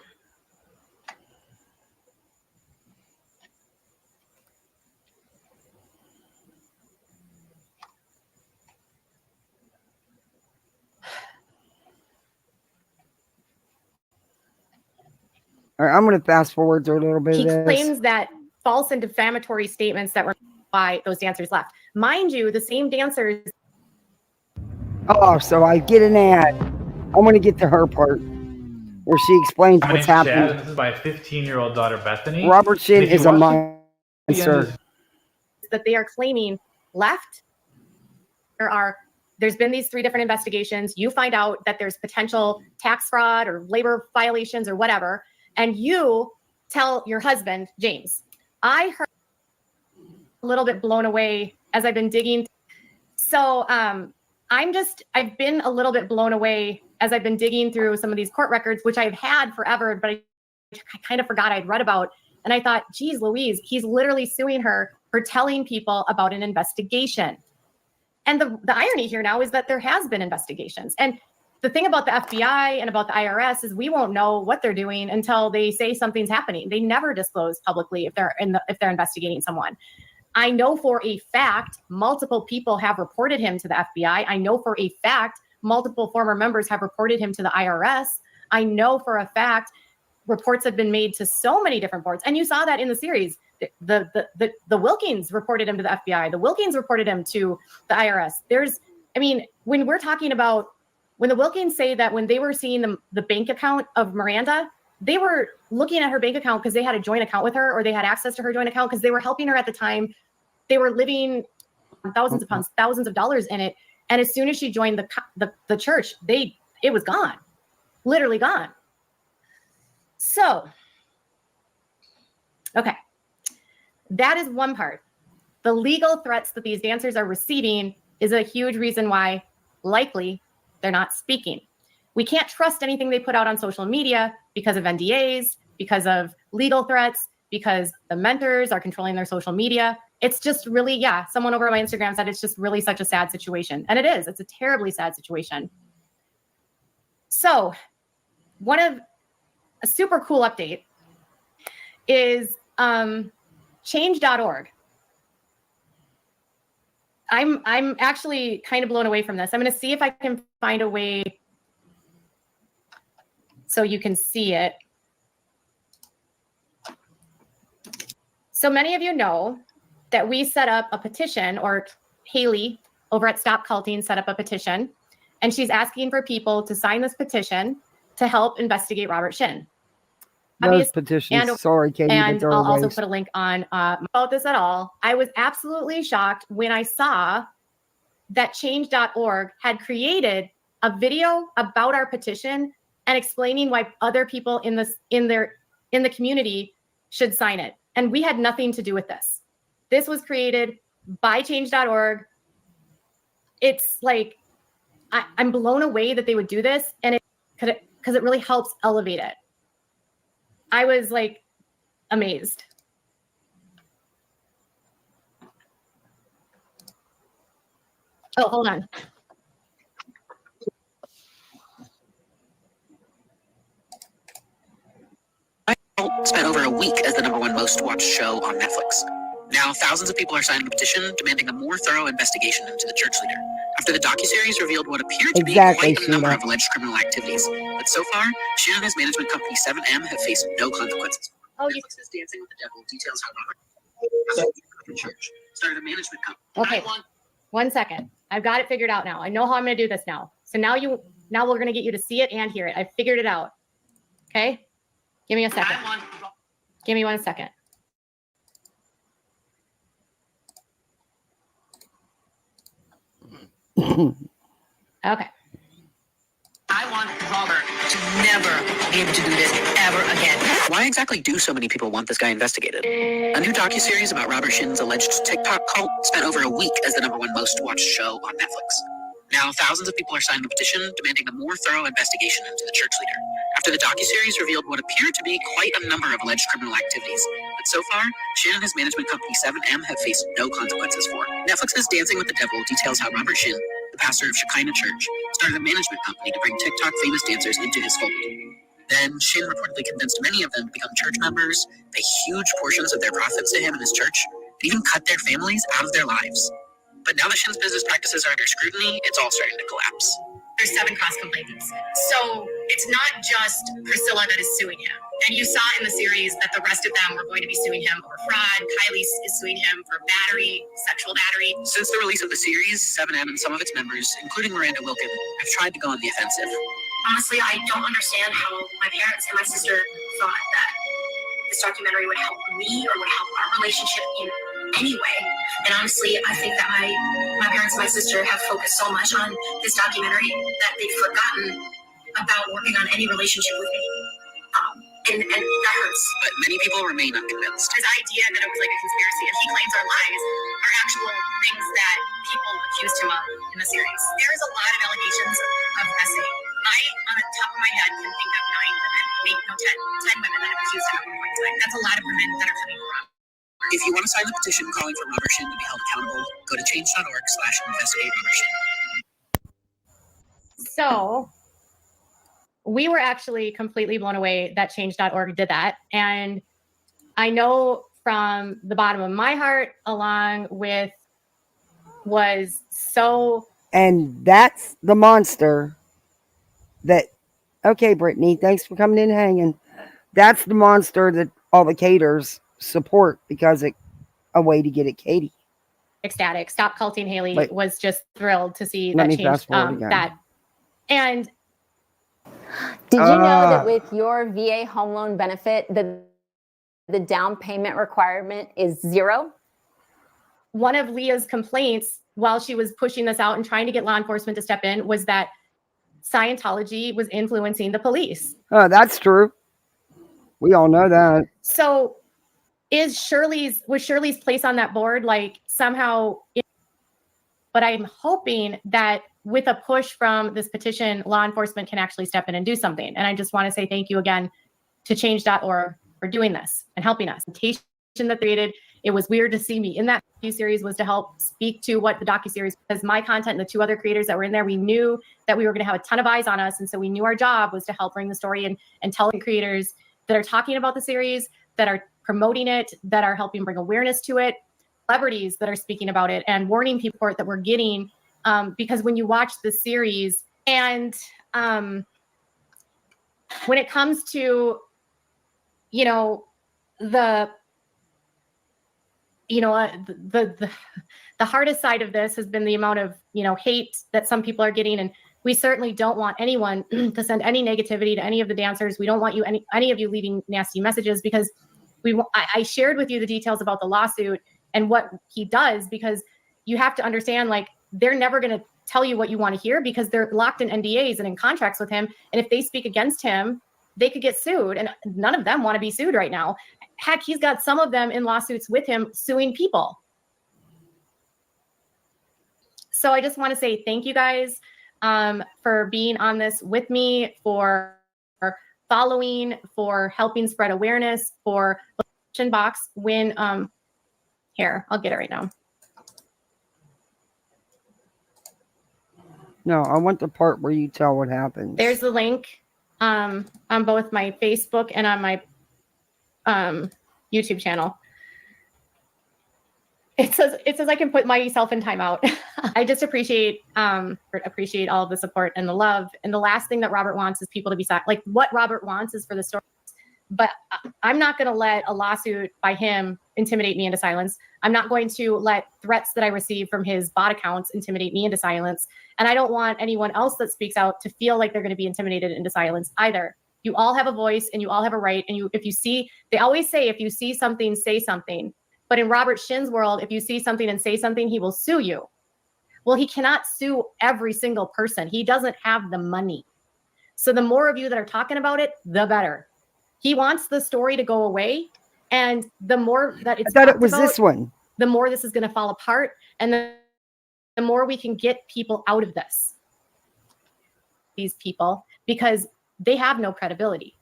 All right, I'm going to fast forward through a little bit. He of this. claims that false and defamatory statements that were by those dancers left. Mind you, the same dancers. Oh, so I get an ad. I'm going to get to her part where she explains what's happening. Chad, this is my 15-year-old daughter, Bethany. Robert Shin is a monster. That they are claiming left. There's been these 3 different investigations. You find out that there's potential tax fraud or labor violations or whatever. And you tell your husband, James. I heard a little bit blown away as I've been digging. So I've been a little bit blown away as I've been digging through some of these court records, which I've had forever, but I kind of forgot I'd read about. And I thought, geez, Louise, he's literally suing her for telling people about an investigation. And the irony here now is that there has been investigations. And the thing about the FBI and about the IRS is we won't know what they're doing until they say something's happening. They never disclose publicly if they're investigating someone. I know for a fact multiple people have reported him to the FBI. I know for a fact multiple former members have reported him to the IRS. I know for a fact reports have been made to so many different boards. And you saw that in the series. The Wilkins reported him to the FBI. The Wilkins reported him to the IRS. When we're talking about, when the Wilkins say that when they were seeing the bank account of Miranda, they were looking at her bank account because they had a joint account with her, or they had access to her joint account because they were helping her at the time. They were living thousands of pounds, thousands of dollars in it. And as soon as she joined the church, it was gone, literally gone. So, okay. That is one part. The legal threats that these dancers are receiving is a huge reason why likely they're not speaking. We can't trust anything they put out on social media because of NDAs, because of legal threats, because the mentors are controlling their social media. It's just really, someone over on my Instagram said it's just really such a sad situation. And it is. It's a terribly sad situation. So a super cool update is change.org. I'm actually kind of blown away from this. I'm going to see if I can find a way so you can see it. So many of you know that we set up a petition, or Haley over at Stop Culting set up a petition, and she's asking for people to sign this petition to help investigate Robert Shin. Those petitions, sorry, Katie, and I'll also put a link on about this at all. I was absolutely shocked when I saw that change.org had created a video about our petition and explaining why other people in the community should sign it. And we had nothing to do with this. This was created by change.org. It's like, I'm blown away that they would do this, and because it really helps elevate it. I was like amazed. Oh, hold on. Spent over a week as the #1 most watched show on Netflix. Now, thousands of people are signing a petition demanding a more thorough investigation into the church leader, after the docuseries revealed what appeared to be quite a number of alleged criminal activities. But so far, Shin and his management company 7M have faced no consequences. Netflix is dancing with the devil details how Robert Church started a management company. Okay, 1 second. I've got it figured out now. I know how I'm going to do this now. So now we're going to get you to see it and hear it. I figured it out. Okay? Give me a second. Give me 1 second. Okay. I want Robert to never be able to do this ever again. Why exactly do so many people want this guy investigated? A new docuseries about Robert Shin's alleged TikTok cult spent over a week as the #1 most watched show on Netflix. Now, thousands of people are signing a petition demanding a more thorough investigation into the church leader, after the docuseries revealed what appeared to be quite a number of alleged criminal activities. But so far, Shin and his management company 7M have faced no consequences for. Netflix's Dancing with the Devil details how Robert Shin, the pastor of Shekinah Church, started a management company to bring TikTok famous dancers into his fold. Then Shin reportedly convinced many of them to become church members, pay huge portions of their profits to him and his church, and even cut their families out of their lives. But now that Shin's business practices are under scrutiny, it's all starting to collapse. There's 7 cross-complainants. So it's not just Priscilla that is suing him. And you saw in the series that the rest of them were going to be suing him for fraud. Kylie is suing him for battery, sexual battery. Since the release of the series, 7M and some of its members, including Miranda Wilkin, have tried to go on the offensive. Honestly, I don't understand how my parents and my sister thought that this documentary would help me or would help our relationship in any way. And honestly, I think that my parents and my sister have focused so much on this documentary that they've forgotten about working on any relationship with me. And that hurts. But many people remain unconvinced. His idea that it was like a conspiracy that he claims are lies are actual things that people accused him of in the series. There is a lot of allegations of SA. I, on the top of my head, can think of 9 women, maybe no 10 women that have accused him at one point in time. That's a lot of women that are coming from. If you want to sign the petition calling for Robert Shin to be held accountable, go to change.org/investigate Robert Shin. So we were actually completely blown away that change.org did that. And I know from the bottom of my heart, along with was so. And that's the monster that, okay, Brittany, thanks for coming in and hanging. That's the monster that all the caters support because it's a way to get at Katie. Ecstatic. Stop Culting Haley Wait. was just thrilled to see Let that me change. fast forward again. That. And did you know that with your VA home loan benefit, the down payment requirement is 0? One of Leah's complaints while she was pushing this out and trying to get law enforcement to step in was that Scientology was influencing the police. Oh, that's true. We all know that. So was Shirley's place on that board like somehow, but I'm hoping that with a push from this petition, law enforcement can actually step in and do something. And I just want to say thank you again to change.org for doing this and helping us. The presentation that created, it was weird to see me in that docuseries was to help speak to what the docuseries, because my content and the 2 other creators that were in there, we knew that we were going to have a ton of eyes on us. And so we knew our job was to help bring the story and tell the creators that are talking about the series, that are promoting it, that are helping bring awareness to it, celebrities that are speaking about it and warning people that we're getting. Because when you watch the series and when it comes to, the hardest side of this has been the amount of, hate that some people are getting. And we certainly don't want anyone to send any negativity to any of the dancers. We don't want you, any of you leaving nasty messages, because I shared with you the details about the lawsuit and what he does, because you have to understand, like, they're never going to tell you what you want to hear because they're locked in NDAs and in contracts with him. And if they speak against him, they could get sued. And none of them want to be sued right now. Heck, he's got some of them in lawsuits with him suing people. So I just want to say thank you guys for being on this with me, for following, for helping spread awareness, for the question box when, here, I'll get it right now. No, I want the part where you tell what happens. There's the link on both my Facebook and on my YouTube channel. It says I can put myself in timeout. I just appreciate all of the support and the love. And the last thing that Robert wants is people to be silent. Like, what Robert wants is for the story. But I'm not going to let a lawsuit by him intimidate me into silence. I'm not going to let threats that I receive from his bot accounts intimidate me into silence. And I don't want anyone else that speaks out to feel like they're going to be intimidated into silence either. You all have a voice and you all have a right. And they always say, if you see something, say something. But in Robert Shin's world, if you see something and say something, he will sue you. Well, he cannot sue every single person. He doesn't have the money. So the more of you that are talking about it, the better. He wants the story to go away. And the more that it's, I thought it was this one. The more this is going to fall apart. And the more we can get people out of this. These people, because they have no credibility.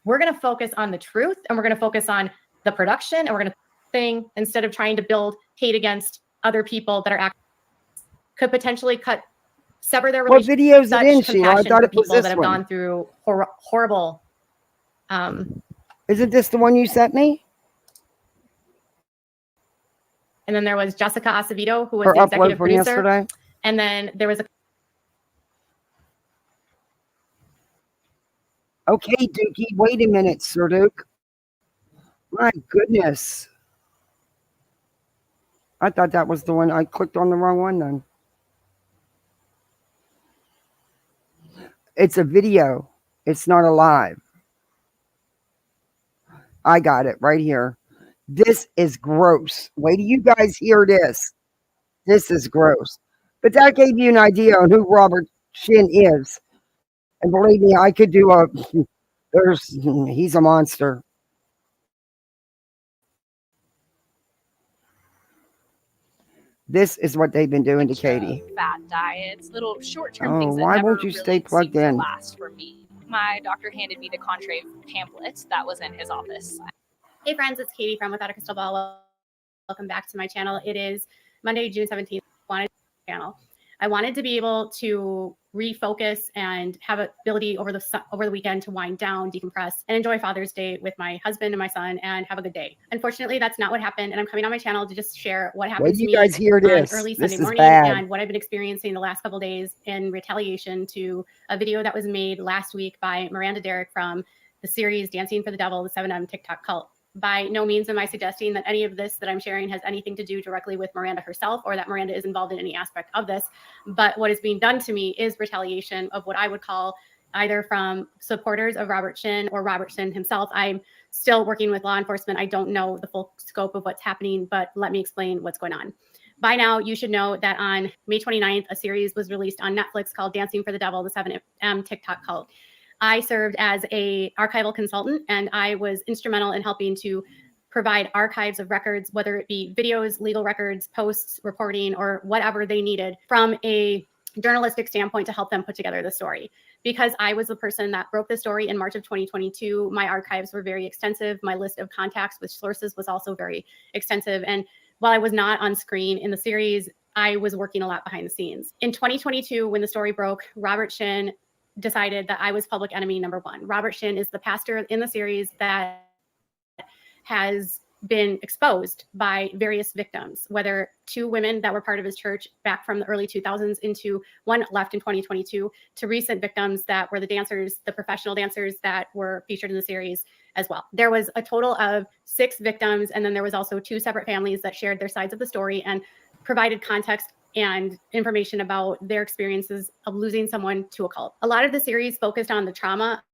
We're going to focus on the truth, and we're going to focus on the production, and we're going to thing instead of trying to build hate against other people that are could potentially sever their relationship. What video is it in, Sheila? I thought it was this that have one. gone through horrible. Isn't this the one you sent me? And then there was Jessica Acevedo, who was Her the upload executive from producer. yesterday? And then there was a. Okay, Dookie, wait a minute, Sir Duke. My goodness. I thought that was the one. I clicked on the wrong one then. It's a video. It's not a live. I got it right here. This is gross. Wait till you guys hear this. This is gross. But that gave you an idea on who Robert Shin is. And believe me, I could do He's a monster. This is what they've been doing to Katie. Fat diets, little short-term things that Why never won't you really stay plugged seem to in? last for me. My doctor handed me the Contrave pamphlet that was in his office. Hey friends, it's Katie from Without a Crystal Ball. Welcome back to my channel. It is Monday, June 17th. I wanted to be able to refocus and have ability over the weekend to wind down, decompress, and enjoy Father's Day with my husband and my son and have a good day. Unfortunately, that's not what happened, and I'm coming on my channel to just share what happened to me guys hear on this? early This Sunday is morning bad. and what I've been experiencing the last couple of days in retaliation to a video that was made last week by Miranda Derrick from the series Dancing for the Devil, the 7M TikTok cult. By no means am I suggesting that any of this that I'm sharing has anything to do directly with Miranda herself or that Miranda is involved in any aspect of this. But what is being done to me is retaliation of what I would call either from supporters of Robert Shin or Robert Shin himself. I'm still working with law enforcement. I don't know the full scope of what's happening, but let me explain what's going on. By now, you should know that on May 29th, a series was released on Netflix called Dancing for the Devil, the 7M TikTok cult. I served as a archival consultant, and I was instrumental in helping to provide archives of records, whether it be videos, legal records, posts, reporting, or whatever they needed from a journalistic standpoint to help them put together the story. Because I was the person that broke the story in March of 2022, my archives were very extensive. My list of contacts with sources was also very extensive. And while I was not on screen in the series, I was working a lot behind the scenes. In 2022, when the story broke, Robert Shin decided that I was public enemy number one. Robert Shin is the pastor in the series that has been exposed by various victims, whether two women that were part of his church back from the early 2000s into one left in 2022 to recent victims that were the dancers, the professional dancers that were featured in the series as well. There was a total of 6 victims, and then there was also 2 separate families that shared their sides of the story and provided context and information about their experiences of losing someone to a cult. A lot of the series focused on the trauma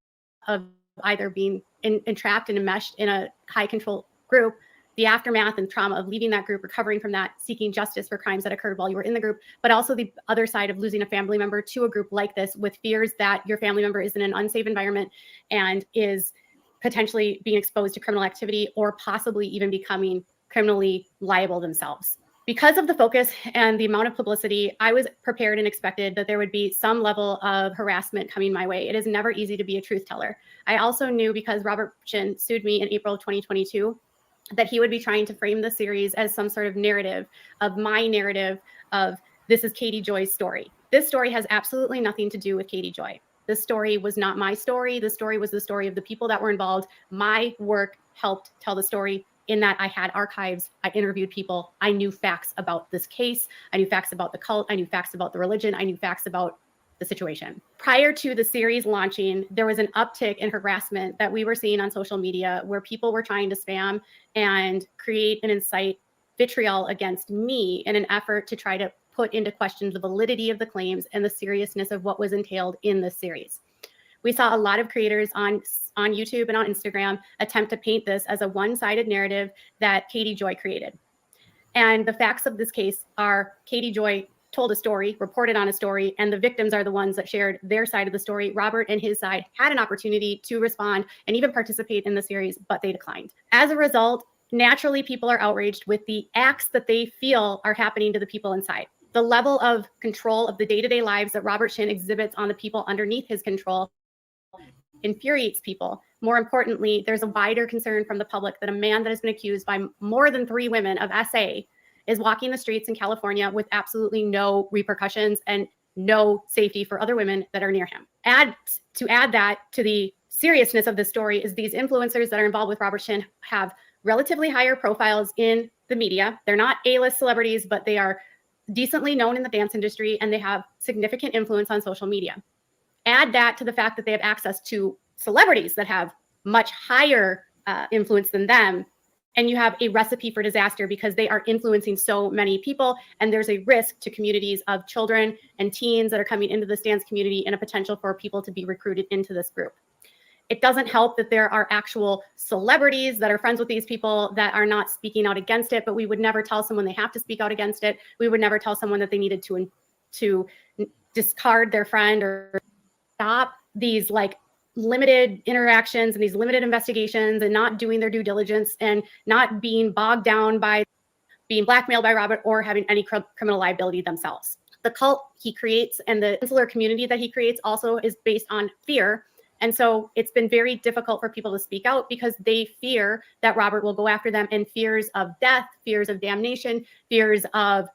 of either being entrapped and enmeshed in a high control group, the aftermath and trauma of leaving that group, recovering from that, seeking justice for crimes that occurred while you were in the group, but also the other side of losing a family member to a group like this with fears that your family member is in an unsafe environment and is potentially being exposed to criminal activity or possibly even becoming criminally liable themselves. Because of the focus and the amount of publicity, I was prepared and expected that there would be some level of harassment coming my way. It is never easy to be a truth teller. I also knew, because Robert Shin sued me in April of 2022, that he would be trying to frame the series as some sort of narrative of my narrative of this is Katie Joy's story. This story has absolutely nothing to do with Katie Joy. This story was not my story. The story was the story of the people that were involved. My work helped tell the story in that I had archives, I interviewed people, I knew facts about this case, I knew facts about the cult, I knew facts about the religion, I knew facts about the situation. Prior to the series launching, there was an uptick in harassment that we were seeing on social media where people were trying to spam and create and incite vitriol against me in an effort to try to put into question the validity of the claims and the seriousness of what was entailed in this series. We saw a lot of creators on YouTube and on Instagram attempt to paint this as a one-sided narrative that Katie Joy created. And the facts of this case are Katie Joy told a story, reported on a story, and the victims are the ones that shared their side of the story. Robert and his side had an opportunity to respond and even participate in the series, but they declined. As a result, naturally, people are outraged with the acts that they feel are happening to the people inside. The level of control of the day-to-day lives that Robert Shin exhibits on the people underneath his control infuriates people. More importantly, there's a wider concern from the public that a man that has been accused by more than 3 women of SA is walking the streets in California with absolutely no repercussions and no safety for other women that are near him. Add that to the seriousness of this story is these influencers that are involved with Robert Shin have relatively higher profiles in the media. They're not A-list celebrities, but they are decently known in the dance industry and they have significant influence on social media. Add that to the fact that they have access to celebrities that have much higher influence than them, and you have a recipe for disaster because they are influencing so many people, and there's a risk to communities of children and teens that are coming into this dance community and a potential for people to be recruited into this group. It doesn't help that there are actual celebrities that are friends with these people that are not speaking out against it, but we would never tell someone they have to speak out against it. We would never tell someone that they needed to discard their friend or stop these like limited interactions and these limited investigations and not doing their due diligence and not being bogged down by being blackmailed by Robert or having any criminal liability themselves. The cult he creates and the insular community that he creates also is based on fear. And so it's been very difficult for people to speak out because they fear that Robert will go after them, and fears of death, fears of damnation, fears of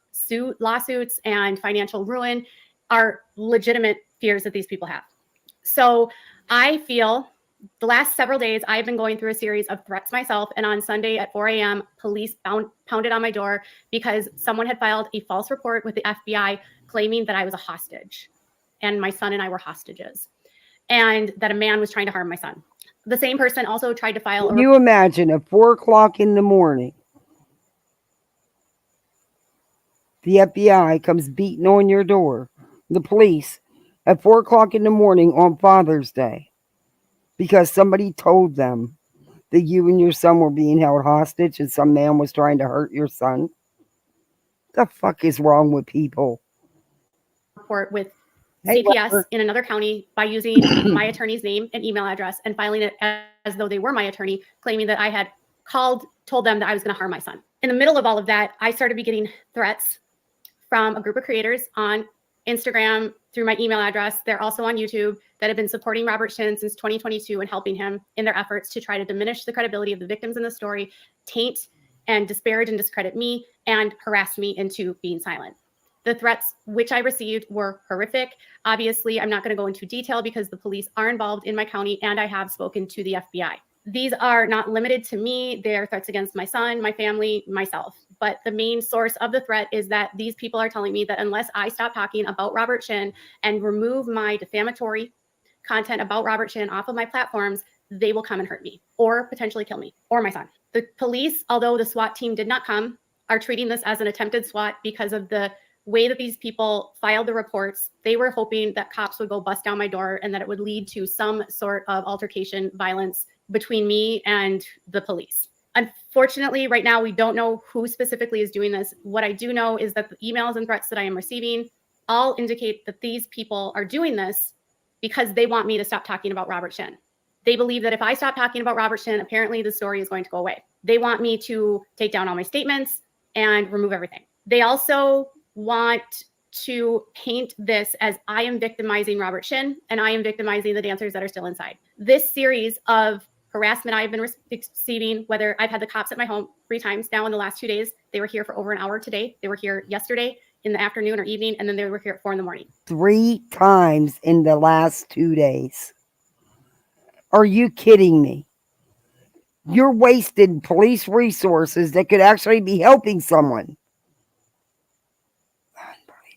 lawsuits and financial ruin are legitimate fears that these people have. So I feel the last several days I've been going through a series of threats myself. And on Sunday at 4 a.m., police pounded on my door because someone had filed a false report with the FBI claiming that I was a hostage and my son and I were hostages, and that a man was trying to harm my son. The same person also tried to file. Can you imagine at 4 o'clock in the morning, the FBI comes beating on your door, the police, at 4 o'clock in the morning on Father's Day, because somebody told them that you and your son were being held hostage and some man was trying to hurt your son? The fuck is wrong with people? Report with CPS in another county by using my attorney's name and email address and filing it as though they were my attorney, claiming that I had told them that I was going to harm my son. In the middle of all of that, I started getting threats from a group of creators on Instagram through my email address. They're also on YouTube that have been supporting Robert Shin since 2022 and helping him in their efforts to try to diminish the credibility of the victims in the story, taint and disparage and discredit me, and harass me into being silent. The threats which I received were horrific. Obviously, I'm not going to go into detail because the police are involved in my county and I have spoken to the FBI. These are not limited to me. They're threats against my son, my family, myself. But the main source of the threat is that these people are telling me that unless I stop talking about Robert Shin and remove my defamatory content about Robert Shin off of my platforms, they will come and hurt me or potentially kill me or my son. The police, although the SWAT team did not come, are treating this as an attempted SWAT because of the way that these people filed the reports. They were hoping that cops would go bust down my door and that it would lead to some sort of altercation, violence between me and the police. Unfortunately, right now, we don't know who specifically is doing this. What I do know is that the emails and threats that I am receiving all indicate that these people are doing this because they want me to stop talking about Robert Shin. They believe that if I stop talking about Robert Shin, apparently the story is going to go away. They want me to take down all my statements and remove everything. They also want to paint this as I am victimizing Robert Shin and I am victimizing the dancers that are still inside. This series of harassment I have been receiving, whether I've had the cops at my home 3 times now in the last 2 days. They were here for over an hour today. They were here yesterday in the afternoon or evening, and then they were here at 4 a.m. 3 times in the last 2 days. Are you kidding me? You're wasting police resources that could actually be helping someone.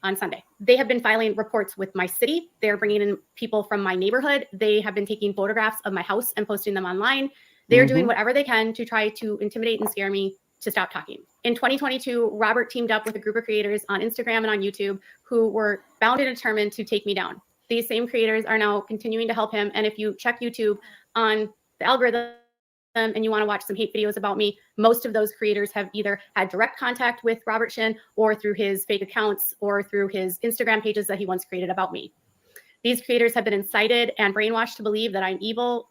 On Sunday, they have been filing reports with my city. They're bringing in people from my neighborhood. They have been taking photographs of my house and posting them online. They're doing whatever they can to try to intimidate and scare me to stop talking. In 2022, Robert teamed up with a group of creators on Instagram and on YouTube who were bound and determined to take me down. These same creators are now continuing to help him. And if you check YouTube on the algorithm and you want to watch some hate videos about me, most of those creators have either had direct contact with Robert Shin or through his fake accounts or through his Instagram pages that he once created about me. These creators have been incited and brainwashed to believe that I'm evil.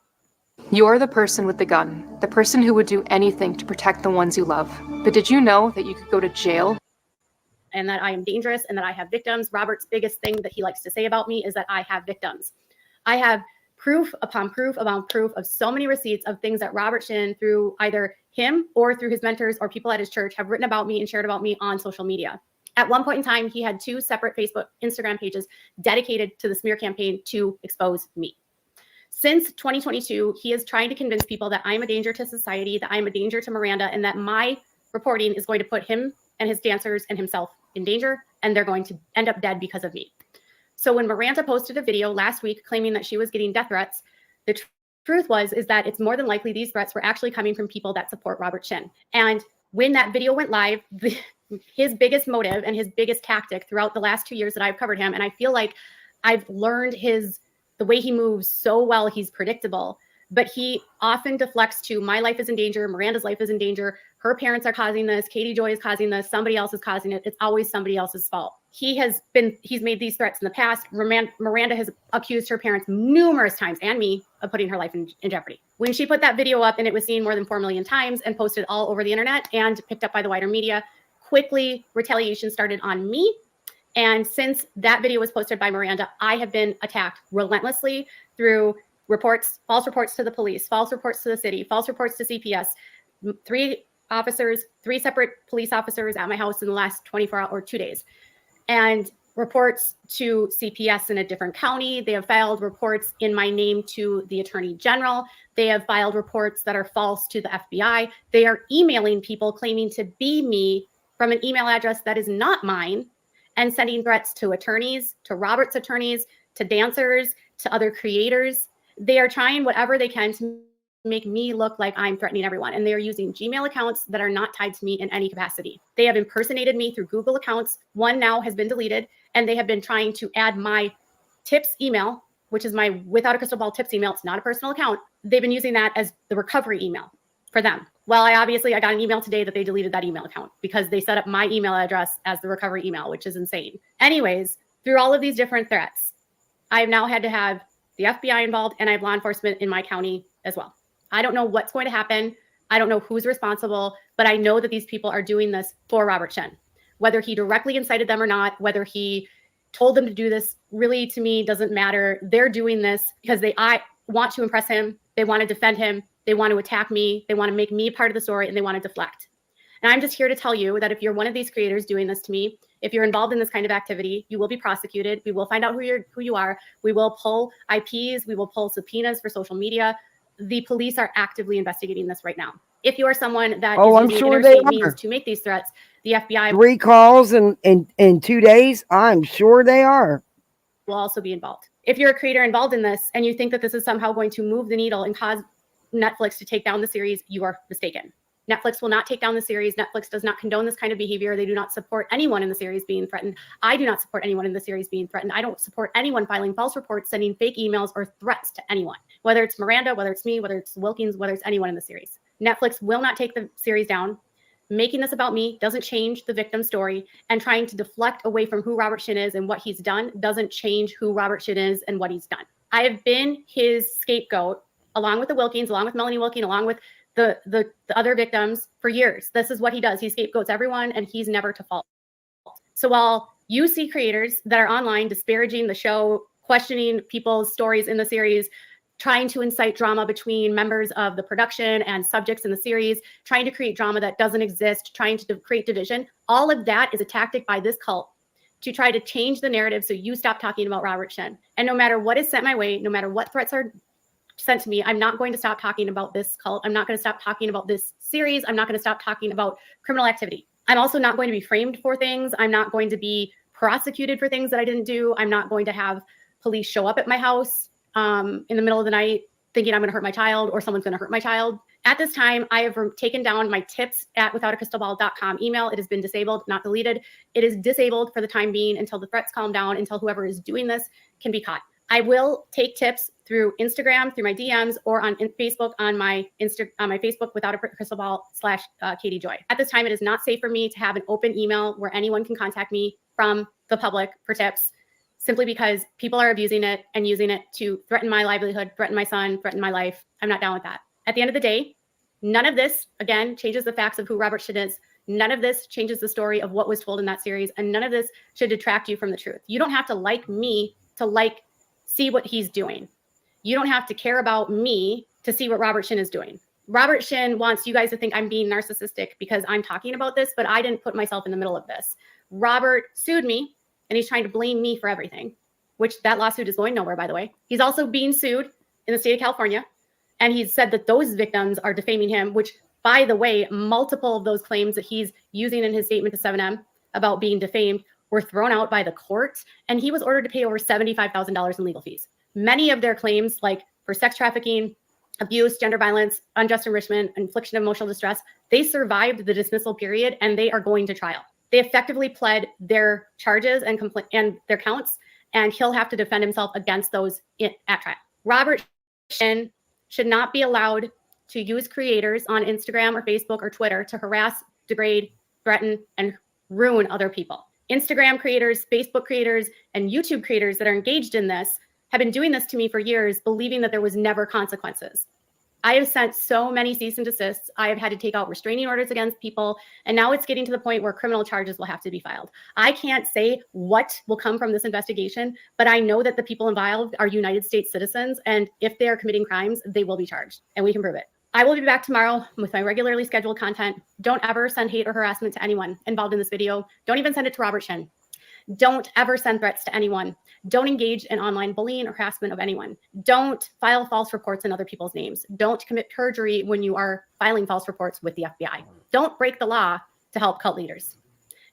You're the person with the gun, the person who would do anything to protect the ones you love. But did you know that you could go to jail? And that I am dangerous and that I have victims. Robert's biggest thing that he likes to say about me is that I have victims. I have proof upon proof upon proof of so many receipts of things that Robert Shin, through either him or through his mentors or people at his church, have written about me and shared about me on social media. At one point in time, he had 2 separate Facebook, Instagram pages dedicated to the smear campaign to expose me. Since 2022, he is trying to convince people that I'm a danger to society, that I'm a danger to Miranda, and that my reporting is going to put him and his dancers and himself in danger, and they're going to end up dead because of me. So when Miranda posted a video last week claiming that she was getting death threats, the truth is that it's more than likely these threats were actually coming from people that support Robert Shin. And when that video went live, his biggest motive and his biggest tactic throughout the last 2 years that I've covered him, and I feel like I've learned the way he moves so well, he's predictable, but he often deflects to my life is in danger, Miranda's life is in danger, her parents are causing this, Katie Joy is causing this, somebody else is causing it. It's always somebody else's fault. he's made these threats in the past. Miranda has accused her parents numerous times and me of putting her life in jeopardy. When she put that video up and it was seen more than 4 million times and posted all over the internet and picked up by the wider media, quickly retaliation started on me. And since that video was posted by Miranda, I have been attacked relentlessly through reports, false reports to the police, false reports to the city, false reports to CPS. 3 separate police officers at my house in the last 24 hours or 2 days. And reports to CPS in a different county. They have filed reports in my name to the Attorney General. They have filed reports that are false to the FBI. They are emailing people claiming to be me from an email address that is not mine and sending threats to attorneys, to Robert's attorneys, to dancers, to other creators. They are trying whatever they can to make me look like I'm threatening everyone. And they are using Gmail accounts that are not tied to me in any capacity. They have impersonated me through Google accounts. One now has been deleted, and they have been trying to add my tips email, which is my Without a Crystal Ball tips email. It's not a personal account. They've been using that as the recovery email for them. Well, I got an email today that they deleted that email account because they set up my email address as the recovery email, which is insane. Anyways, through all of these different threats, I've now had to have the FBI involved, and I have law enforcement in my county as well. I don't know what's going to happen. I don't know who's responsible, but I know that these people are doing this for Robert Shin. Whether he directly incited them or not, whether he told them to do this, really to me doesn't matter. They're doing this because I want to impress him. They want to defend him. They want to attack me. They want to make me part of the story, and they want to deflect. And I'm just here to tell you that if you're one of these creators doing this to me, if you're involved in this kind of activity, you will be prosecuted. We will find out who you are. We will pull IPs. We will pull subpoenas for social media. The police are actively investigating this right now. If you are someone that is using interstate means to make these threats, the FBI 3 calls in 2 days. I'm sure they are. Will also be involved. If you're a creator involved in this and you think that this is somehow going to move the needle and cause Netflix to take down the series, you are mistaken. Netflix will not take down the series. Netflix does not condone this kind of behavior. They do not support anyone in the series being threatened. I do not support anyone in the series being threatened. I don't support anyone filing false reports, sending fake emails or threats to anyone, whether it's Miranda, whether it's me, whether it's Wilkins, whether it's anyone in the series. Netflix will not take the series down. Making this about me doesn't change the victim story, and trying to deflect away from who Robert Shin is and what he's done doesn't change who Robert Shin is and what he's done. I have been his scapegoat, along with the Wilkins, along with Melanie Wilkin, along with the other victims for years. This is what he does. He scapegoats everyone, and he's never to fault. So while you see creators that are online disparaging the show, questioning people's stories in the series, trying to incite drama between members of the production and subjects in the series, trying to create drama that doesn't exist, trying to create division, all of that is a tactic by this cult to try to change the narrative so you stop talking about Robert Shin. And no matter what is sent my way, no matter what threats are sent to me, I'm not going to stop talking about this cult. I'm not going to stop talking about this series. I'm not going to stop talking about criminal activity. I'm also not going to be framed for things. I'm not going to be prosecuted for things that I didn't do. I'm not going to have police show up at my house in the middle of the night thinking I'm going to hurt my child or someone's going to hurt my child. At this time, I have taken down my tips at withoutacrystalball.com email. It has been disabled, not deleted. It is disabled for the time being until the threats calm down, until whoever is doing this can be caught. I will take tips through Instagram, through my DMs, or on Facebook, on my Facebook Without a Crystal Ball / Katie Joy. At this time, it is not safe for me to have an open email where anyone can contact me from the public for tips, simply because people are abusing it and using it to threaten my livelihood, threaten my son, threaten my life. I'm not down with that. At the end of the day, none of this, again, changes the facts of who Robert Shin is. None of this changes the story of what was told in that series, and none of this should detract you from the truth. You don't have to like me to see what he's doing. You don't have to care about me to see what Robert Shin is doing. Robert Shin wants you guys to think I'm being narcissistic because I'm talking about this, but I didn't put myself in the middle of this. Robert sued me, and he's trying to blame me for everything, which that lawsuit is going nowhere, by the way. He's also being sued in the state of California, and he's said that those victims are defaming him, which, by the way, multiple of those claims that he's using in his statement to 7M about being defamed were thrown out by the court, and he was ordered to pay over $75,000 in legal fees. Many of their claims, like for sex trafficking, abuse, gender violence, unjust enrichment, infliction of emotional distress, they survived the dismissal period, and they are going to trial. They effectively pled their charges and their counts, and he'll have to defend himself against those at trial. Robert Shin should not be allowed to use creators on Instagram or Facebook or Twitter to harass, degrade, threaten, and ruin other people. Instagram creators, Facebook creators, and YouTube creators that are engaged in this have been doing this to me for years, believing that there was never consequences. I have sent so many cease and desists. I have had to take out restraining orders against people. And now it's getting to the point where criminal charges will have to be filed. I can't say what will come from this investigation, but I know that the people involved are United States citizens. And if they are committing crimes, they will be charged, and we can prove it. I will be back tomorrow with my regularly scheduled content. Don't ever send hate or harassment to anyone involved in this video. Don't even send it to Robert Shin. Don't ever send threats to anyone. Don't engage in online bullying or harassment of anyone. Don't file false reports in other people's names. Don't commit perjury when you are filing false reports with the FBI. Don't break the law to help cult leaders.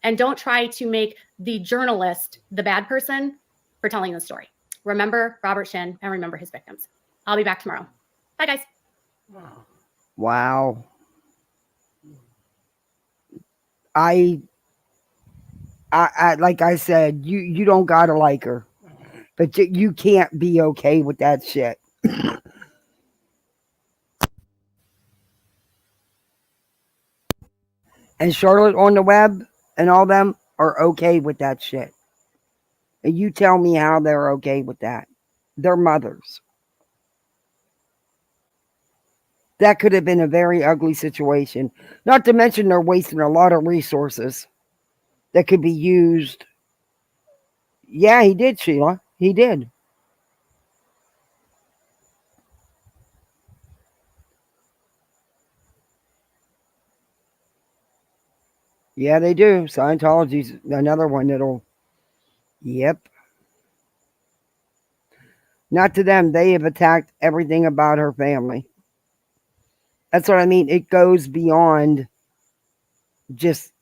And don't try to make the journalist the bad person for telling the story. Remember Robert Shin and remember his victims. I'll be back tomorrow. Bye, guys. Wow. I like I said, you don't gotta like her, but you can't be okay with that shit. And Charlotte on the web and all them are okay with that shit. And you tell me how they're okay with that. They're mothers. That could have been a very ugly situation. Not to mention they're wasting a lot of resources that could be used. Yeah, he did, Sheila. He did. Yeah, they do. Scientology's another one that'll... Yep. Not to them. They have attacked everything about her family. That's what I mean. It goes beyond just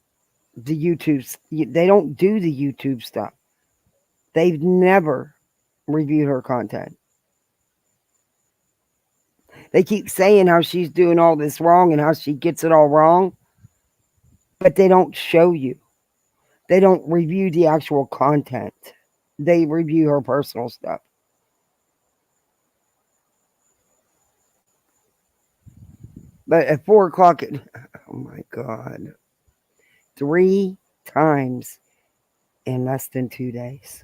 the YouTube. They don't do the YouTube stuff. They've never reviewed her content. They keep saying how she's doing all this wrong and how she gets it all wrong, but they don't show you. They don't review the actual content. They review her personal stuff. But at 4 o'clock, oh my God, 3 times in less than 2 days.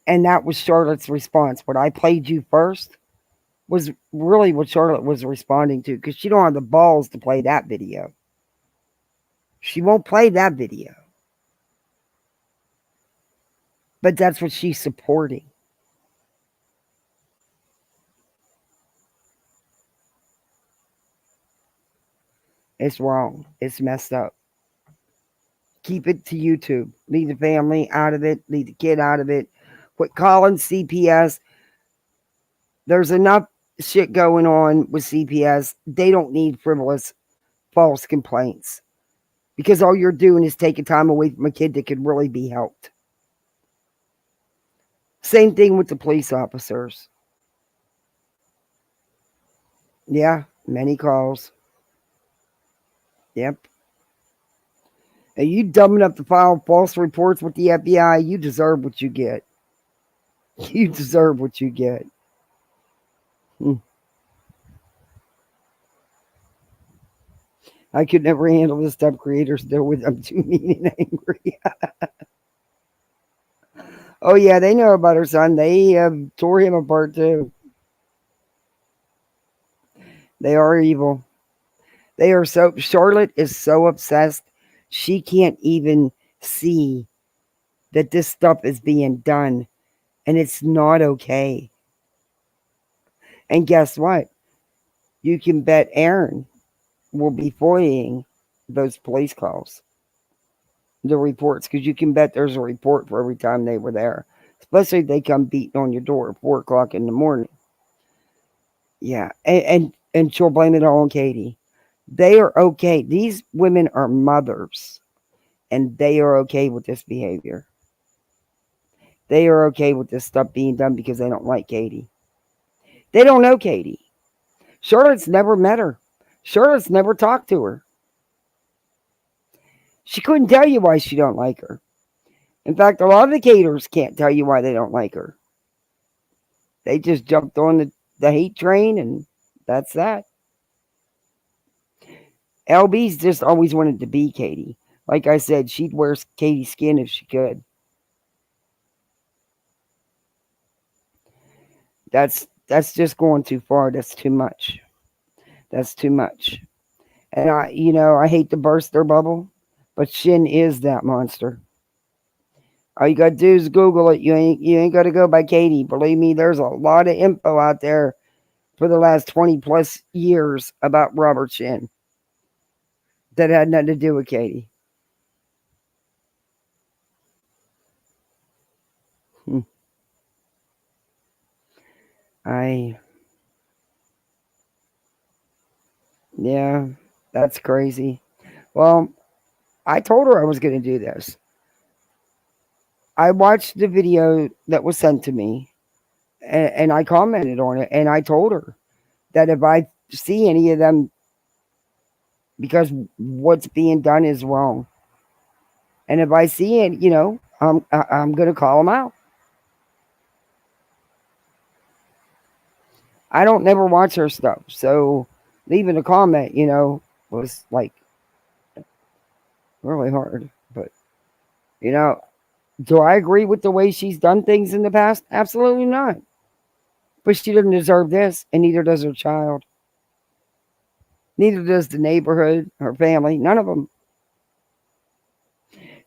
And that was Charlotte's response. What I played you first was really what Charlotte was responding to, because she don't have the balls to play that video. She won't play that video. But that's what she's supporting. It's wrong. It's messed up. Keep it to YouTube. Leave the family out of it. Leave the kid out of it. Quit calling CPS. There's enough shit going on with CPS. They don't need frivolous, false complaints. Because all you're doing is taking time away from a kid that could really be helped. Same thing with the police officers. Yeah, many calls. Yep. And you dumb enough to file false reports with the FBI, you deserve what you get. You deserve what you get. I could never handle the stuff creators deal with. I'm too mean and angry. Oh, yeah, they know about her son. They tore him apart, too. They are evil. They are so... Charlotte is so obsessed, she can't even see that this stuff is being done. And it's not okay. And guess what? You can bet Aaron will be FOIAing those police calls. The reports. Because you can bet there's a report for every time they were there. Especially if they come beating on your door at 4 o'clock in the morning. Yeah. And she'll blame it all on Katie. They are okay. These women are mothers. And they are okay with this behavior. They are okay with this stuff being done because they don't like Katie. They don't know Katie. Charlotte's never met her. Charlotte's never talked to her. She couldn't tell you why she don't like her. In fact, a lot of the caterers can't tell you why they don't like her. They just jumped on the hate train and that's that. LB's just always wanted to be Katie. Like I said, she'd wear Katie's skin if she could. That's just going too far. That's too much. That's too much. And I hate to burst their bubble, but Shin is that monster. All you gotta do is Google it. You ain't gotta go by Katie. Believe me, there's a lot of info out there for the last 20 plus years about Robert Shin that had nothing to do with Katie. Yeah, that's crazy. Well, I told her I was going to do this. I watched the video that was sent to me and I commented on it, and I told her that if I see any of them, because what's being done is wrong. And if I see it, I'm going to call them out. I don't never watch her stuff. So leaving a comment, was like really hard. But, do I agree with the way she's done things in the past? Absolutely not. But she doesn't deserve this, and neither does her child. Neither does the neighborhood, her family, none of them.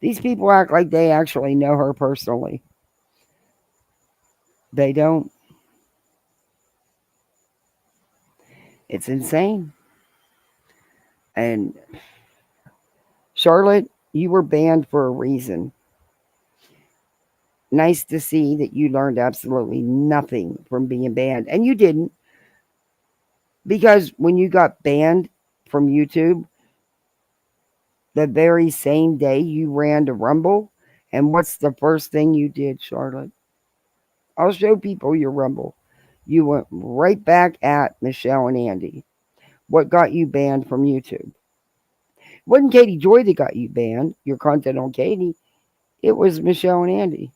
These people act like they actually know her personally. They don't. It's insane. And Charlotte, you were banned for a reason. Nice to see that you learned absolutely nothing from being banned. And you didn't. Because when you got banned from YouTube, the very same day you ran to Rumble, and what's the first thing you did, Charlotte? I'll show people your Rumble. You went right back at Michelle and Andy. What got you banned from YouTube? It wasn't Katie Joy that got you banned, your content on Katie. It was Michelle and Andy.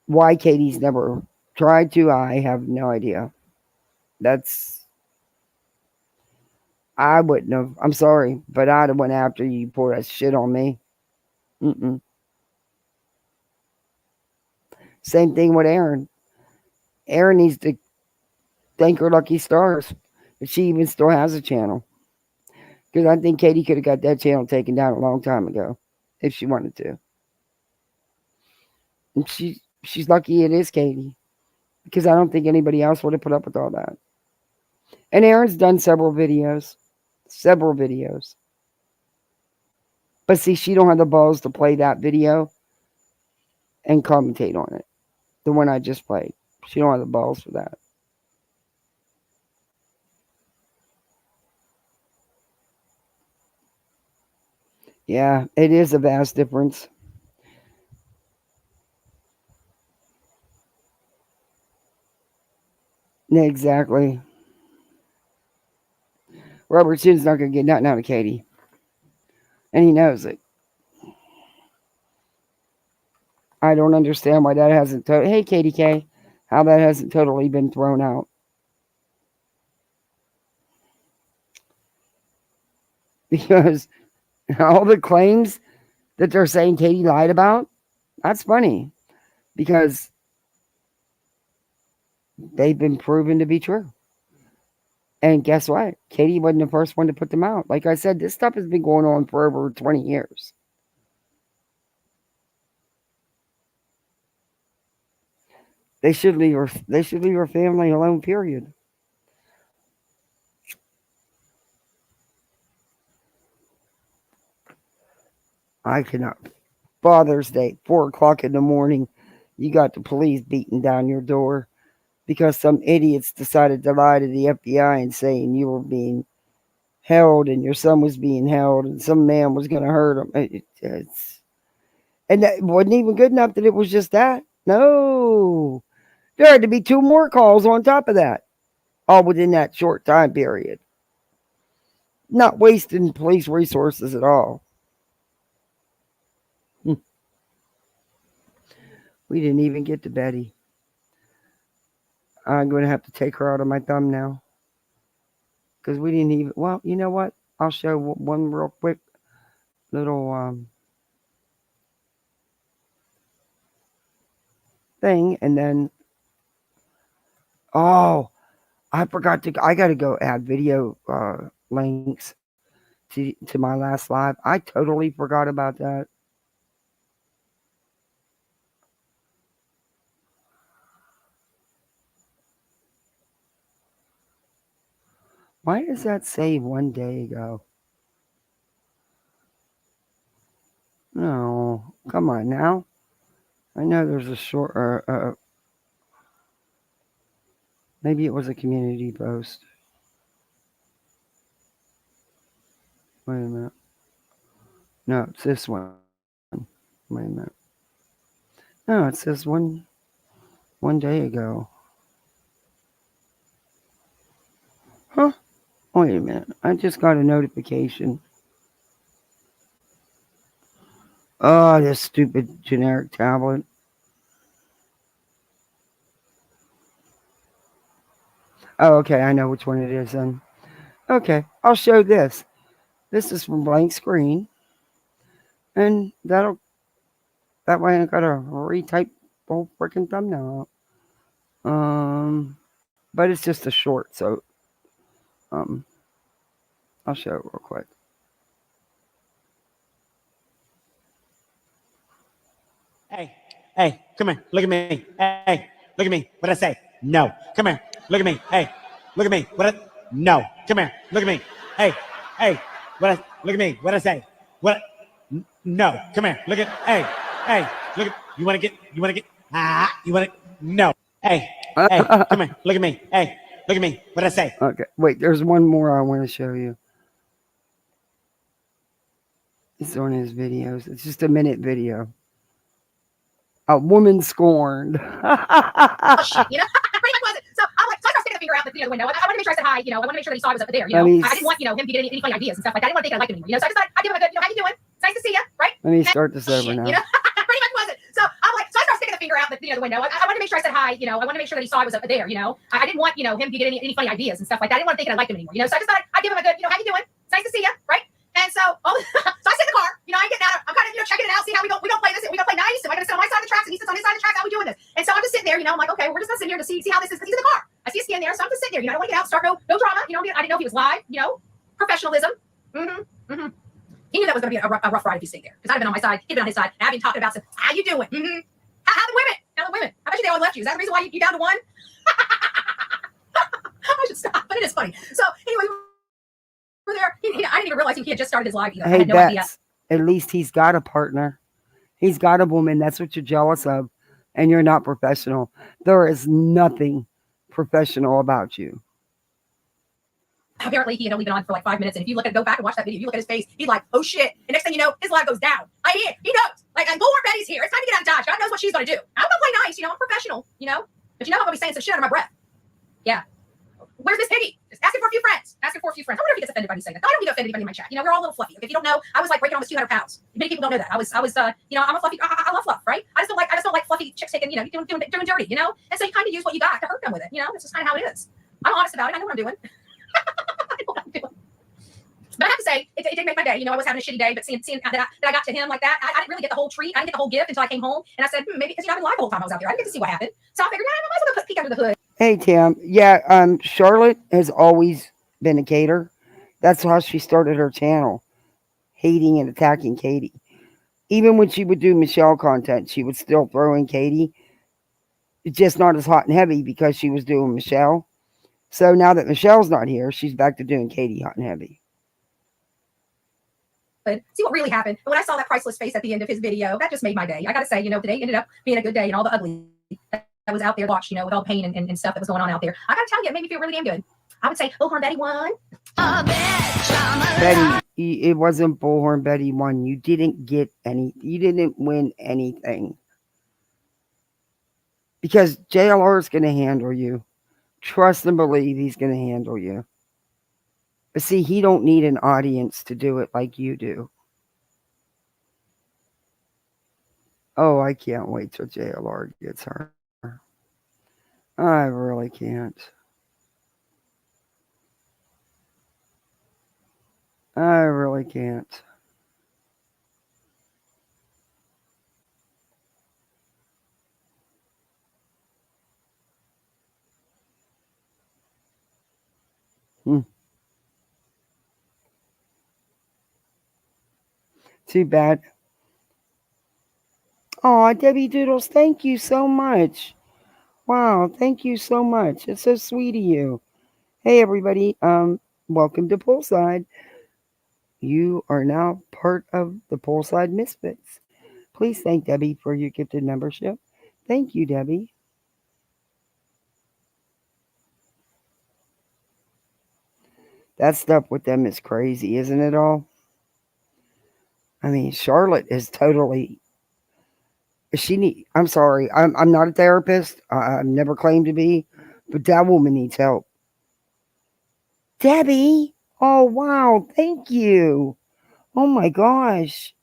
Why Katie's never tried to, I have no idea. I wouldn't have. I'm sorry, but I'd have went after you pour that shit on me. Same thing with Aaron. Aaron needs to thank her lucky stars that she even still has a channel. Because I think Katie could have got that channel taken down a long time ago if she wanted to. And she's lucky it is Katie. Because I don't think anybody else would have put up with all that. And Aaron's done several videos. But see, she don't have the balls to play that video and commentate on it. The one I just played. She don't have the balls for that. Yeah, it is a vast difference. Exactly. Robert Shin's not going to get nothing out of Katie. And he knows it. I don't understand why that hasn't... Hey, Katie K. How that hasn't totally been thrown out. Because all the claims that they're saying Katie lied about, that's funny. Because they've been proven to be true. And guess what? Katie wasn't the first one to put them out. Like I said, this stuff has been going on for over 20 years. They should leave her family alone, period. I cannot. Father's Day, 4 o'clock in the morning, you got the police beating down your door because some idiots decided to lie to the FBI and saying you were being held and your son was being held and some man was going to hurt him. And that wasn't even good enough that it was just that. No. There had to be 2 more calls on top of that, all within that short time period. Not wasting police resources at all. We didn't even get to Betty. I'm going to have to take her out of my thumbnail. because we didn't even. Well, you know what? I'll show one real quick little thing, and then oh, I forgot to. I got to go add video links to my last live. I totally forgot about that. Why does that say 1 day ago? No, come on now. I know there's a short. Maybe it was a community post. Wait a minute. No, it's this one. Wait a minute. No, it says 1 day ago. Huh? Wait a minute. I just got a notification. Oh, this stupid generic tablet. Oh, okay. I know which one it is then. Okay, I'll show this. This is from blank screen. And that way I gotta retype whole freaking thumbnail out. But it's just a short, so I'll show it real quick. Hey, come here. Look at me. Hey, look at me. What I say? No. Come here. Look at me. Hey, look at me. No. Come here. Look at me. Hey, look at me. What I say? What? No. Come here. Look at. Hey, look at. You want to get? You want to? No. Hey, come here. Look at me. Hey, look at me. What I say? Okay, wait. There's one more I want to show you. It's on his videos. It's just a minute video. A woman scorned. Oh shit, you know, pretty much was it. So I'm like, so I started sticking the finger out the window. I wanted to make sure I said hi, you know, I wanted to make sure that he saw I was up there, you know. I didn't want, you know, him to get any funny ideas and stuff like that. I didn't want to think I liked him anymore, you know. So I just thought I'd give him a good, you know, how you doing? It's nice to see you, right? Let me start this over now. You know, pretty much was it. So I'm like, so I started sticking the finger out the window. I wanted to make sure I said hi, you know. I wanted to make sure that he saw I was up there, you know. I didn't want, you know, him to get any funny ideas and stuff like that. I didn't want to think I liked him anymore, you know. So I just thought I'd give him a good, you know, how you doing? It's nice to see you, right? And so, so I sit in the car, you know, I'm getting out, I'm kind of, you know, checking it out, see how we don't play this, we don't play nice, am I going to sit on my side of the tracks and he sits on his side of the tracks, how are we doing this? And so I'm just sitting there, you know, I'm like, okay, we're just gonna sit here to see how this is, because he's in the car. I see a skin there, so I'm just sitting there, you know, I don't want to get out, start no drama, you know, I didn't know if he was live, you know, professionalism. He knew that was going to be a rough ride if he stayed there, because I'd been on my side, he'd been on his side, and I've been talking about, how you doing? How the women? How the women? I bet you they all left you. Is that the reason why you down to one? I should stop, but it is funny. So anyway, we're there. I didn't even realize he had just started his live either. I had no idea. At least he's got a partner. He's got a woman. That's what you're jealous of. And you're not professional. There is nothing professional about you. Apparently, he had only been on for like 5 minutes. And if you go back and watch that video, you look at his face, he's like, oh shit. And next thing you know, his live goes down. He knows. Like, Bullhorn Betty's here. It's time to get out of Dodge. God knows what she's going to do. I'm going to play nice. You know, I'm professional, you know. But you know, I'm going to be saying some shit under my breath. Yeah. Where's Miss Piggy? Just asking for a few friends. I wonder if he gets offended by me saying that. I don't get offended anybody in my chat. You know, we're all a little fluffy. If you don't know, I was like breaking almost 200 pounds. Many people don't know that. I was, you know, I'm a fluffy. I love fluff, right? I just don't like fluffy chicks taking, you know, doing dirty, you know. And so you kind of use what you got to hurt them with it. You know, it's just kind of how it is. I'm honest about it. I know what I'm doing. I know what I'm doing. But I have to say, it did make my day. You know, I was having a shitty day, but seeing that I got to him like that, I didn't really get the whole treat. I didn't get the whole gift until I came home. And I said, maybe because, you know, I've been live the whole time I was out there. I didn't get to see what happened. So I figured, I might as well go peek under the hood. Hey, Tim. Yeah, Charlotte has always been a cater. That's how she started her channel, hating and attacking Katie. Even when she would do Michelle content, she would still throw in Katie. It's just not as hot and heavy because she was doing Michelle. So now that Michelle's not here, she's back to doing Katie hot and heavy. See what really happened. And when I saw that priceless face at the end of his video, that just made my day. I got to say, you know, today ended up being a good day, and all the ugly that was out there watched, you know, with all the pain and stuff that was going on out there. I got to tell you, it made me feel really damn good. I would say Bullhorn Betty won. Betty, it wasn't Bullhorn Betty won. You didn't get any. You didn't win anything. Because JLR is going to handle you. Trust and believe he's going to handle you. But see, he don't need an audience to do it like you do. Oh, I can't wait till JLR gets her. I really can't. I really can't. Hmm. Too bad. Oh, Debbie Doodles, thank you so much. Wow, thank you so much. It's so sweet of you. Hey everybody, welcome to Poolside. You are now part of the Poolside Misfits. Please thank Debbie for your gifted membership. Thank you, Debbie. That stuff with them is crazy, isn't it all? I mean, Charlotte is totally. I'm sorry. I'm not a therapist. I've never claimed to be, but that woman needs help. Debbie. Oh wow. Thank you. Oh my gosh.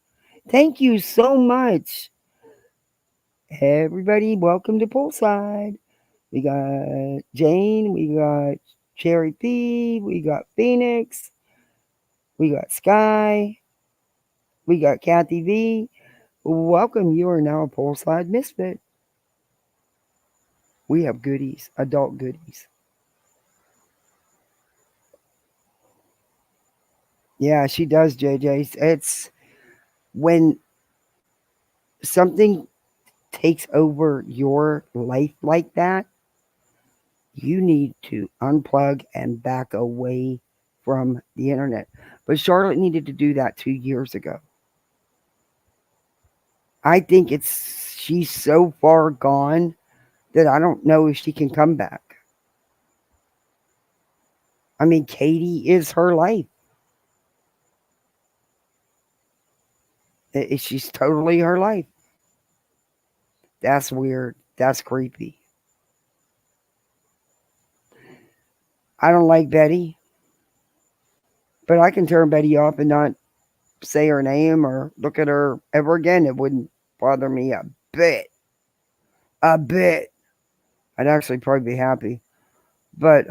Thank you so much. Everybody, welcome to Poolside. We got Jane. We got Cherry P. We got Phoenix. We got Sky. We got Kathy V. Welcome. You are now a Poolside Misfit. We have goodies, adult goodies. Yeah, she does, JJ. It's when something takes over your life like that, you need to unplug and back away from the internet. But Charlotte needed to do that 2 years ago. I think she's so far gone that I don't know if she can come back. I mean, Katie is her life. She's totally her life. That's weird. That's creepy. I don't like Betty, but I can turn Betty off and not say her name or look at her ever again. It wouldn't bother me a bit. A bit. I'd actually probably be happy. But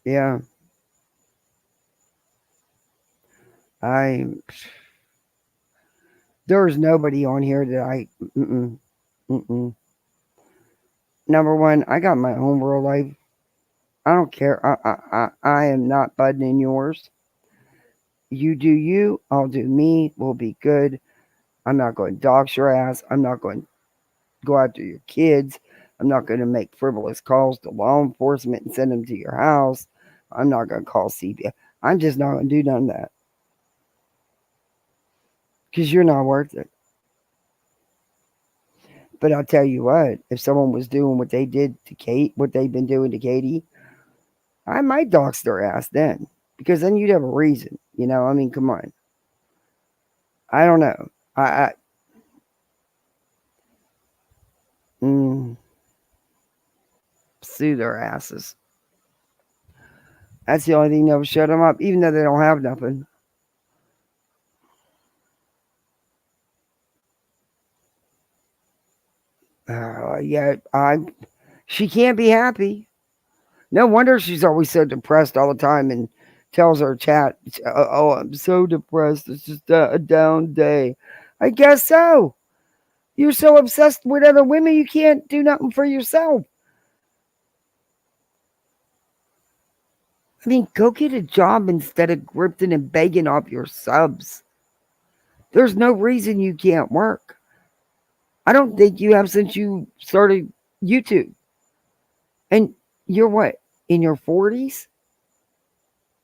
yeah. There's nobody on here that Number one, I got my own real life. I don't care. I am not budding in yours. You do you, I'll do me. We'll be good. I'm not going to dox your ass. I'm not going to go after your kids. I'm not going to make frivolous calls to law enforcement and send them to your house. I'm not going to call CPS. I'm just not going to do none of that. Because you're not worth it. But I'll tell you what, if someone was doing what they did to Kate, what they've been doing to Katie, I might dox their ass then. Because then you'd have a reason. You know, I mean, come on. I don't know. Sue their asses. That's the only thing that will shut them up, even though they don't have nothing. She can't be happy. No wonder she's always so depressed all the time and tells her chat, "Oh, I'm so depressed. It's just a down day." I guess so. You're so obsessed with other women, you can't do nothing for yourself. I mean, go get a job instead of grifting and begging off your subs. There's no reason you can't work. I don't think you have since you started YouTube. And you're what? In your 40s?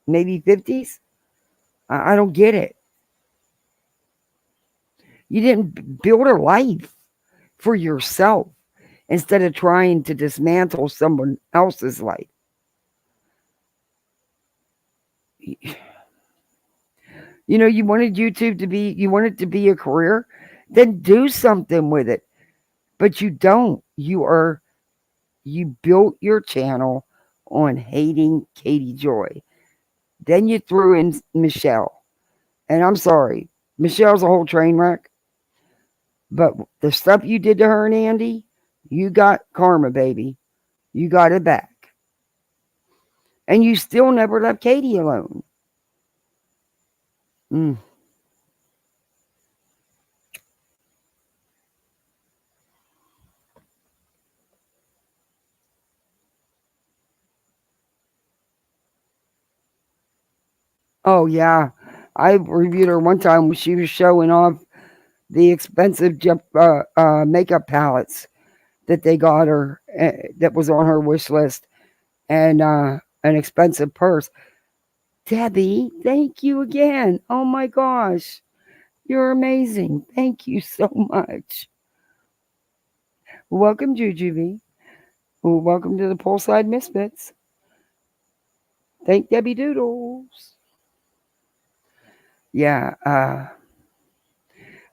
Maybe 50s? I don't get it. You didn't build a life for yourself instead of trying to dismantle someone else's life. You know, you wanted YouTube you want it to be a career, then do something with it. But you don't. You built your channel on hating Katie Joy. Then you threw in Michelle. And I'm sorry, Michelle's a whole train wreck. But the stuff you did to her and Andy, you got karma, baby. You got it back. And you still never left Katie alone. Mm. Oh yeah, I reviewed her one time when she was showing off the expensive makeup palettes that they got her, that was on her wish list, and an expensive purse. Debbie, thank you again. Oh my gosh, you're amazing. Thank you so much. Welcome, Jujubee. Welcome to the Poolside Misfits. Thank Debbie Doodles. Yeah,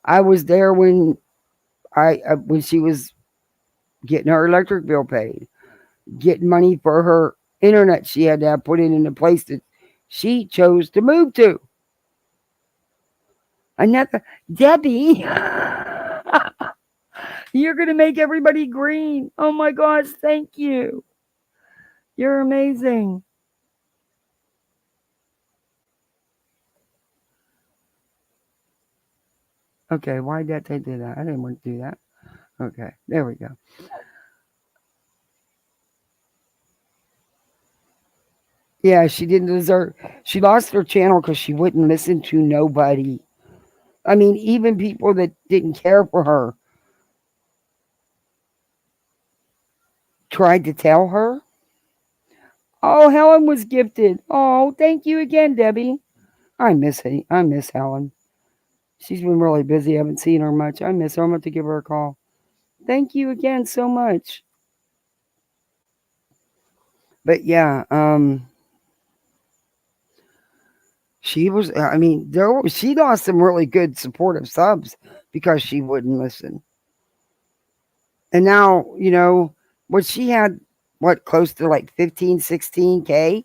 I was there when when she was getting her electric bill paid, getting money for her internet she had to have put in a place that she chose to move to. Another Debbie, you're gonna make everybody green. Oh my gosh, thank you. You're amazing. Okay, why did they do that? I didn't want to do that. Okay, there we go. Yeah, she didn't deserve. She lost her channel because she wouldn't listen to nobody. I mean, even people that didn't care for her tried to tell her. Oh, Helen was gifted. Oh, thank you again, Debbie. I miss Helen. She's been really busy. I haven't seen her much. I miss her. I'm going to give her a call. Thank you again so much. But yeah, she was. I mean, she lost some really good supportive subs because she wouldn't listen. And now, what she had, close to like 15, 16K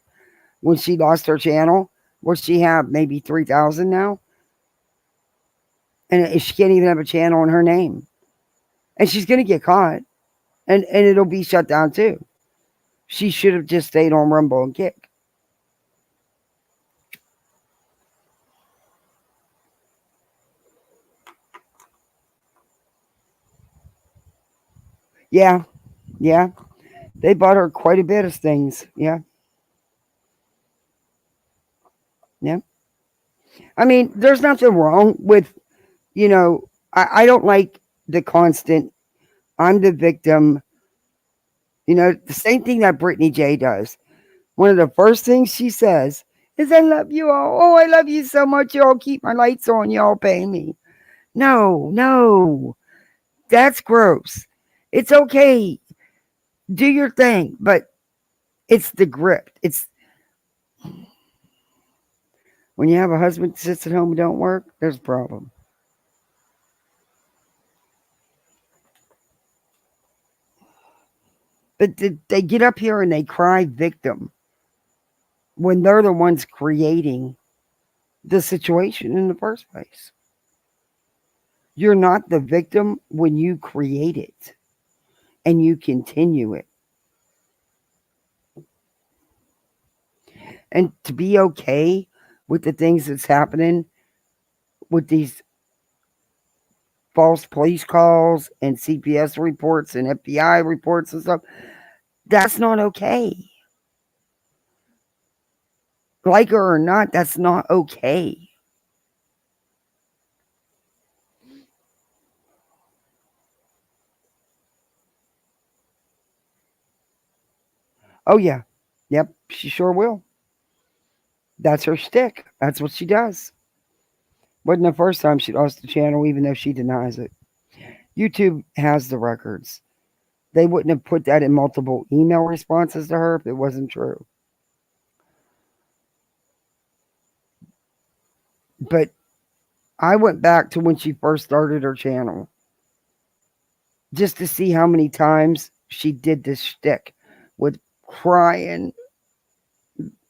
when she lost her channel. What she have, maybe 3,000 now, and she can't even have a channel in her name, and she's gonna get caught, and it'll be shut down too. She should have just stayed on Rumble and Kick. Yeah, they bought her quite a bit of things. Yeah. I mean, there's nothing wrong with, I don't like the constant, I'm the victim. The same thing that Brittany J does. One of the first things she says is, I love you all. Oh, I love you so much. You all keep my lights on. You all pay me. No. That's gross. It's okay. Do your thing. But it's the grip. It's when you have a husband that sits at home and don't work, there's a problem. But they get up here and they cry victim when they're the ones creating the situation in the first place. You're not the victim when you create it and you continue it. And to be okay with the things that's happening with these false police calls and CPS reports and FBI reports and stuff, that's not okay. Like her or not, that's not okay. Oh, yeah. Yep, she sure will. That's her shtick. That's what she does. Wasn't the first time she lost the channel, even though she denies it. YouTube has the records. They wouldn't have put that in multiple email responses to her if it wasn't true. But I went back to when she first started her channel just to see how many times she did this shtick with crying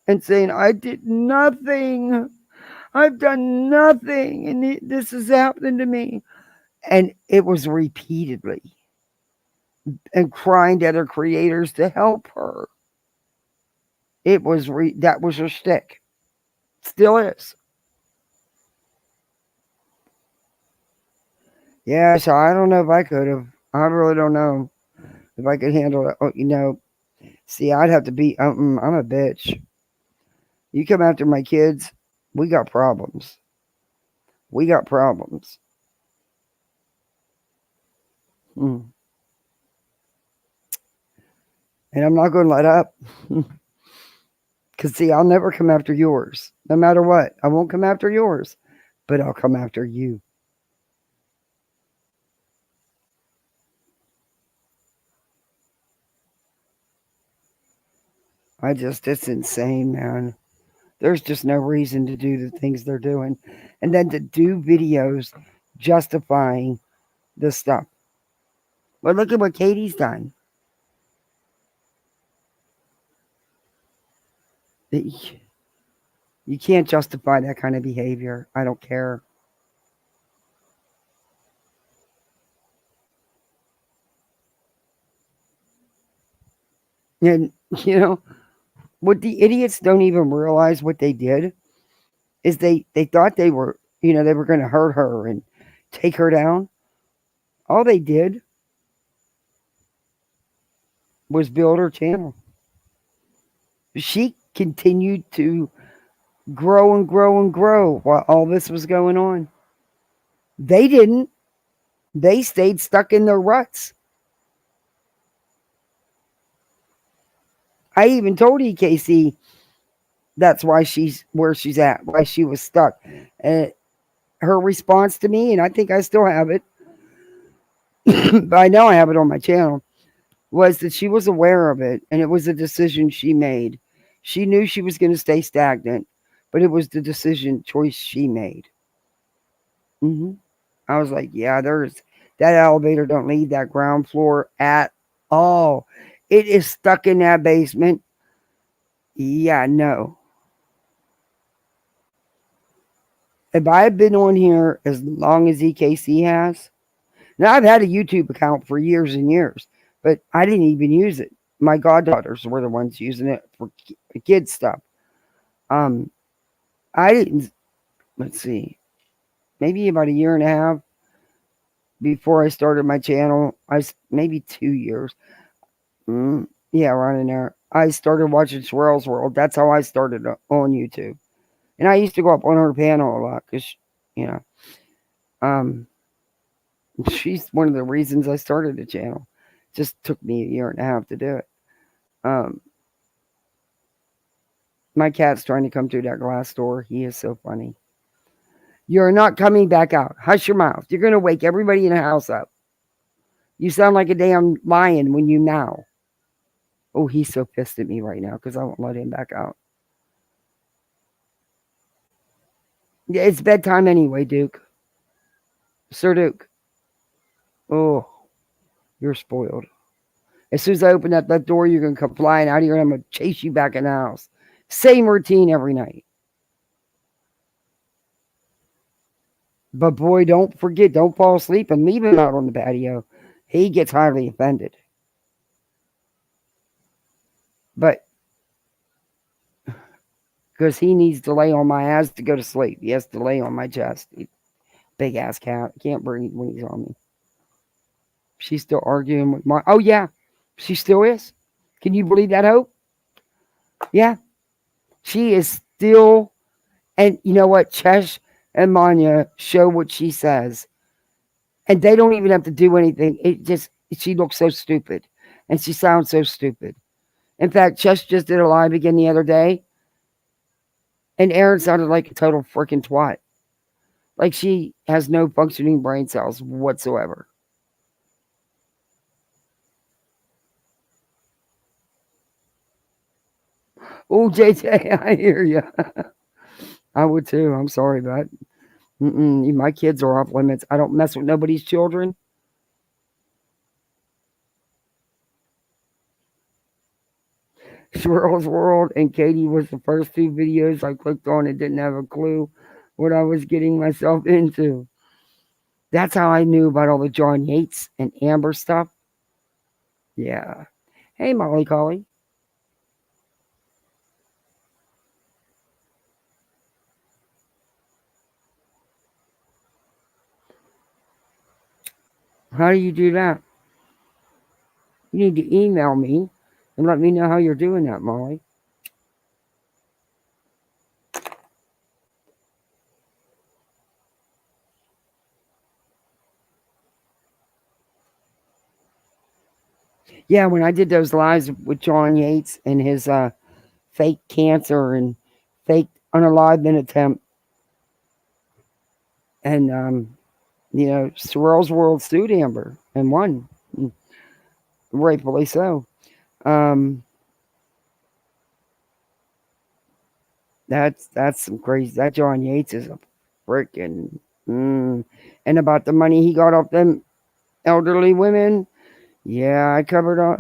and saying, I did nothing. I've done nothing. And this is happening to me. And it was repeatedly. And crying to other creators to help her. It was that was her shtick. Still is. Yeah, so I don't know if I could have. I really don't know if I could handle it. Oh, see, I'd have to be. I'm a bitch. You come after my kids, we got problems. We got problems. Mm. And I'm not going to let up. Because, see, I'll never come after yours. No matter what. I won't come after yours. But I'll come after you. It's insane, man. There's just no reason to do the things they're doing. And then to do videos justifying this stuff. Well, look at what Katie's done. You can't justify that kind of behavior. I don't care. And, what the idiots don't even realize what they did is they thought they were, they were going to hurt her and take her down. All they did was build her channel. She continued to grow and grow and grow while all this was going on. They didn't. They stayed stuck in their ruts. I even told EKC that's why she's where she's at, why she was stuck. And her response to me, and I think I still have it, but I know I have it on my channel, was that she was aware of it and it was a decision she made. She knew she was going to stay stagnant, but it was the choice she made. I was like, yeah, that elevator don't leave that ground floor at all. It is stuck in that basement. Yeah, no. If I had been on here as long as EKC has, now I've had a YouTube account for years and years, but I didn't even use it. My goddaughters were the ones using it for kid stuff. I didn't. Let's see, maybe about a year and a half before I started my channel. Maybe 2 years. Yeah, right in there. I started watching Swirl's World. That's how I started on YouTube. And I used to go up on her panel a lot because, she's one of the reasons I started the channel. It just took me a year and a half to do it. My cat's trying to come through that glass door. He is so funny. You're not coming back out. Hush your mouth. You're going to wake everybody in the house up. You sound like a damn lion when you meow. Oh, he's so pissed at me right now because I won't let him back out. Yeah, it's bedtime anyway, Duke. Sir Duke. Oh, you're spoiled. As soon as I open up that door, you're going to come flying out of here and I'm going to chase you back in the house. Same routine every night. But boy, don't forget, don't fall asleep and leave him out on the patio. He gets highly offended. But because he needs to lay on my ass to go to sleep. He has to lay on my chest. Big ass cat. Can't breathe when he's on me. She's still arguing with my... Oh, yeah. She still is. Can you believe that, Hope? Yeah. She is still... And you know what? Chesh and Manya show what she says. And they don't even have to do anything. She looks so stupid. And she sounds so stupid. In fact, Chesh just did a live again the other day. And Erin sounded like a total freaking twat. Like she has no functioning brain cells whatsoever. Oh, JJ, I hear you. I would too. I'm sorry, but my kids are off limits. I don't mess with nobody's children. Swirl's World and Katie was the first 2 videos I clicked on and didn't have a clue what I was getting myself into. That's how I knew about all the John Yates and Amber stuff. Yeah. Hey, Molly Collie. How do you do that? You need to email me and let me know how you're doing that, Molly. Yeah, when I did those lives with John Yates and his fake cancer and fake unalivement attempt, and Sorrell's World sued Amber and won, rightfully so. That's some crazy. That John Yates is a freaking. And about the money he got off them elderly women, yeah, I covered all.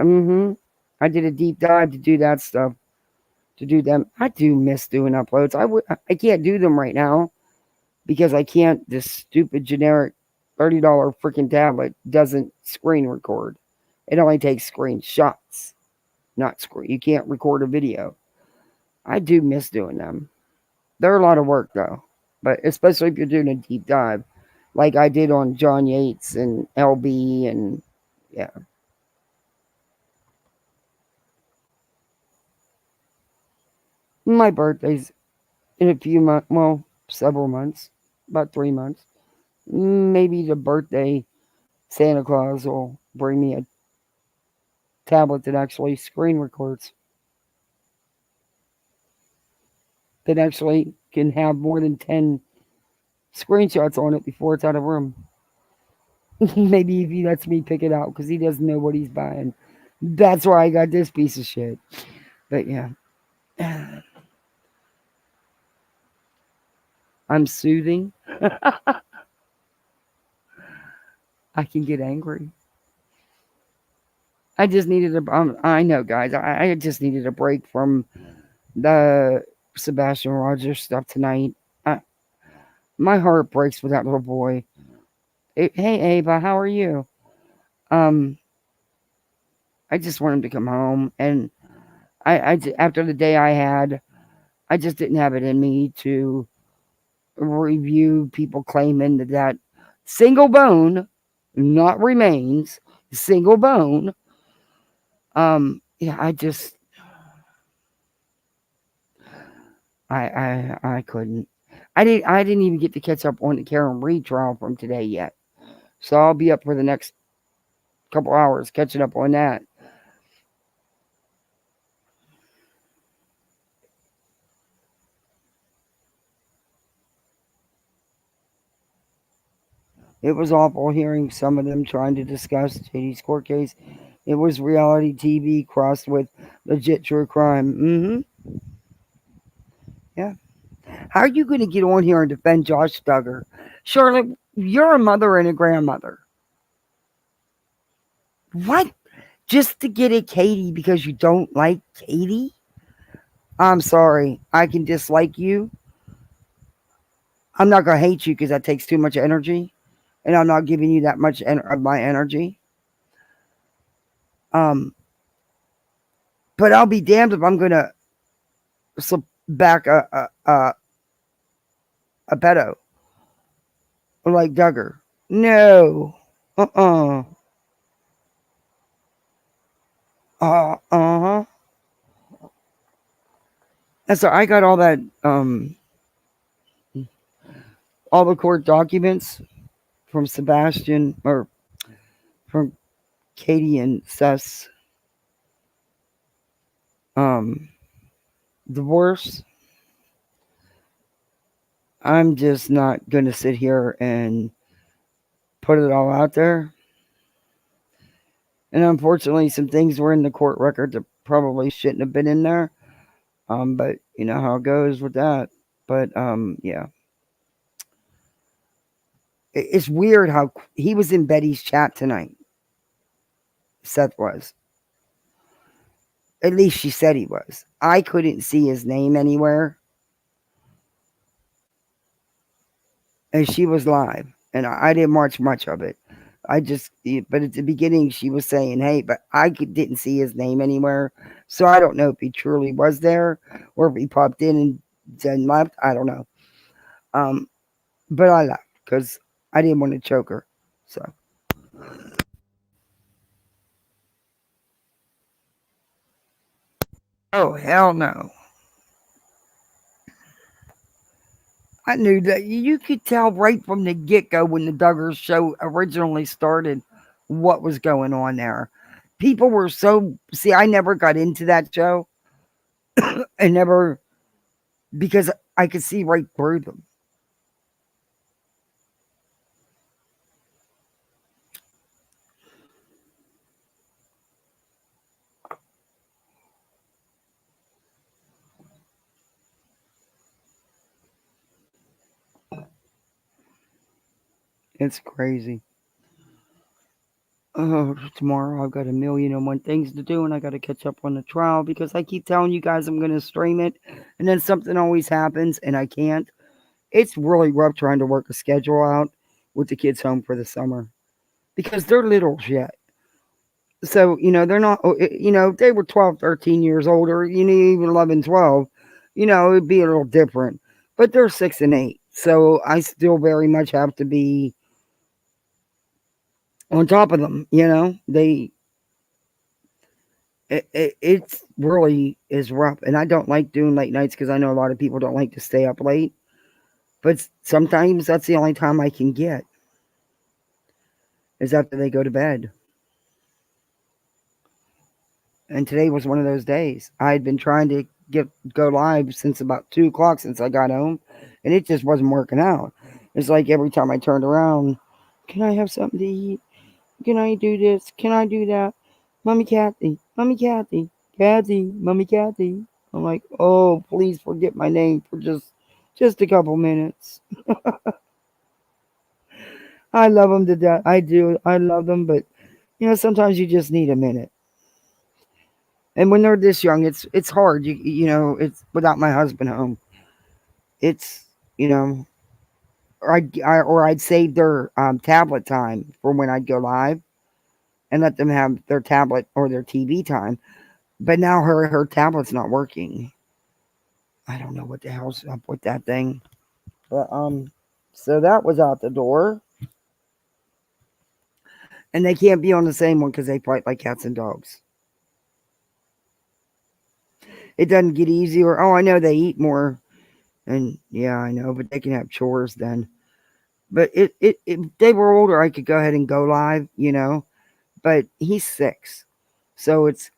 I did a deep dive to do that stuff. To do them, I do miss doing uploads. I can't do them right now because I can't. This stupid generic $30 freaking tablet doesn't screen record. It only takes screenshots, not screen. You can't record a video. I do miss doing them. They're a lot of work though, but especially if you're doing a deep dive, like I did on John Yates and LB, and yeah. My birthday's in a few months. Well, several months, about 3 months. Maybe the birthday Santa Claus will bring me a tablet that actually screen records. That actually can have more than 10 screenshots on it before it's out of room. Maybe if he lets me pick it out because he doesn't know what he's buying. That's why I got this piece of shit. But yeah. I'm soothing. I can get angry. I just needed I know, guys. I just needed a break from the Sebastian Rogers stuff tonight. My heart breaks for that little boy. Hey, Ava, how are you? I just want him to come home. And after the day I had, I just didn't have it in me to review people claiming that single bone, not remains, single bone. Yeah, I couldn't. I didn't even get to catch up on the Karen Reed trial from today yet. So I'll be up for the next couple hours catching up on that. It was awful hearing some of them trying to discuss JD's court case. It was reality TV crossed with legit true crime. Yeah. How are you going to get on here and defend Josh Duggar? Charlotte, you're a mother and a grandmother. What? Just to get at Katie because you don't like Katie? I'm sorry. I can dislike you. I'm not going to hate you because that takes too much energy. And I'm not giving you that much of my energy. But I'll be damned if I'm going to back a pedo like Duggar. No. Uh-huh. And so I got all that, all the court documents from Sebastian, or from Katie and Seth's divorce. I'm just not going to sit here and put it all out there. And unfortunately, some things were in the court record that probably shouldn't have been in there. But you know how it goes with that. But yeah. It's weird how he was in Betty's chat tonight. Seth was. At least she said he was. I couldn't see his name anywhere. And she was live. And I didn't watch much of it. But at the beginning she was saying, hey, but I didn't see his name anywhere. So I don't know if he truly was there or if he popped in and then left. I don't know. But I left because I didn't want to choke her. So Oh, hell no. I knew that. You could tell right from the get go when the Duggars show originally started what was going on there. People were so. See, I never got into that show. I never. Because I could see right through them. It's crazy. Oh, tomorrow I've got a million and one things to do, and I got to catch up on the trial because I keep telling you guys I'm going to stream it, and then something always happens, and I can't. It's really rough trying to work a schedule out with the kids home for the summer because they're little yet. So, they're not, if they were 12, 13 years older, even 11, 12, it'd be a little different. But they're 6 and 8. So I still very much have to be on top of them. It's really is rough. And I don't like doing late nights because I know a lot of people don't like to stay up late. But sometimes that's the only time I can get is after they go to bed. And today was one of those days. I had been trying to go live since about 2 o'clock since I got home, and it just wasn't working out. It's like every time I turned around, can I have something to eat? Can I do this? Can I do that? Mommy Kathy, Mommy Kathy, Kathy, Mommy Kathy. I'm like, oh, please forget my name for just a couple minutes. I love them to death. I do. I love them, but sometimes you just need a minute. And when they're this young, it's hard. It's without my husband home. It's or I'd save their tablet time for when I'd go live, and let them have their tablet or their TV time. But now her tablet's not working. I don't know what the hell's up with that thing. But so that was out the door, and they can't be on the same one because they fight like cats and dogs. It doesn't get easier. Oh, I know they eat more. And yeah, I know, but they can have chores then. But if they were older, I could go ahead and go live, But he's 6, so it's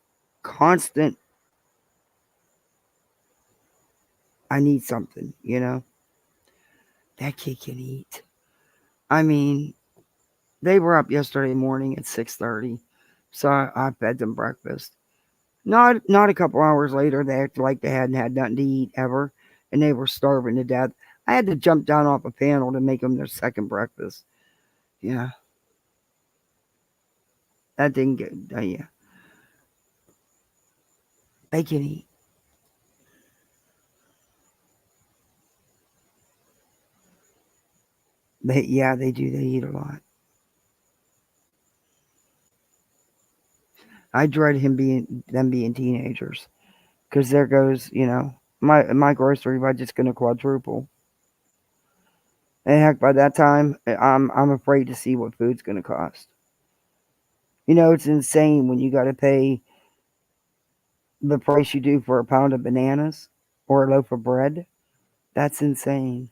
constant. I need something, That kid can eat. I mean, they were up yesterday morning at 6:30, so I fed them breakfast. Not a couple hours later, they acted like they hadn't had nothing to eat ever, and they were starving to death. I had to jump down off a panel to make them their second breakfast. Yeah. That didn't get, yeah. They can eat. They do. They eat a lot. I dread them being teenagers, because there goes, my grocery budget's gonna quadruple. And heck, by that time, I'm afraid to see what food's gonna cost. It's insane when you got to pay the price you do for a pound of bananas or a loaf of bread. That's insane.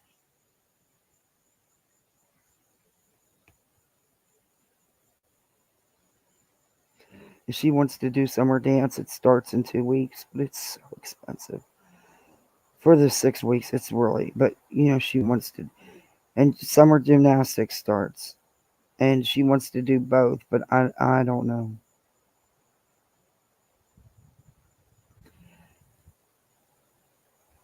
If she wants to do summer dance, it starts in 2 weeks, but it's so expensive. For the 6 weeks, it's really, but she wants to, and summer gymnastics starts, and she wants to do both, but I don't know.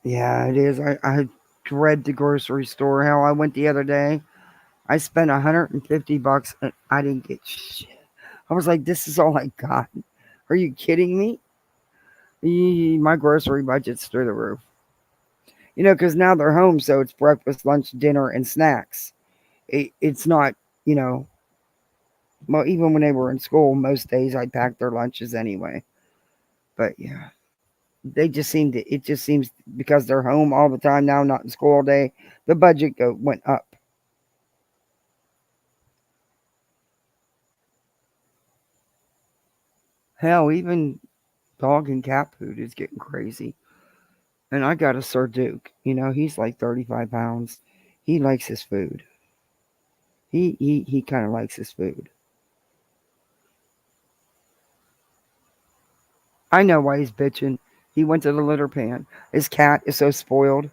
Yeah, it is. I dread the grocery store. Hell, I went the other day. I spent $150 and I didn't get shit. I was like, this is all I got. Are you kidding me? My grocery budget's through the roof. Because now they're home, so it's breakfast, lunch, dinner, and snacks. It's not, well, even when they were in school, most days I packed their lunches anyway. But yeah, it just seems because they're home all the time now, not in school all day, the budget went up. Hell, even dog and cat food is getting crazy. And I got a Sir Duke. He's like 35 pounds. He likes his food. He kind of likes his food. I know why he's bitching. He went to the litter pan. His cat is so spoiled.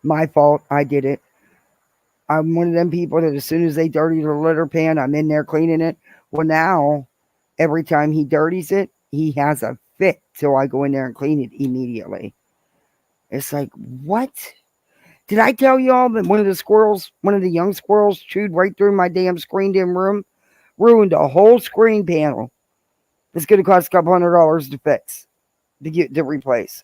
My fault. I did it. I'm one of them people that as soon as they dirty the litter pan, I'm in there cleaning it. Well, now, every time he dirties it, he has a fit. So I go in there and clean it immediately. It's like, what? Did I tell y'all that one of the young squirrels chewed right through my damn screened-in room? Ruined a whole screen panel. It's going to cost a couple $100 to fix, to replace.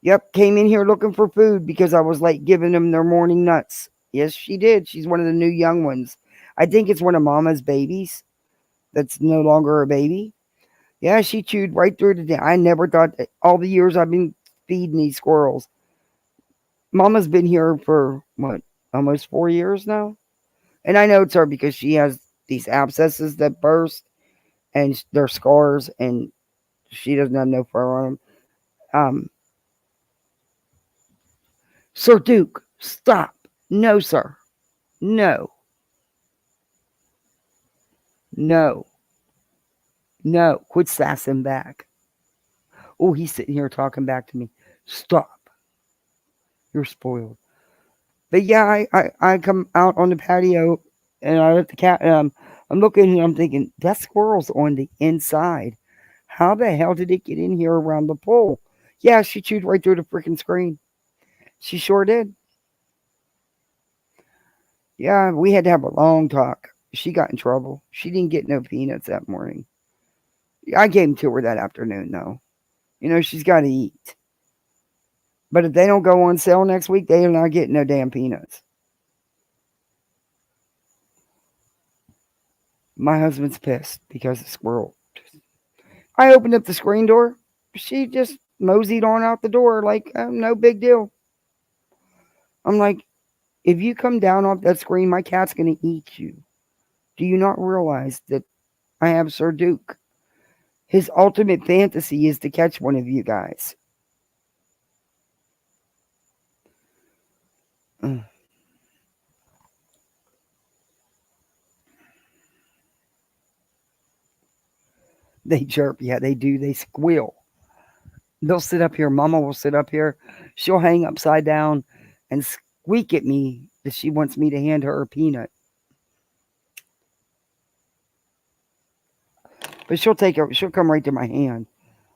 Yep, came in here looking for food because I was like giving them their morning nuts. Yes, she did. She's one of the new young ones. I think it's one of Mama's babies that's no longer a baby. Yeah, she chewed right through the. I never thought all the years I've been feeding these squirrels. Mama's been here for what, almost 4 years now, and I know it's her because she has these abscesses that burst, and they're scars, and she doesn't have no fur on them. Sir Duke, stop! No, sir, no, no, no! Quit sassing back. Oh, he's sitting here talking back to me. Stop! You're spoiled. But yeah, I come out on the patio and I let the cat. I'm looking and I'm thinking that squirrel's on the inside. How the hell did it get in here around the pole? Yeah, she chewed right through the freaking screen. She sure did. Yeah, we had to have a long talk. She got in trouble. She didn't get no peanuts that morning. I gave them to her that afternoon, though. She's got to eat. But if they don't go on sale next week, they are not getting no damn peanuts. My husband's pissed because the squirrel. I opened up the screen door. She just moseyed on out the door like no big deal. I'm like, if you come down off that screen, my cat's going to eat you. Do you not realize that I have Sir Duke? His ultimate fantasy is to catch one of you guys. They chirp. Yeah, they do. They squeal. They'll sit up here. Mama will sit up here. She'll hang upside down and squeak at me that she wants me to hand her a peanut. But she'll come right to my hand.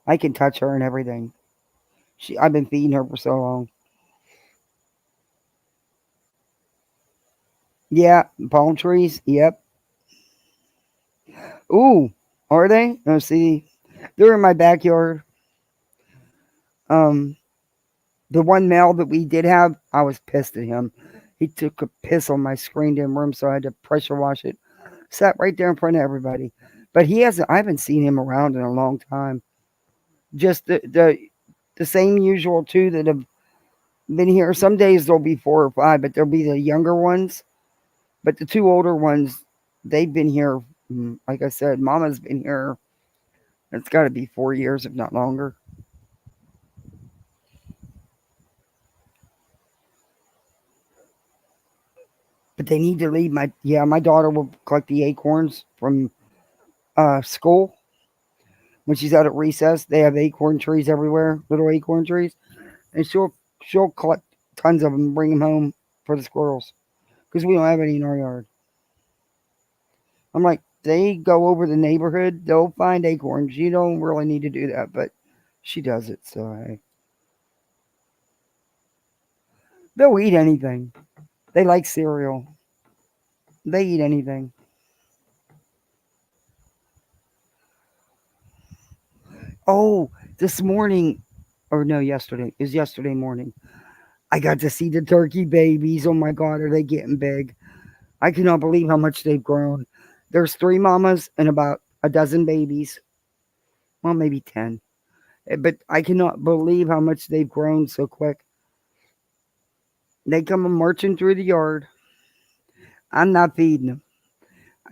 I can touch her and everything. I've been feeding her for so long. Yeah, palm trees. Yep. Ooh, are they? Oh, see, they're in my backyard. The one male that we did have, I was pissed at him. He took a piss on my screened-in room, so I had to pressure wash it. Sat right there in front of everybody. But I haven't seen him around in a long time. Just the same usual two that have been here. Some days there'll be 4 or 5, but there'll be the younger ones. But the 2 older ones, they've been here. Like I said, Mama's been here. It's got to be 4 years, if not longer. But they need to leave. My daughter will collect the acorns from school. When she's out at recess, they have acorn trees everywhere, little acorn trees. And she'll collect tons of them and bring them home for the squirrels. Because we don't have any in our yard. I'm like, they go over the neighborhood, they'll find acorns. You don't really need to do that, but she does it, so they'll eat anything. They like cereal. They eat anything. Oh, this morning, or no, yesterday. It was yesterday morning. I got to see the turkey babies. Oh my God, are they getting big? I cannot believe how much they've grown. There's 3 mamas and about a dozen babies. Well, maybe 10. But I cannot believe how much they've grown so quick. They come marching through the yard. I'm not feeding them.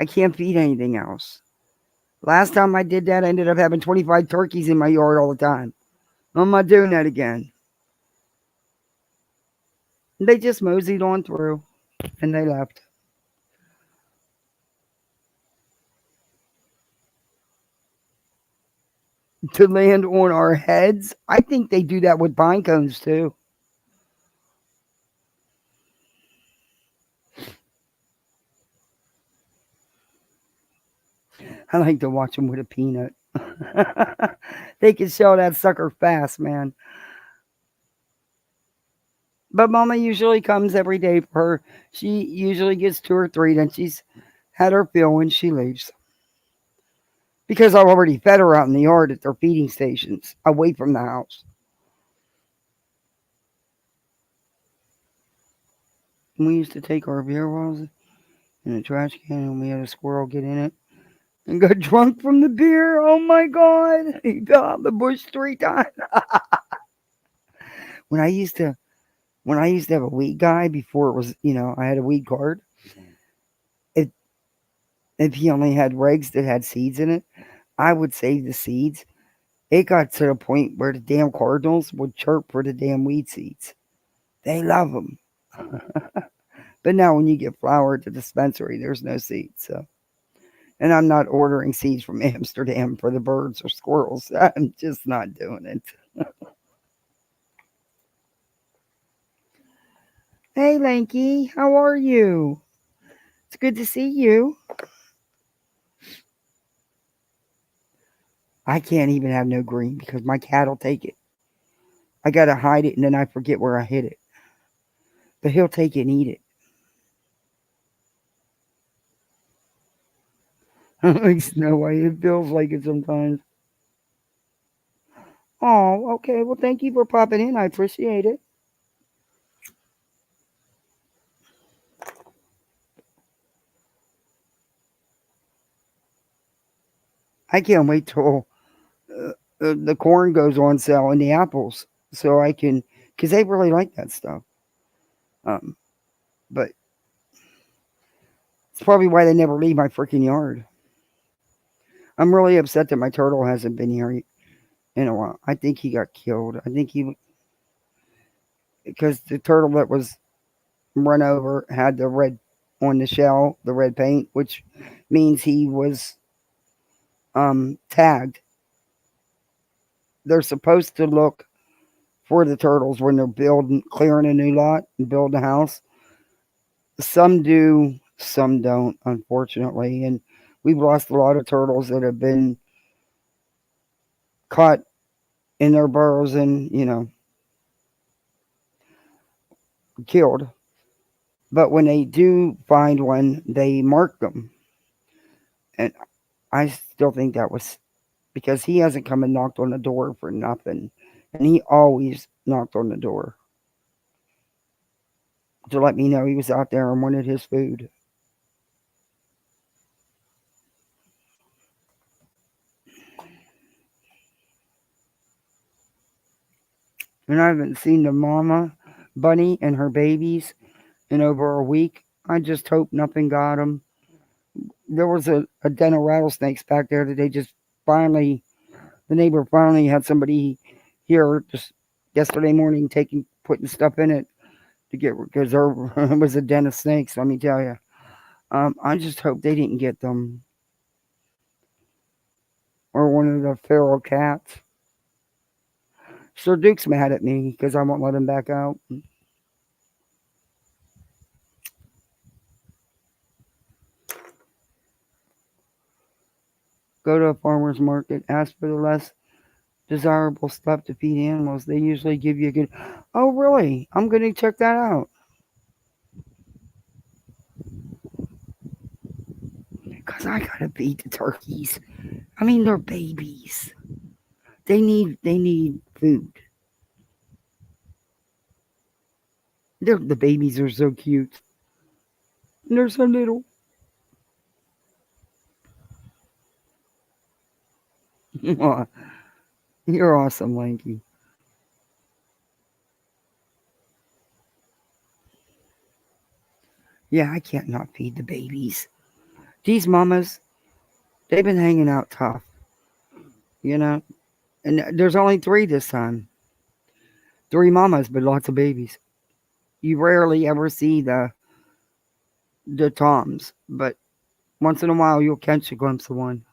I can't feed anything else. Last time I did that, I ended up having 25 turkeys in my yard all the time. I'm not doing that again. They just moseyed on through and they left. To land on our heads, I think they do that with pine cones too. I like to watch them with a peanut. They can shell that sucker fast, man. But Mama usually comes every day for her. She usually gets 2 or 3, then she's had her fill when she leaves. Because I've already fed her out in the yard at their feeding stations, away from the house. We used to take our beer bottles in a trash can and we had a squirrel get in it and got drunk from the beer. Oh my God. He fell out the bush 3 times. when I used to have a weed guy before it was, I had a weed card. If he only had regs that had seeds in it, I would save the seeds. It got to the point where the damn cardinals would chirp for the damn weed seeds. They love them. But now when you get flour at the dispensary, there's no seeds. So, and I'm not ordering seeds from Amsterdam for the birds or squirrels. I'm just not doing it. Hey, Lanky, how are you? It's good to see you. I can't even have no green because my cat will take it. I got to hide it and then I forget where I hid it. But he'll take it and eat it. There's no way. It feels like it sometimes. Oh, okay. Well, thank you for popping in. I appreciate it. I can't wait till the corn goes on sale and the apples, so I can, because they really like that stuff. But it's probably why they never leave my freaking yard. I'm really upset that my turtle hasn't been here in a while. I think he got killed. I think because the turtle that was run over had the red on the shell, the red paint, which means he was tagged. They're supposed to look for the turtles when they're clearing a new lot and building a house. Some do, some don't, unfortunately. And we've lost a lot of turtles that have been caught in their burrows and, killed. But when they do find one, they mark them. And I still think that was because he hasn't come and knocked on the door for nothing. And he always knocked on the door to let me know he was out there and wanted his food. And I haven't seen the mama bunny and her babies in over a week. I just hope nothing got them. There was a den of rattlesnakes back there that the neighbor finally had somebody here just yesterday morning putting stuff in it to get, because there was a den of snakes, let me tell you. I just hope they didn't get them. Or one of the feral cats. Sir Duke's mad at me because I won't let him back out. Go to a farmer's market, ask for the less desirable stuff to feed animals. They usually give you a good. Oh, really? I'm going to check that out. Because I got to feed the turkeys. I mean, they're babies. They need food. The babies are so cute. They're so little. You're awesome, Lanky. Yeah, I can't not feed the babies. These mamas, They've been hanging out tough, you know. And there's only 3 this time. 3 mamas, but lots of babies. You rarely ever see the toms, but once in a while you'll catch a glimpse of one.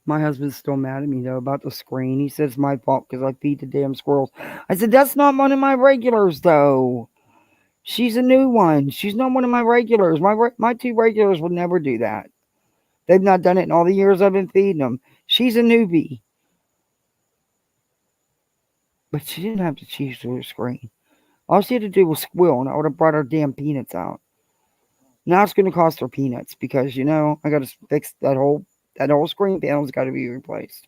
My husband's still mad at me though about the screen. He says it's my fault because I feed the damn squirrels. I said that's not one of my regulars though. She's a new one. She's not one of my regulars. My 2 regulars would never do that. They've not done it in all the years I've been feeding them. She's a newbie. But she didn't have to cheese through the screen. All she had to do was squeal, and I would have brought her damn peanuts out. Now it's going to cost her peanuts because I got to fix that whole screen panel's got to be replaced.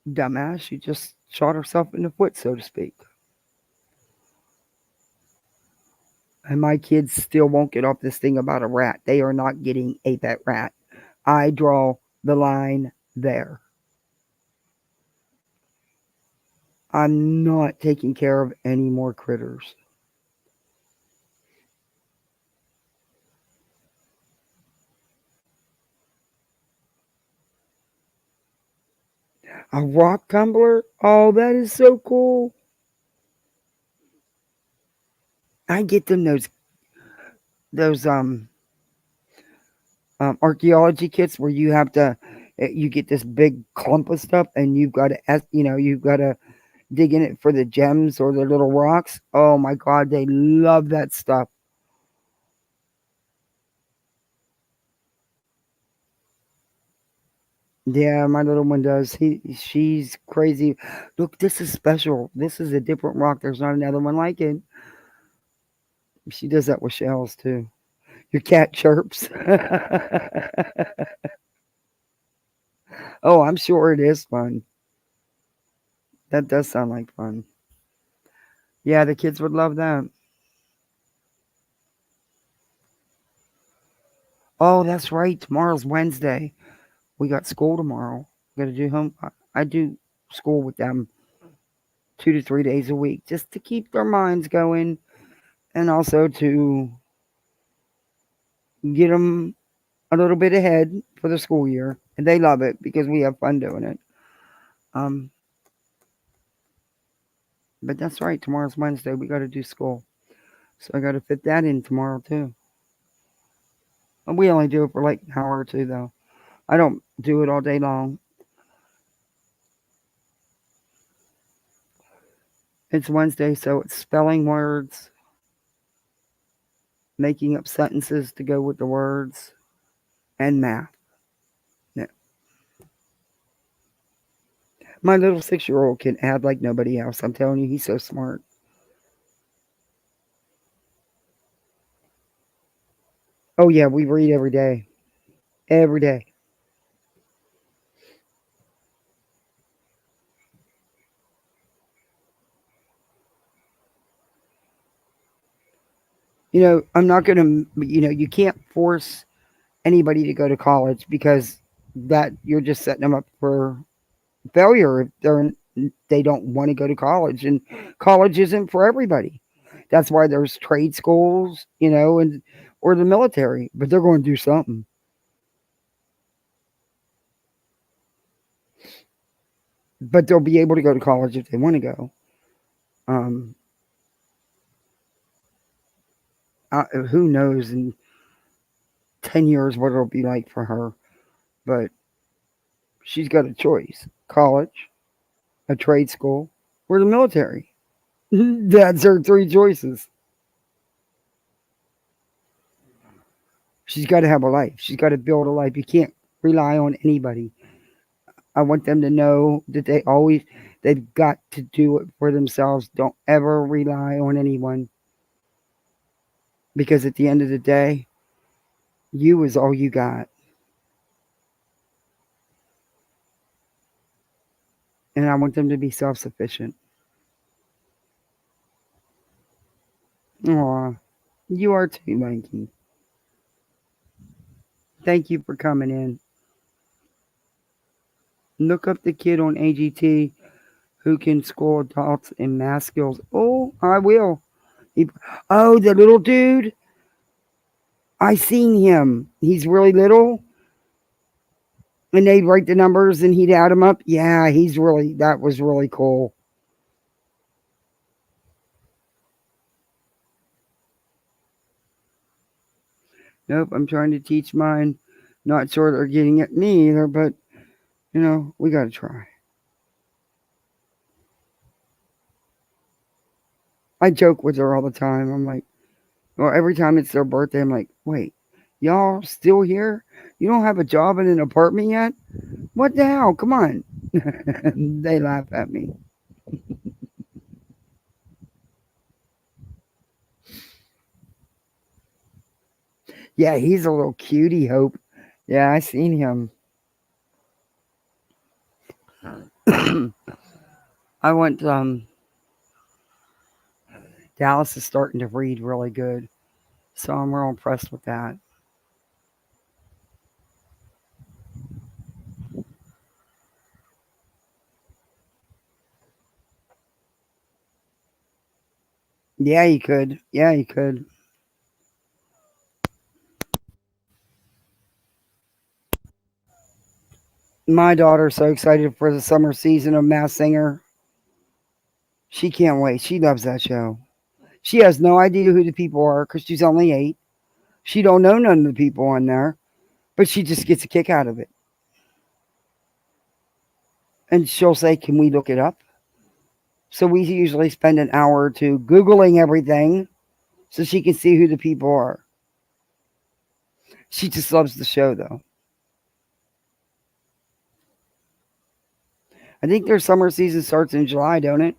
Dumbass, she just shot herself in the foot, so to speak. And my kids still won't get off this thing about a rat. They are not getting a pet rat. I draw the line there. I'm not taking care of any more critters. A rock tumbler? Oh, that is so cool. I get them those archaeology kits where you have to you get this big clump of stuff and you've got to dig in it for the gems or the little rocks. Oh my god, they love that stuff. Yeah, my little one does. She's crazy. Look, this is special. This is a different rock. There's not another one like it. She does that with shells too. Your cat chirps. Oh, I'm sure it is fun. That does sound like fun. Yeah, the kids would love that. Oh, that's right. Tomorrow's Wednesday. We got school tomorrow. Got to do home. I do school with them 2 to 3 days a week just to keep their minds going and also to get them a little bit ahead for the school year. And they love it because we have fun doing it. But that's right. Tomorrow's Wednesday. We got to do school. So I got to fit that in tomorrow too. And we only do it for like an hour or 2 though. I don't do it all day long. It's Wednesday, so it's spelling words, making up sentences to go with the words, and math. Yeah. My little 6-year-old can add like nobody else. I'm telling you, he's so smart. Oh, yeah, we read every day. Every day. I'm not going to, you can't force anybody to go to college because that you're just setting them up for failure if they don't want to go to college, and college isn't for everybody. That's why there's trade schools, and or the military, but they're going to do something. But they'll be able to go to college if they want to go. Who knows in 10 years what it'll be like for her, but she's got a choice: college, a trade school, or the military. That's her 3 choices. She's got to have a life. She's got to build a life. You can't rely on anybody. I want them to know that they've got to do it for themselves. Don't ever rely on anyone. Because at the end of the day, you is all you got. And I want them to be self-sufficient. Aw, you are too, Lanky. Thank you for coming in. Look up the kid on AGT who can school adults in math skills. Oh, I will. Oh, the little dude. I seen him. He's really little, and they'd write the numbers and he'd add them up. Yeah, that was really cool. Nope, I'm trying to teach mine. Not sure they're getting at me either, but we got to try. I joke with her all the time. I'm like, well, every time it's their birthday, I'm like, wait, y'all still here? You don't have a job in an apartment yet? What the hell? Come on. They laugh at me. Yeah, he's a little cutie, Hope. Yeah, I seen him. I went, Dallas is starting to read really good. So I'm real impressed with that. Yeah, you could. Yeah, you could. My daughter's so excited for the summer season of Mass Singer. She can't wait. She loves that show. She has no idea who the people are because she's only 8. She don't know none of the people on there, but she just gets a kick out of it. And she'll say, "Can we look it up?" So we usually spend an hour or two Googling everything so she can see who the people are. She just loves the show, though. I think their summer season starts in July, don't it?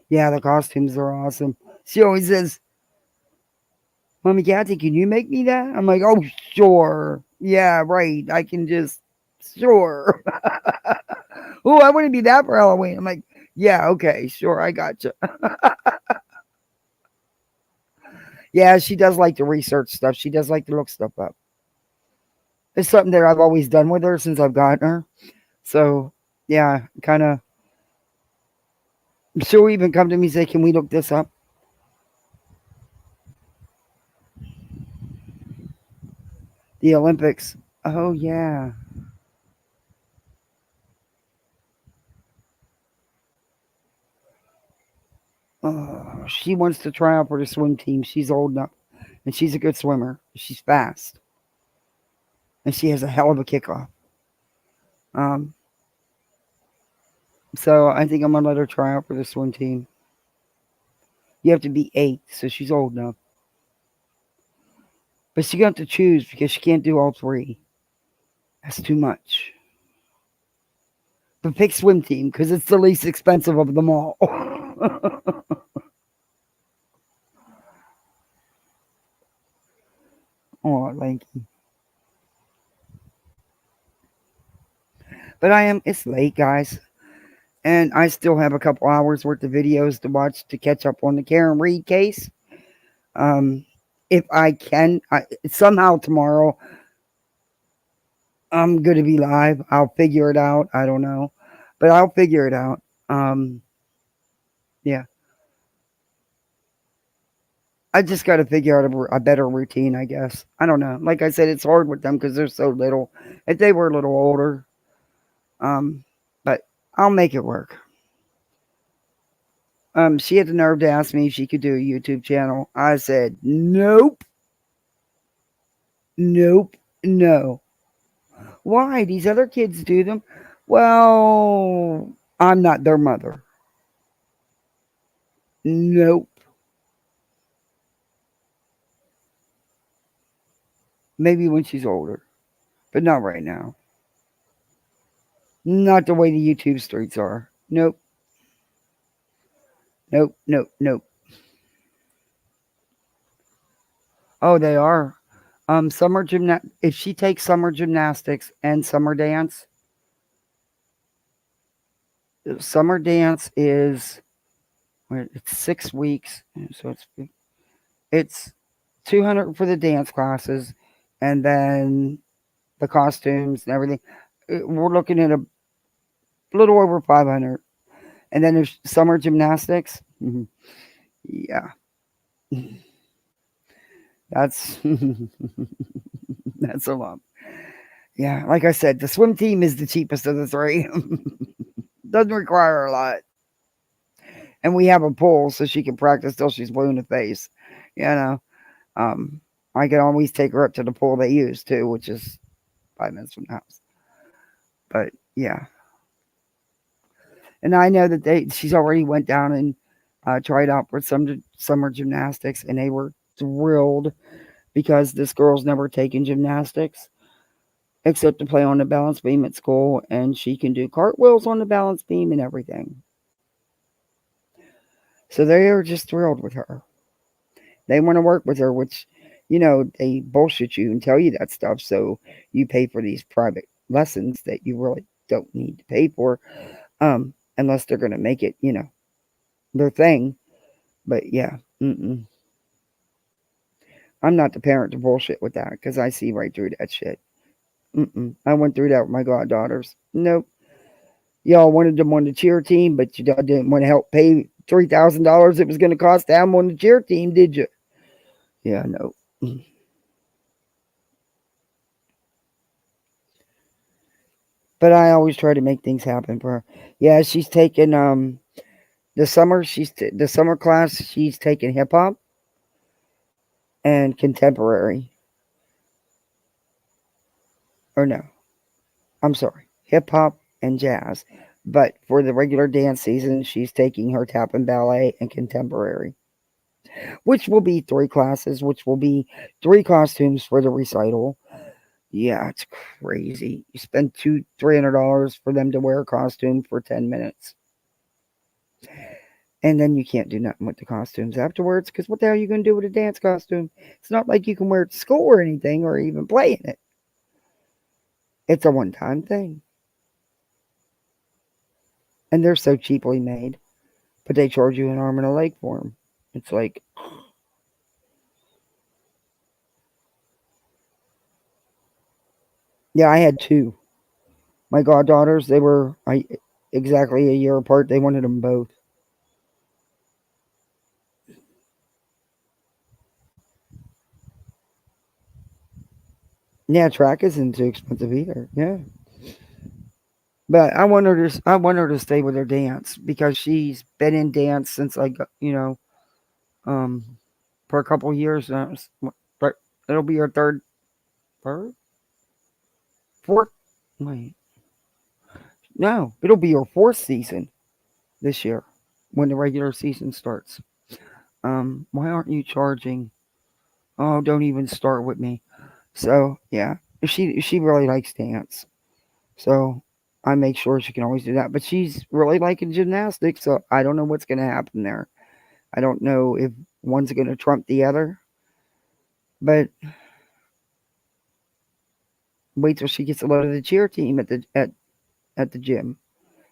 Yeah, the costumes are awesome. She always says, "Mommy Kathy, can you make me that?" I'm like, "Oh, sure. Yeah, right. I can just, sure." Oh, I want to be that for Halloween. I'm like, "Yeah, okay, sure. I got you." Yeah, she does like to research stuff. She does like to look stuff up. It's something that I've always done with her since I've gotten her. So, yeah, kind of. She'll even come to me and say, "Can we look this up?" The Olympics. Oh, yeah. Oh, she wants to try out for the swim team. She's old enough, and she's a good swimmer. She's fast, and she has a hell of a kickoff. Um, so I think I'm gonna let her try out for the swim team. You have to be 8, so she's old enough. But she got to choose because she can't do all 3. That's too much. But pick swim team because it's the least expensive of them all. Oh, Lanky. But it's late, guys. And I still have a couple hours worth of videos to watch to catch up on the Karen Reed case. If I can, somehow tomorrow, I'm going to be live. I'll figure it out. I don't know. But I'll figure it out. Yeah. I just got to figure out a better routine, I guess. I don't know. Like I said, it's hard with them because they're so little. If they were a little older, but I'll make it work. She had the nerve to ask me if she could do a YouTube channel. I said, nope. Nope. No. Why? These other kids do them. Well, I'm not their mother. Nope. Maybe when she's older, but not right now. Not the way the YouTube streets are. Nope. Nope. Nope. Nope. Oh, they are. If she takes summer gymnastics and summer dance is it's 6 weeks, so it's 200 for the dance classes, and then the costumes and everything. We're looking at a little over 500. And then there's summer gymnastics. Yeah, that's that's a lot. Yeah, like I said, the swim team is the cheapest of the three. Doesn't require a lot. And we have a pool so she can practice till she's blue in the face. You know, um, I can always take her up to the pool they use too, which is 5 minutes from the house. But yeah, and I know that she's already went down and tried out for some summer gymnastics, and they were thrilled because this girl's never taken gymnastics except to play on the balance beam at school, and she can do cartwheels on the balance beam and everything. So they are just thrilled with her. They want to work with her, which, they bullshit you and tell you that stuff. So you pay for these private lessons that you really don't need to pay for, unless they're going to make it, their thing. But yeah, I'm not the parent to bullshit with that because I see right through that shit. I went through that with my goddaughters. Nope. Y'all wanted them on the cheer team, but you didn't want to help pay $3,000 it was going to cost them on the cheer team, did you? Yeah, no. But I always try to make things happen for her. Yeah, she's taking the summer class. She's taking hip hop and contemporary. Or no, I'm sorry, hip hop and jazz. But for the regular dance season, she's taking her tap and ballet and contemporary, which will be 3 classes, which will be 3 costumes for the recital. Yeah, it's crazy. You spend $300 for them to wear a costume for 10 minutes. And then you can't do nothing with the costumes afterwards, because what the hell are you going to do with a dance costume? It's not like you can wear it to school or anything, or even play in it. It's a one-time thing. And they're so cheaply made. But they charge you an arm and a leg for them. It's like... Yeah, I had 2. My goddaughters, they were exactly a year apart. They wanted them both. Yeah, track isn't too expensive either. Yeah. But I want her to stay with her dance because she's been in dance since I got, um, for a couple years now. But it'll be her third, fourth. Wait, no, it'll be her 4th season this year when the regular season starts. Why aren't you charging? Oh, don't even start with me. So yeah, she really likes dance. So I make sure she can always do that. But she's really liking gymnastics, so I don't know what's going to happen there. I don't know if one's going to trump the other. But wait till she gets a load of the cheer team at the gym.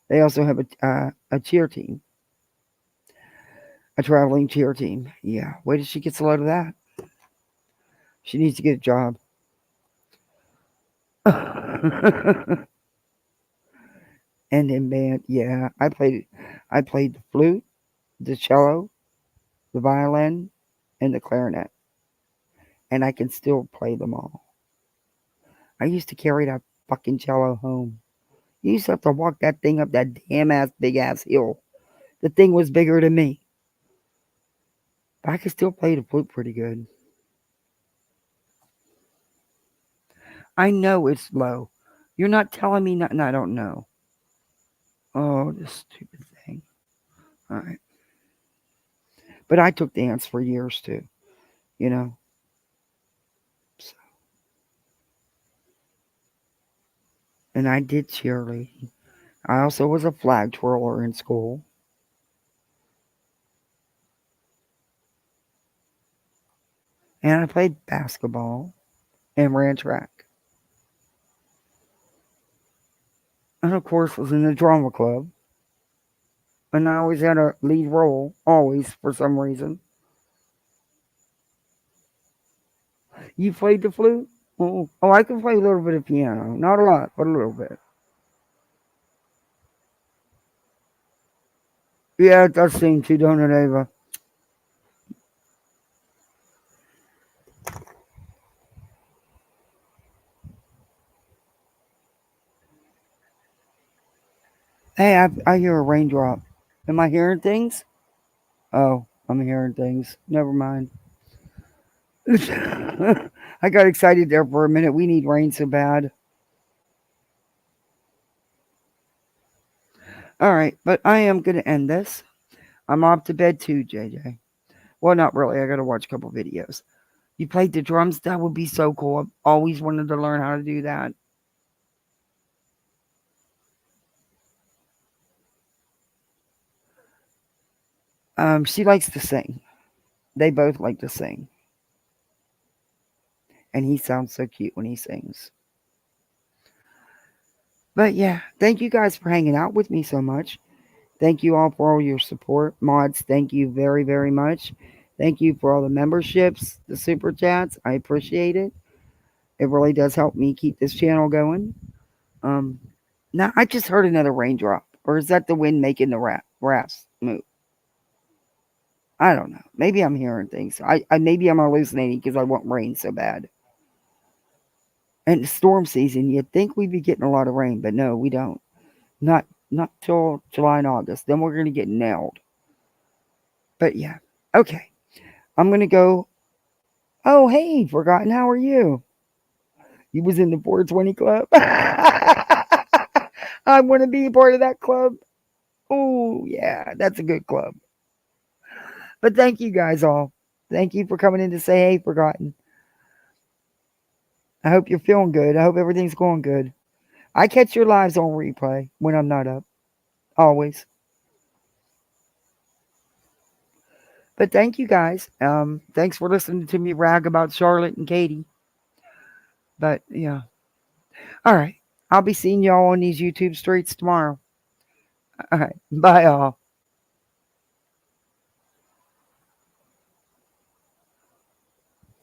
They also have a cheer team, a traveling cheer team. Yeah, wait till she gets a load of that. She needs to get a job. And in band, yeah, I played the flute, the cello, the violin, and the clarinet, and I can still play them all. I used to carry that fucking cello home. You used to have to walk that thing up that damn ass big ass hill. The thing was bigger than me, but I could still play the flute pretty good. I know it's low. You're not telling me nothing I don't know. Oh, this stupid thing. All right. But I took dance for years too, you know. So. And I did cheerleading. I also was a flag twirler in school. And I played basketball and ran track. And of course was in the drama club. And I always had a lead role, always, for some reason. You played the flute? Oh, I can play a little bit of piano. Not a lot, but a little bit. Yeah, it does seem to, don't it, Ava? Hey, I hear a raindrop. Am I hearing things? Oh, I'm hearing things. Never mind. I got excited there for a minute. We need rain so bad. All right, but I am going to end this. I'm off to bed too, JJ. Well, not really. I got to watch a couple videos. You played the drums? That would be so cool. I've always wanted to learn how to do that. She likes to sing. They both like to sing. And he sounds so cute when he sings. But yeah, thank you guys for hanging out with me so much. Thank you all for all your support. Mods, thank you very, very much. Thank you for all the memberships, the super chats. I appreciate it. It really does help me keep this channel going. Now, I just heard another raindrop. Or is that the wind making the rafts move? I don't know. Maybe I'm hearing things. Maybe I'm hallucinating because I want rain so bad. And storm season, you'd think we'd be getting a lot of rain, but no, we don't. Not till July and August. Then we're gonna get nailed. But yeah. Okay. I'm gonna go. Oh hey, Forgotten, how are you? You was in the 420 club. I want to be a part of that club. Oh yeah, that's a good club. But thank you guys all. Thank you for coming in to say hey, Forgotten. I hope you're feeling good. I hope everything's going good. I catch your lives on replay when I'm not up. Always. But thank you guys. Thanks for listening to me rag about Charlotte and Katie. But yeah. All right. I'll be seeing y'all on these YouTube streets tomorrow. All right. Bye, all.